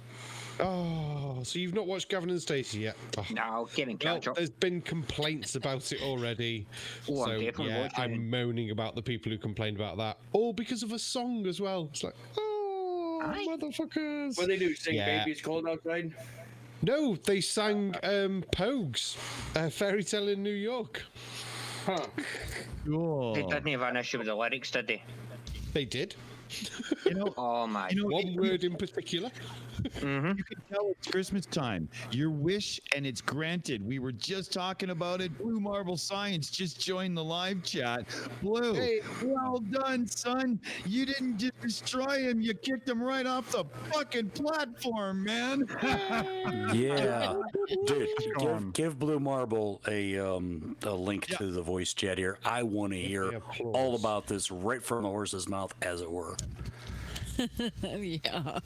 Oh, so you've not watched Gavin and Stacey yet? Oh. No, I'll get in Well, catch up. there's been complaints about it already. Oh, I'm so definitely yeah, watching it. I'm moaning about the people who complained about that, all because of a song as well. It's like, oh, motherfuckers! What do they do? Sing Yeah. "Baby It's Cold Outside"? No, they sang Pogues, Fairy Tale in New York. Huh? Cool. They didn't have an issue with the lyrics, did they? They did. You know, Oh my. One word in particular. You can tell it's Christmas time. Your wish and it's granted. We were just talking about it. Blue Marble Science just joined the live chat. Blue, Hey. well done, son. You didn't just destroy him. You kicked him right off the fucking platform, man. Yeah. Dude, gone. give Blue Marble a link to the voice chat here. I want to hear all about this right from the horse's mouth, as it were. Yeah.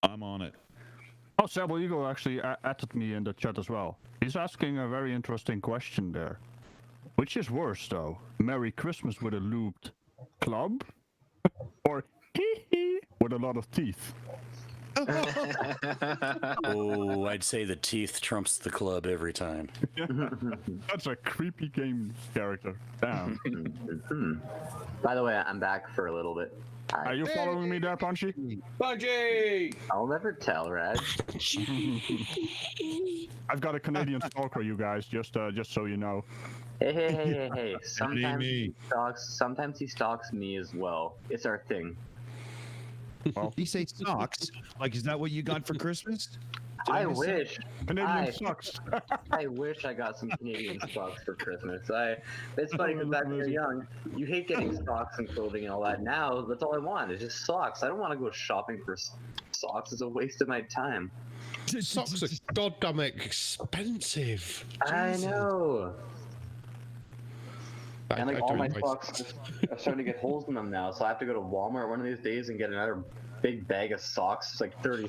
I'm on it. Oh, Sable Eagle actually added me in the chat as well. He's asking a very interesting question there. Which is worse, though? Merry Christmas with a looped club? Or with a lot of teeth? Oh, I'd say the teeth trumps the club every time. That's a creepy game character. Damn. By the way, I'm back for a little bit. Are you following me there, Punchy? Punchy! I'll never tell, Rad. I've got a Canadian stalker, you guys, just so you know. Hey. Sometimes he stalks me as well. It's our thing. Well, you say socks. Like, is that what you got for Christmas? I wish. Canadian socks. I wish I got some Canadian socks for Christmas. It's funny because back when you're young, you hate getting socks and clothing and all that. Now, that's all I want is just socks. I don't want to go shopping for socks. It's a waste of my time. Socks are goddamn expensive. I Jesus. know. And like I all don't my buy socks are starting to get holes in them now, so I have to go to Walmart one of these days and get another big bag of socks. It's like 30,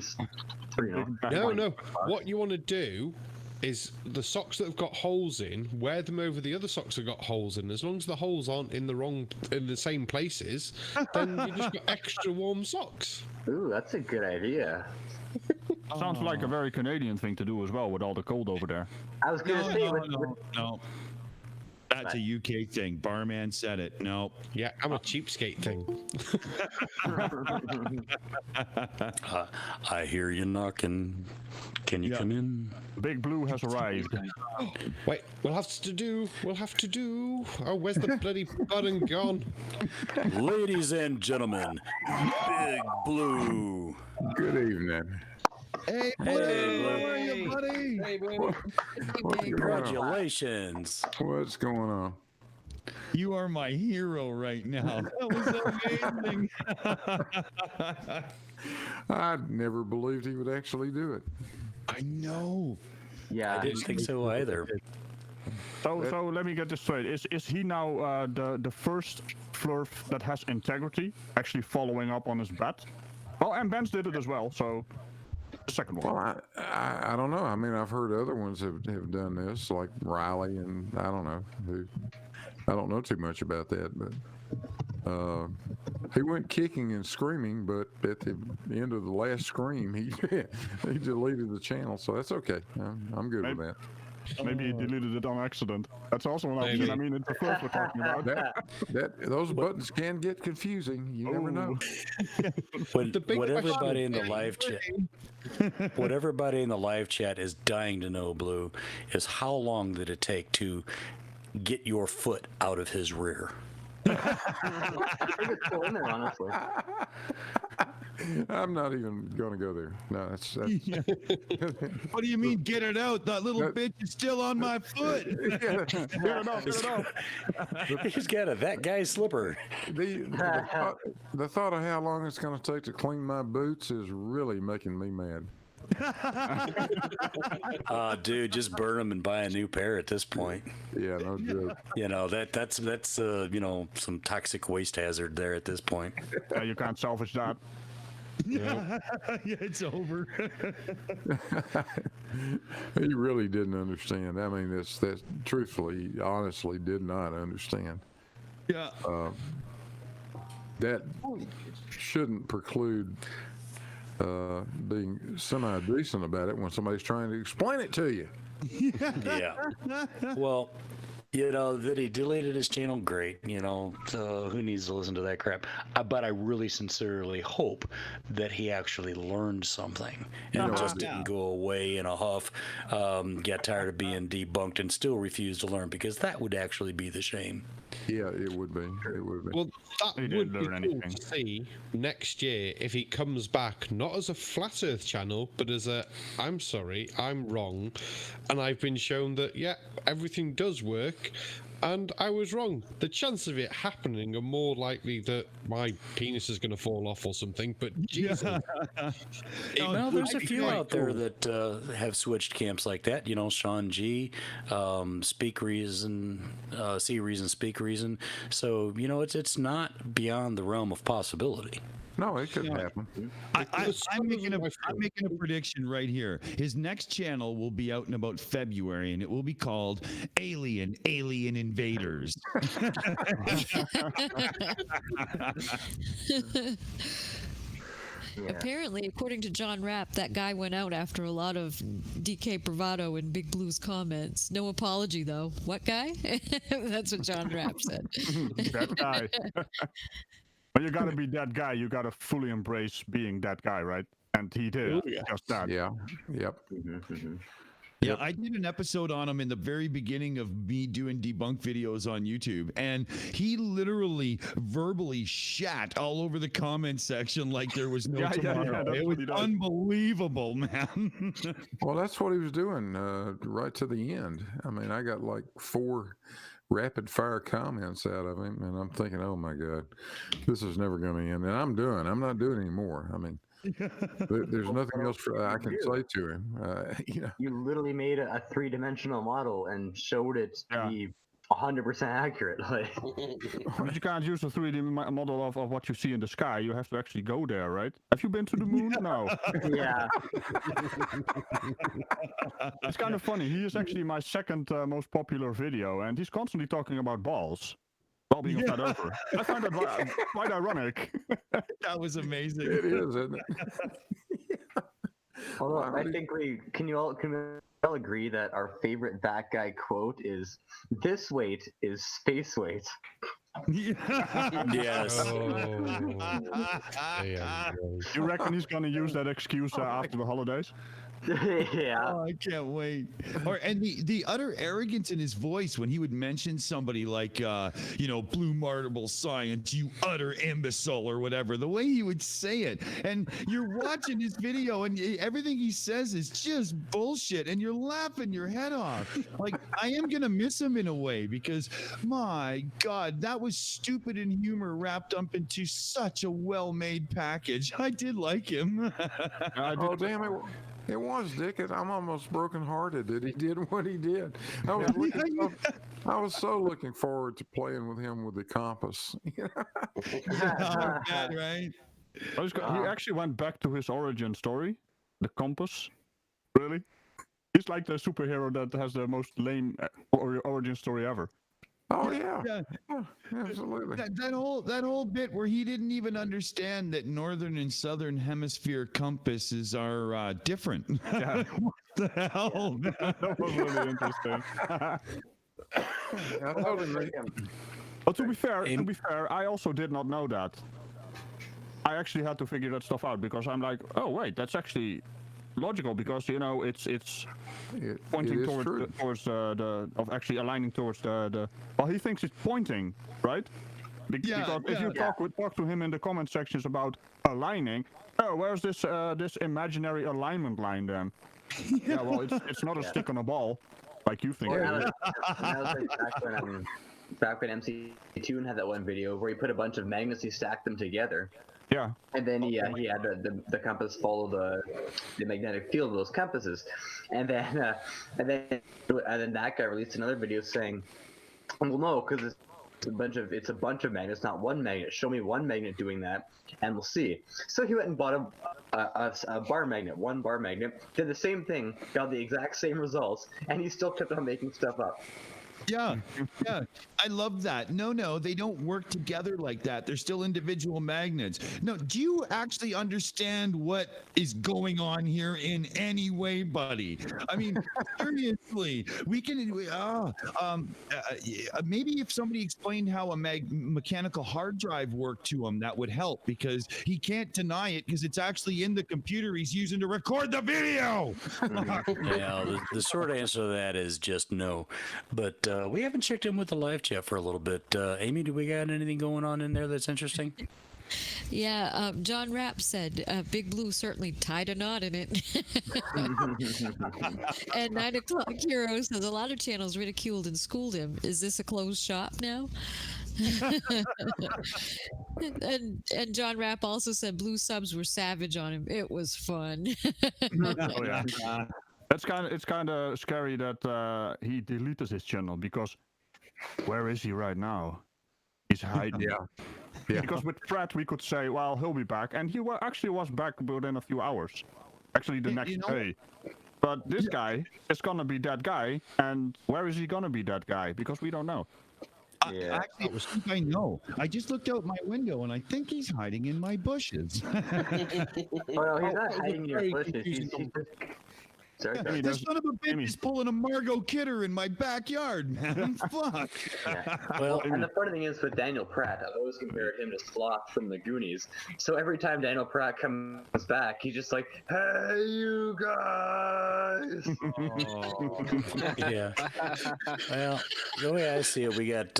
No. What you want to do is the socks that have got holes in, wear them over the other socks that have got holes in. As long as the holes aren't in the same places, then you just got extra warm socks. Ooh, that's a good idea. Sounds like a very Canadian thing to do as well, with all the cold over there. I was gonna say, No. That's a UK thing. Barman said it. No. Yeah, I'm a cheapskate thing. I hear you knocking. Can you come in? Big Blue has arrived. Wait, we'll have to do. Oh, where's the bloody button gone? Ladies and gentlemen, Big Blue. Good evening. Hey, Blue. How are you, buddy? Hey, Blue. Congratulations. What's going on? You are my hero right now. That was amazing. I never believed he would actually do it. I know. Yeah, I didn't think so either. So let me get this straight. Is he now the first Flurf that has integrity, actually following up on his bet? Oh, and Ben's did it as well, so the second one. Well, I don't know. I mean, I've heard other ones have done this, like Riley, and I don't know. I don't know too much about that, but he went kicking and screaming, but at the end of the last scream, he deleted the channel, so that's okay. I'm good with that. Maybe he deleted it on accident. That's also an option. I mean, it's the first we're talking about. Those buttons can get confusing. You never know. What everybody in the live chat, what everybody in the live chat is dying to know, Blue, is how long did it take to get your foot out of his rear? I think it's still in there, honestly. I'm not even going to go there. No, that's What do you mean, get it out? That little bitch is still on my foot. Get it off. He's got that guy's slipper. The thought of how long it's going to take to clean my boots is really making me mad. Dude, just burn them and buy a new pair at this point. Yeah, no joke. You know, that's some toxic waste hazard there at this point. You can't salvage that. Yeah, it's over. He really didn't understand. I mean, that's truthfully, he honestly did not understand. Yeah. That shouldn't preclude being semi-decent about it when somebody's trying to explain it to you. Yeah. Well, that he deleted his channel, great. Who needs to listen to that crap? But I really sincerely hope that he actually learned something and just didn't go away in a huff, get tired of being debunked and still refuse to learn, because that would actually be the shame. Yeah, it would be. It would be. Well, that would be cool to see next year if it comes back, not as a flat Earth channel, but as I'm sorry, I'm wrong, and I've been shown that, everything does work, and I was wrong. The chance of it happening are more likely that my penis is going to fall off or something, but Jesus. Well, there's a few out there that have switched camps like that. Sean G, Speak Reason, See Reason, Speak Reason. So, it's not beyond the realm of possibility. No, it could happen. I'm making a prediction right here. His next channel will be out in about February, and it will be called Alien Invaders. Apparently, according to John Rapp, that guy went out after a lot of DK bravado in Big Blue's comments. No apology, though. What guy? That's what John Rapp said. That guy. But you got to be that guy. You got to fully embrace being that guy, right? And he did just that. Yeah. Yep. Yeah, I did an episode on him in the very beginning of me doing debunk videos on YouTube, and he literally verbally shat all over the comment section like there was no tomorrow. It was unbelievable, man. Well, that's what he was doing right to the end. I mean, I got like 4 rapid fire comments out of him, and I'm thinking, oh my God, this is never going to end. And I'm not doing anymore. I mean, there's nothing else I can say to him. You literally made a 3-dimensional model and showed it to be 100% accurate. Like, but you can't use a 3D model of what you see in the sky. You have to actually go there, right? Have you been to the moon? No. Yeah. It's kind of funny. He is actually my second most popular video, and he's constantly talking about balls. Ball being a flat earther. I find that quite ironic. That was amazing. It is, isn't it? Although I think can we all agree that our favorite that guy quote is, "This weight is space weight." Yes. You reckon he's gonna use that excuse after the holidays? Yeah. Oh, I can't wait. And the utter arrogance in his voice when he would mention somebody like blue marble science, you utter imbecile or whatever, the way he would say it. And you're watching his video and everything he says is just bullshit and you're laughing your head off. Like, I am gonna miss him in a way because my God, that was stupid and humor wrapped up into such a well-made package. I did like him. Oh, damn it. It was, Dick. I'm almost brokenhearted that he did what he did. I was so looking forward to playing with him with the compass. Right? He actually went back to his origin story, the compass. Really? He's like the superhero that has the most lame origin story ever. Oh yeah, absolutely. That whole bit where he didn't even understand that northern and southern hemisphere compasses are different. Yeah. What the hell? That was really interesting. But to be fair, I also did not know that. I actually had to figure that stuff out because I'm like, oh wait, that's actually logical because it's pointing towards actually aligning towards the well, he thinks it's pointing, right? Because if you talk to him in the comment sections about aligning, where's this imaginary alignment line then? Yeah, well, it's not a stick on a ball like you think. Back when MC2 had that one video where he put a bunch of magnets, he stacked them together. Yeah. And then he had the compass follow the magnetic field of those compasses, and then that guy released another video saying, well, no, because it's a bunch of magnets, not one magnet. Show me one magnet doing that, and we'll see. So he went and bought a bar magnet, one bar magnet, did the same thing, got the exact same results, and he still kept on making stuff up. Yeah, I love that. No, they don't work together like that. They're still individual magnets. No, do you actually understand what is going on here in any way, buddy? I mean, seriously, we can. Maybe if somebody explained how a mechanical hard drive worked to him, that would help because he can't deny it because it's actually in the computer he's using to record the video. Yeah, the short answer to that is just no. But we haven't checked in with the live chat for a little bit. Amy, do we got anything going on in there that's interesting? Yeah, John Rapp said Big Blue certainly tied a knot in it. And 9 O'Clock Hero says a lot of channels ridiculed and schooled him. Is this a closed shop now? and John Rapp also said blue subs were savage on him. It was fun. Oh, yeah. It's kind of scary that he deleted his channel because where is he right now? He's hiding. Yeah. Because with Fred we could say, well, he'll be back, and he actually was back within a few hours. Actually, the next day. But this guy is gonna be that guy, and where is he gonna be that guy? Because we don't know. I know. I just looked out my window and I think he's hiding in my bushes. Well, he's not hiding in your bushes. Sorry, Amy, This son of a bitch Amy. is pulling a Margot Kidder in my backyard, man. Fuck. Yeah. Well, And the funny thing is with Daniel Pratt, I've always compared him to Sloth from the Goonies. So every time Daniel Pratt comes back, he's just like, "Hey, you guys!" Yeah. Well, the way I see it, we got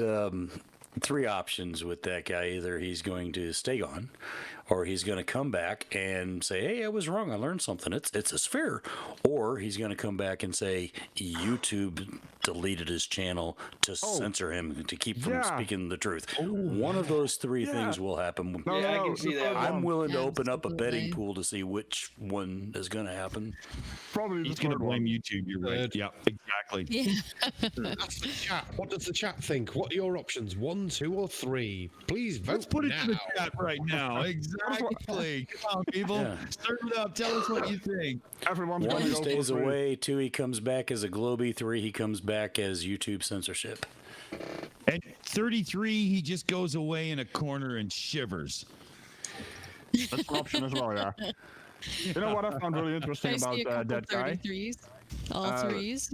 three options with that guy. Either he's going to stay on, or he's going to come back and say, "Hey, I was wrong. I learned something. It's a sphere." Or he's going to come back and say, "YouTube deleted his channel to censor him to keep from speaking the truth." One of those three things will happen. No, Yeah, I no, can see that. I'm willing to Yeah, open up a betting absolutely. pool to see which one is going to happen. Probably He's the going to third blame one. YouTube. You're right. Yeah, exactly. Yeah. That's the chat. What does the chat think? What are your options? 1, 2, or 3? Please vote Let's put it now. to the chat right now. Exactly. Come on, people. Yeah. Stir it up. Tell us what you think. Everyone's One, gonna he go stays for three. away. 2, he comes back as a Globie. 3, he comes back as YouTube censorship. At 33, he just goes away in a corner and shivers. That's an option as well, yeah. You know what I found really interesting I see a about couple that guy? 33s. All threes.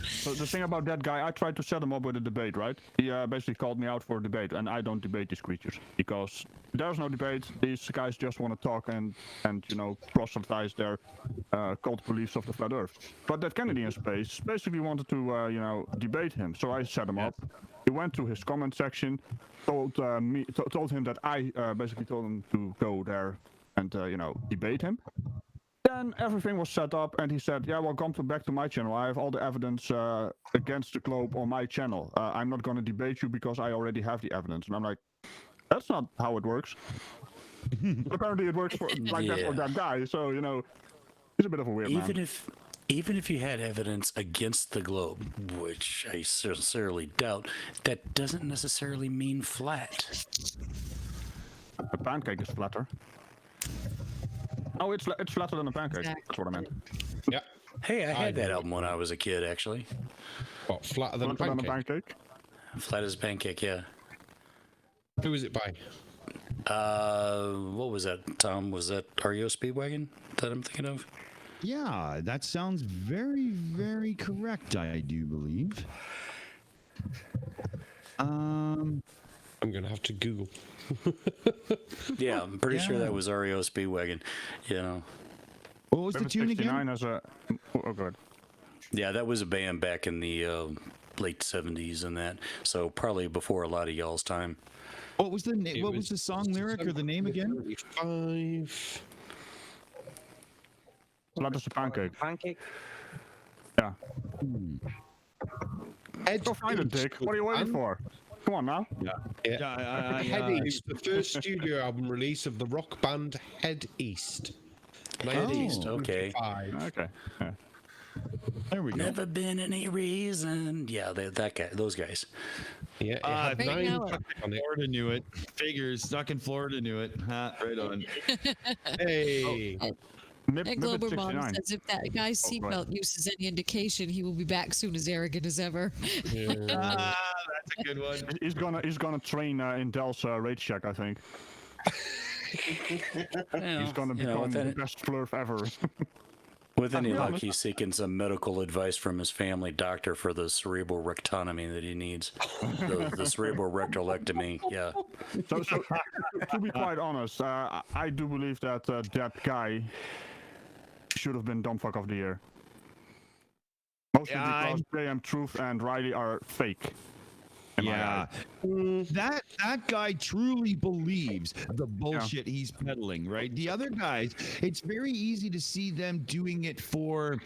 So the thing about that guy, I tried to set him up with a debate, right? He basically called me out for a debate, and I don't debate these creatures because there's no debate. These guys just want to talk and you know proselytize their cult beliefs of the flat Earth. But that Kennedy in space basically wanted to you know debate him, so I set him up. He went to his comment section, told him that I basically told him to go there and you know debate him. Then everything was set up, and he said, "Yeah, well, come back to my channel. I have all the evidence against the globe on my channel. I'm not going to debate you because I already have the evidence." And I'm like, "That's not how it works." Apparently, it works like that for that guy. So you know, he's a bit of a weird man. Even if you had evidence against the globe, which I sincerely doubt, that doesn't necessarily mean flat. A pancake is flatter. Oh, it's flatter than a pancake. Exactly. That's what I meant. Yeah. Hey, I had that album when I was a kid, actually. What, flatter than a Flatter than a pancake? pancake. Flat as a pancake, yeah. Who is it by? What was that, Tom? Was that REO Speedwagon that I'm thinking of? Yeah, that sounds very, very correct, I do believe. I'm going to have to Google. Yeah, I'm pretty sure that was REO Speedwagon. You know. What was the tune 69 again? as a... Oh, good. Yeah, that was a band back in the late 70s and that. So probably before a lot of y'all's time. What was the name? What was the song lyric or the name again? 35. Flat as a pancake. Pancake. Yeah. Go find it, Dick. What are you waiting for? Come on now. Head East, the first studio album release of the rock band Head East. Head East, okay. Okay. Yeah. There we go. Never been any reason. Yeah, that guy, those guys. Yeah, it had Right 9 now- tracks on it. Florida knew it. Figures stuck in Florida knew it. Ha, right on. Hey. Nip That it Glober Mom 69. says if that guy's Oh, right. seatbelt use is any indication, he will be back soon as arrogant as ever. Ah, that's a good one. He's gonna train in Dell's Raid Shack, I think. He's gonna become the best flurf ever. With any I'll be luck, honest. he's seeking some medical advice from his family doctor for the cerebral rectonomy that he needs. The cerebral rectalectomy, yeah. So to be quite honest, I do believe that that guy should have been Dumbfuck of the Year. Mostly because JM Truth and Riley are fake. in my Yeah. eyes. That guy truly believes the bullshit he's peddling, right? The other guys, it's very easy to see them doing it for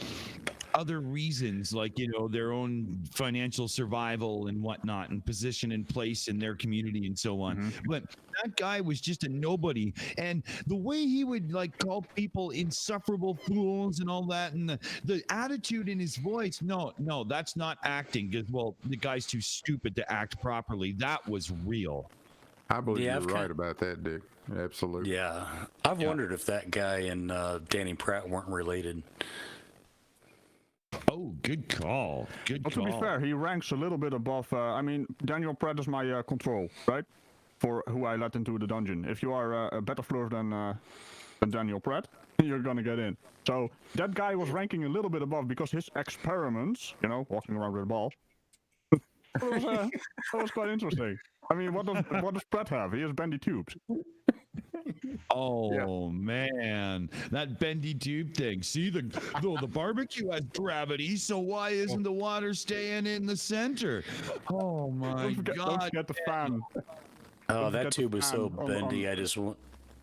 other reasons, like, you know, their own financial survival and whatnot, and position and place in their community and so on. But that guy was just a nobody, and the way he would like call people insufferable fools and all that, and the attitude in his voice, no, that's not acting, because, well, the guy's too stupid to act properly. That was real. I believe Yeah, you're I've right kind- about that, Dick. Absolutely. Yeah. I've wondered if that guy and Danny Pratt weren't related. Oh, good call. Good But call. to be fair, he ranks a little bit above. I mean, Daniel Pratt is my control, right? For who I let into the dungeon. If you are a better flurf than than Daniel Pratt, you're gonna get in. So that guy was ranking a little bit above because his experiments, walking around with a ball, that was quite interesting. I mean, what does Pratt have? He has bendy tubes. Oh man, that bendy tube thing. See, the barbecue has gravity, so why isn't the water staying in the center? Oh my God! Don't forget the fan. Oh, that tube was so bendy. I just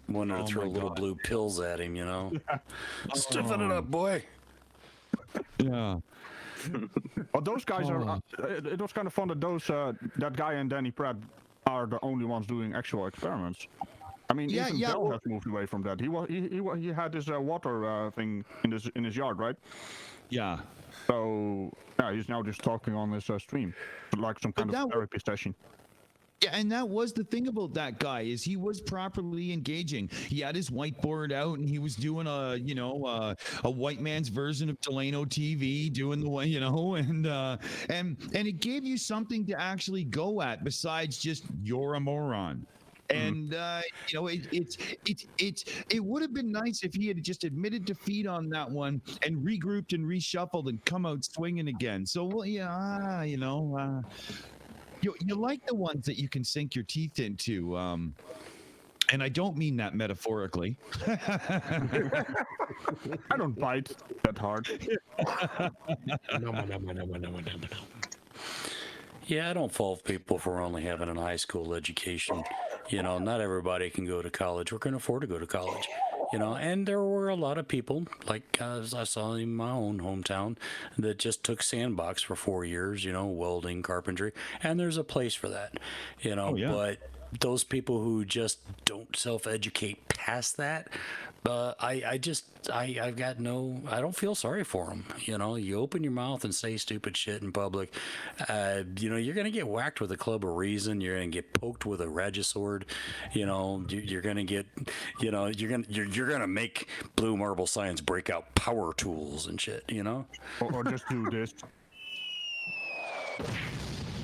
wanted to throw little blue pills at him. Stiffen it up, boy. Yeah. Well, those guys are. It was kind of fun that that guy and Danny Pratt are the only ones doing actual experiments. I mean, even Dell has moved away from that. He had this water thing in his yard, right? Yeah. So yeah, he's now just talking on this stream, like some kind of therapy session. Yeah, and that was the thing about that guy is he was properly engaging. He had his whiteboard out and he was doing a white man's version of Delano TV, doing the way, and it gave you something to actually go at besides just you're a moron. And it would have been nice if he had just admitted defeat on that one and regrouped and reshuffled and come out swinging again. So you like the ones that you can sink your teeth into, and I don't mean that metaphorically. I don't bite that hard. Yeah, I don't fault people for only having a high school education. Not everybody can go to college or can afford to go to college. And there were a lot of people, like as I saw in my own hometown, that just took sandbox for 4 years, welding, carpentry, and there's a place for that, but those people who just don't self-educate past that, I don't feel sorry for them. You open your mouth and say stupid shit in public, you're going to get whacked with a club of reason. You're going to get poked with a Regisword. You're going to get, you're going to make Blue Marble Science break out power tools and shit, Or just do this.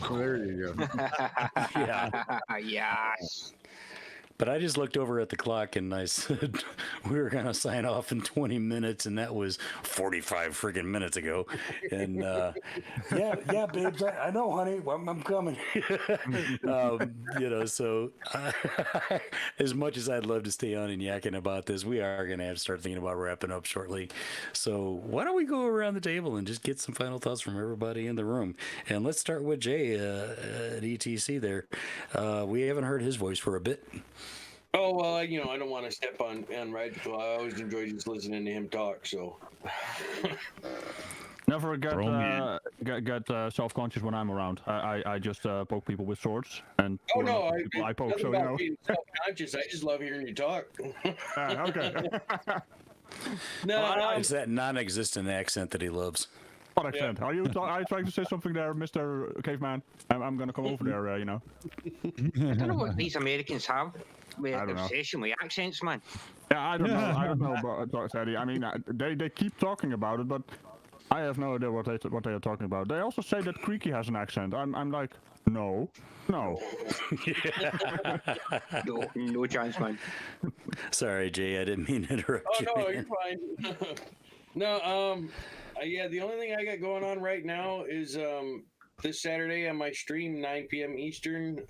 There you go. Yeah. Yes. But I just looked over at the clock and I said we were going to sign off in 20 minutes, and that was 45 friggin' minutes ago. And yeah, babes, I know, honey, I'm coming. So as much as I'd love to stay on and yakking about this, we are going to have to start thinking about wrapping up shortly. So why don't we go around the table and just get some final thoughts from everybody in the room? And let's start with Jay at ETC there. We haven't heard his voice for a bit. Oh, well, I don't want to step on Radical. I always enjoy just listening to him talk, so. Never get self-conscious when I'm around. I just poke people with swords. And oh, no, I poke, so, about being self-conscious. I just love hearing you talk. Okay. No, it's that non-existent accent that he loves. What accent? Are you trying to say something there, Mr. Caveman? I'm going to come over there, I don't know what these Americans have with obsession with accents, man. Yeah, I don't know about Eddie. I mean, they keep talking about it, but I have no idea what they are talking about. They also say that Creaky has an accent. I'm like, no. No chance, man. Sorry, Jay, I didn't mean to interrupt you. Oh, no, you're fine. No, yeah, the only thing I got going on right now is this Saturday on my stream, 9 p.m. Eastern,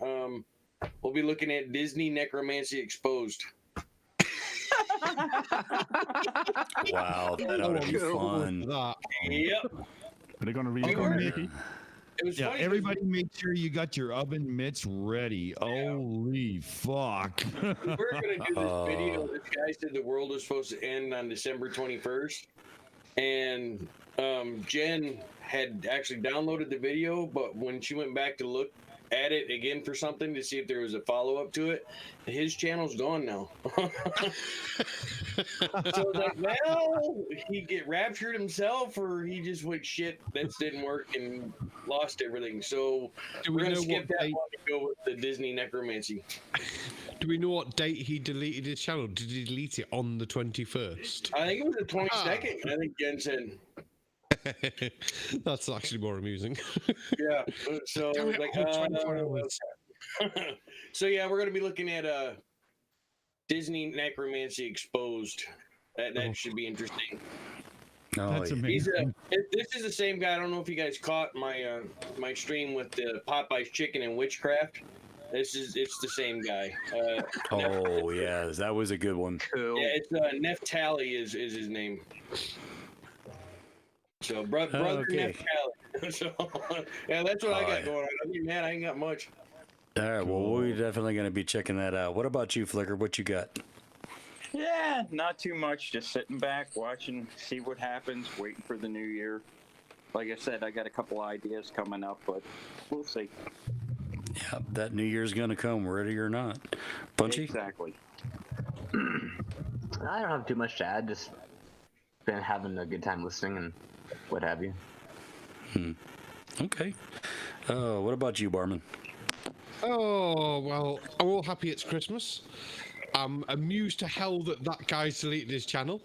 we'll be looking at Disney Necromancy Exposed. Wow, that ought to be fun. Yep. Are they going to read Mickey? Yeah, everybody make sure you got your oven mitts ready. Yeah. Holy fuck. We're going to do this video. This guy said the world was supposed to end on December 21st. And Jen had actually downloaded the video, but when she went back to look at it again for something to see if there was a follow-up to it, his channel's gone now. So I was like, well, he get raptured himself, or he just went, shit, that didn't work, and lost everything. So we're going to skip that one and go with the Disney Necromancy. Do we know what date he deleted his channel? Did he delete it on the 21st? I think it was the 22nd. I think Jen said. That's actually more amusing. Yeah. So like, so yeah, we're going to be looking at Disney Necromancy Exposed. That should be interesting. Oh, That's yeah. amazing. This is the same guy. I don't know if you guys caught my my stream with the Popeye's chicken and witchcraft. It's the same guy. Oh, yeah, that was a good one. Cool. Yeah, it's Neftali is his name. So brother Okay. Neftali. So yeah, that's what I got yeah. going on. I mean, man, I ain't got much. All right, well, we're definitely going to be checking that out. What about you, Flicker? What you got? Yeah, not too much. Just sitting back, watching, see what happens, waiting for the new year. Like I said, I got a couple ideas coming up, but we'll see. Yeah, that New Year's going to come, ready or not. Punchy? Exactly. I don't have too much to add. Just been having a good time listening and what have you. Okay. What about you, Barman? Oh, well, I'm all happy it's Christmas. I'm amused to hell that guy's deleted his channel.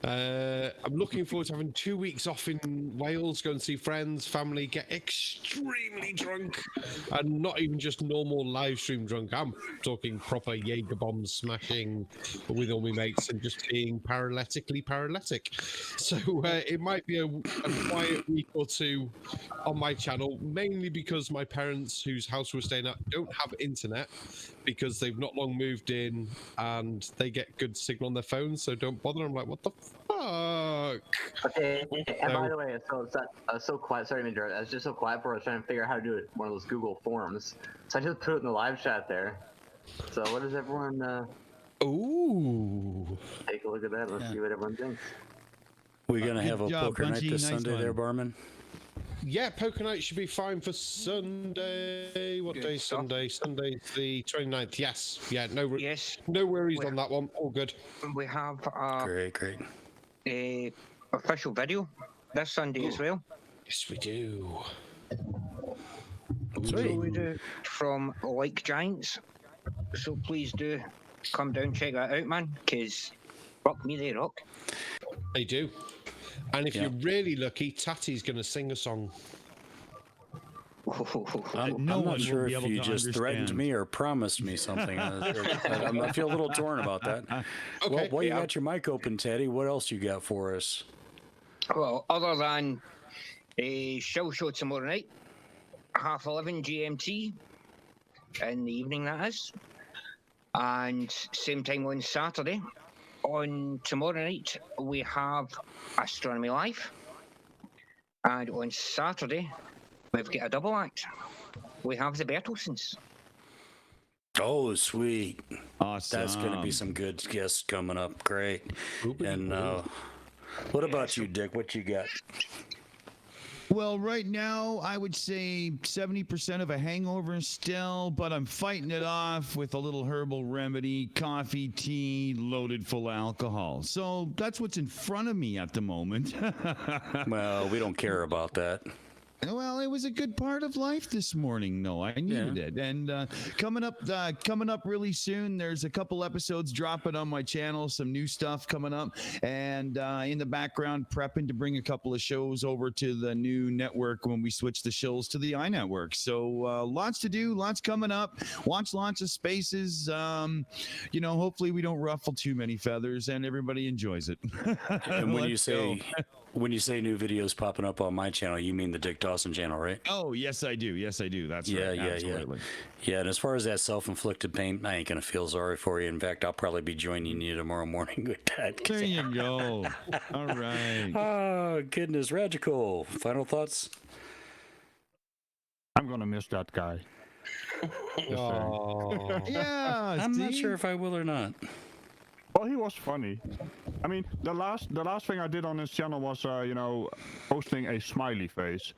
I'm looking forward to having 2 weeks off in Wales, go and see friends, family, get extremely drunk, and not even just normal live stream drunk. I'm talking proper Jaeger bombs smashing with all my mates and just being paralytic. So it might be a quiet week or two on my channel, mainly because my parents, whose house we're staying at, don't have internet because they've not long moved in and they get good signal on their phones, so don't bother. I'm like, what the fuck? Okay, and by the way, so quiet. Sorry to interrupt. I was just so quiet for. I was trying to figure out how to do it. One of those Google forms. So I just put it in the live chat there. So what does everyone? Ooh. Take a look at that. Let's see what everyone thinks. We're going to have a job, poker night Punchy. this Nice Sunday one. there, Barman? Yeah, poker night should be fine for Sunday. What day is Sunday? Sunday's the 29th. Yes. Yeah, no worries on that one. All good. We have Great. a official video this Sunday as well. Yes, we do. So we do from Like Giants. So please do come down, check that out, man, because fuck me, they rock. They do. And if you're really lucky, Tatty's going to sing a song. I'm not sure if you just threatened me or promised me something. I feel a little torn about that. Okay, Well, while you got your mic open, Teddy, what else you got for us? Well, other than a show tomorrow night, 11:30 GMT in the evening, that is, and same time on Saturday. On tomorrow night, we have Astronomy Live, and on Saturday, we've got a double act. We have the Bertelsons. Oh, sweet. Awesome. That's going to be some good guests coming up. Great. And what about you, Dick? What you got? Well, right now, I would say 70% of a hangover still, but I'm fighting it off with a little herbal remedy, coffee, tea, loaded full of alcohol. So that's what's in front of me at the moment. Well, we don't care about that. Well, it was a good part of life this morning, though. I needed it. And coming up really soon, there's a couple episodes dropping on my channel, some new stuff coming up, and in the background, prepping to bring a couple of shows over to the new network when we switch the shows to the iNetwork. So lots to do, lots coming up. Watch lots of spaces. Hopefully we don't ruffle too many feathers, and everybody enjoys it. And when you say new videos popping up on my channel, you mean the Dick Dawson channel, right? Oh, yes, I do. That's right. Absolutely. Yeah, and as far as that self-inflicted pain, I ain't gonna feel sorry for you. In fact, I'll probably be joining you tomorrow morning with that. There you go. All right. Oh, goodness, Radical. Final thoughts? I'm gonna miss that guy. Yeah, I'm not sure if I will or not. Well, he was funny. I mean, the last thing I did on his channel was, posting a smiley face,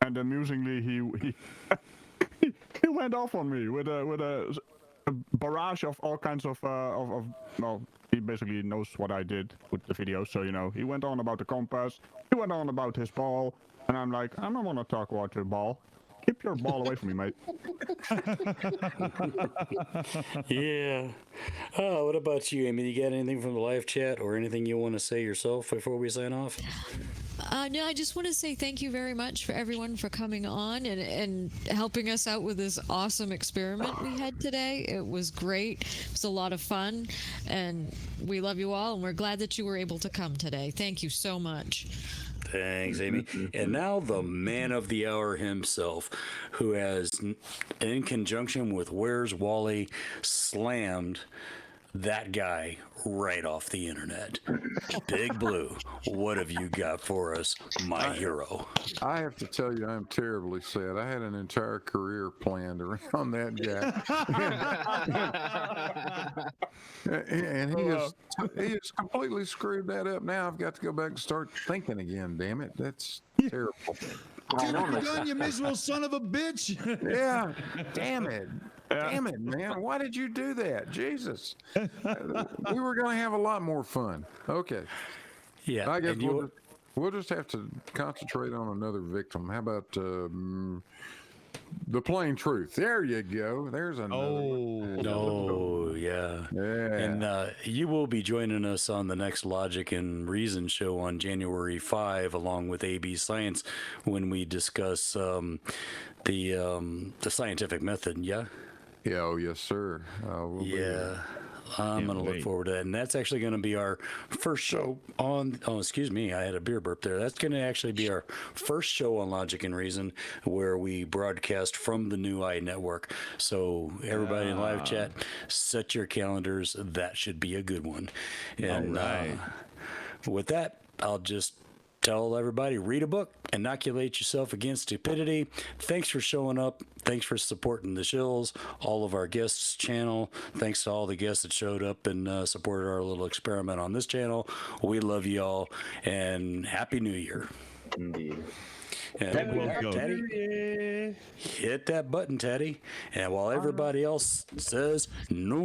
and amusingly, he he went off on me with a barrage of all kinds of well, he basically knows what I did with the video, so he went on about the compass, he went on about his ball, and I'm like, I don't want to talk about your ball. Keep your ball away from me, mate. Yeah. Oh, what about you, Amy? You got anything from the live chat or anything you want to say yourself before we sign off? No, I just want to say thank you very much for everyone for coming on and helping us out with this awesome experiment we had today. It was great. It was a lot of fun, and we love you all, and we're glad that you were able to come today. Thank you so much. Thanks, Amy. And now the man of the hour himself, who has, in conjunction with Where's Wally, slammed that guy right off the internet. Big Blue, what have you got for us, my hero? I have to tell you, I'm terribly sad. I had an entire career planned around that guy. And he has completely screwed that up. Now I've got to go back and start thinking again, damn it. That's terrible. You miserable son of a bitch. Yeah, damn it. Damn it, man. Why did you do that? Jesus. We were going to have a lot more fun. Okay. Yeah. I guess we'll just have to concentrate on another victim. How about the plain truth? There you go. There's another one. Oh, yeah. And you will be joining us on the next Logic and Reason show on January 5, along with AB Science, when we discuss the scientific method. Yeah. Yeah. Oh, yes, sir. We'll be there. I'm going to look forward to that. And that's actually going to be our first show on, excuse me, I had a beer burp there. That's going to actually be our first show on Logic and Reason, where we broadcast from the new iNetwork. So everybody in live chat, set your calendars. That should be a good one. And with that, I'll just tell everybody, read a book, inoculate yourself against stupidity. Thanks for showing up. Thanks for supporting the shills, all of our guests' channel. Thanks to all the guests that showed up and supported our little experiment on this channel. We love you all, and Happy New Year. Indeed. And with that, Teddy, hit that button, Teddy. And while everybody else says no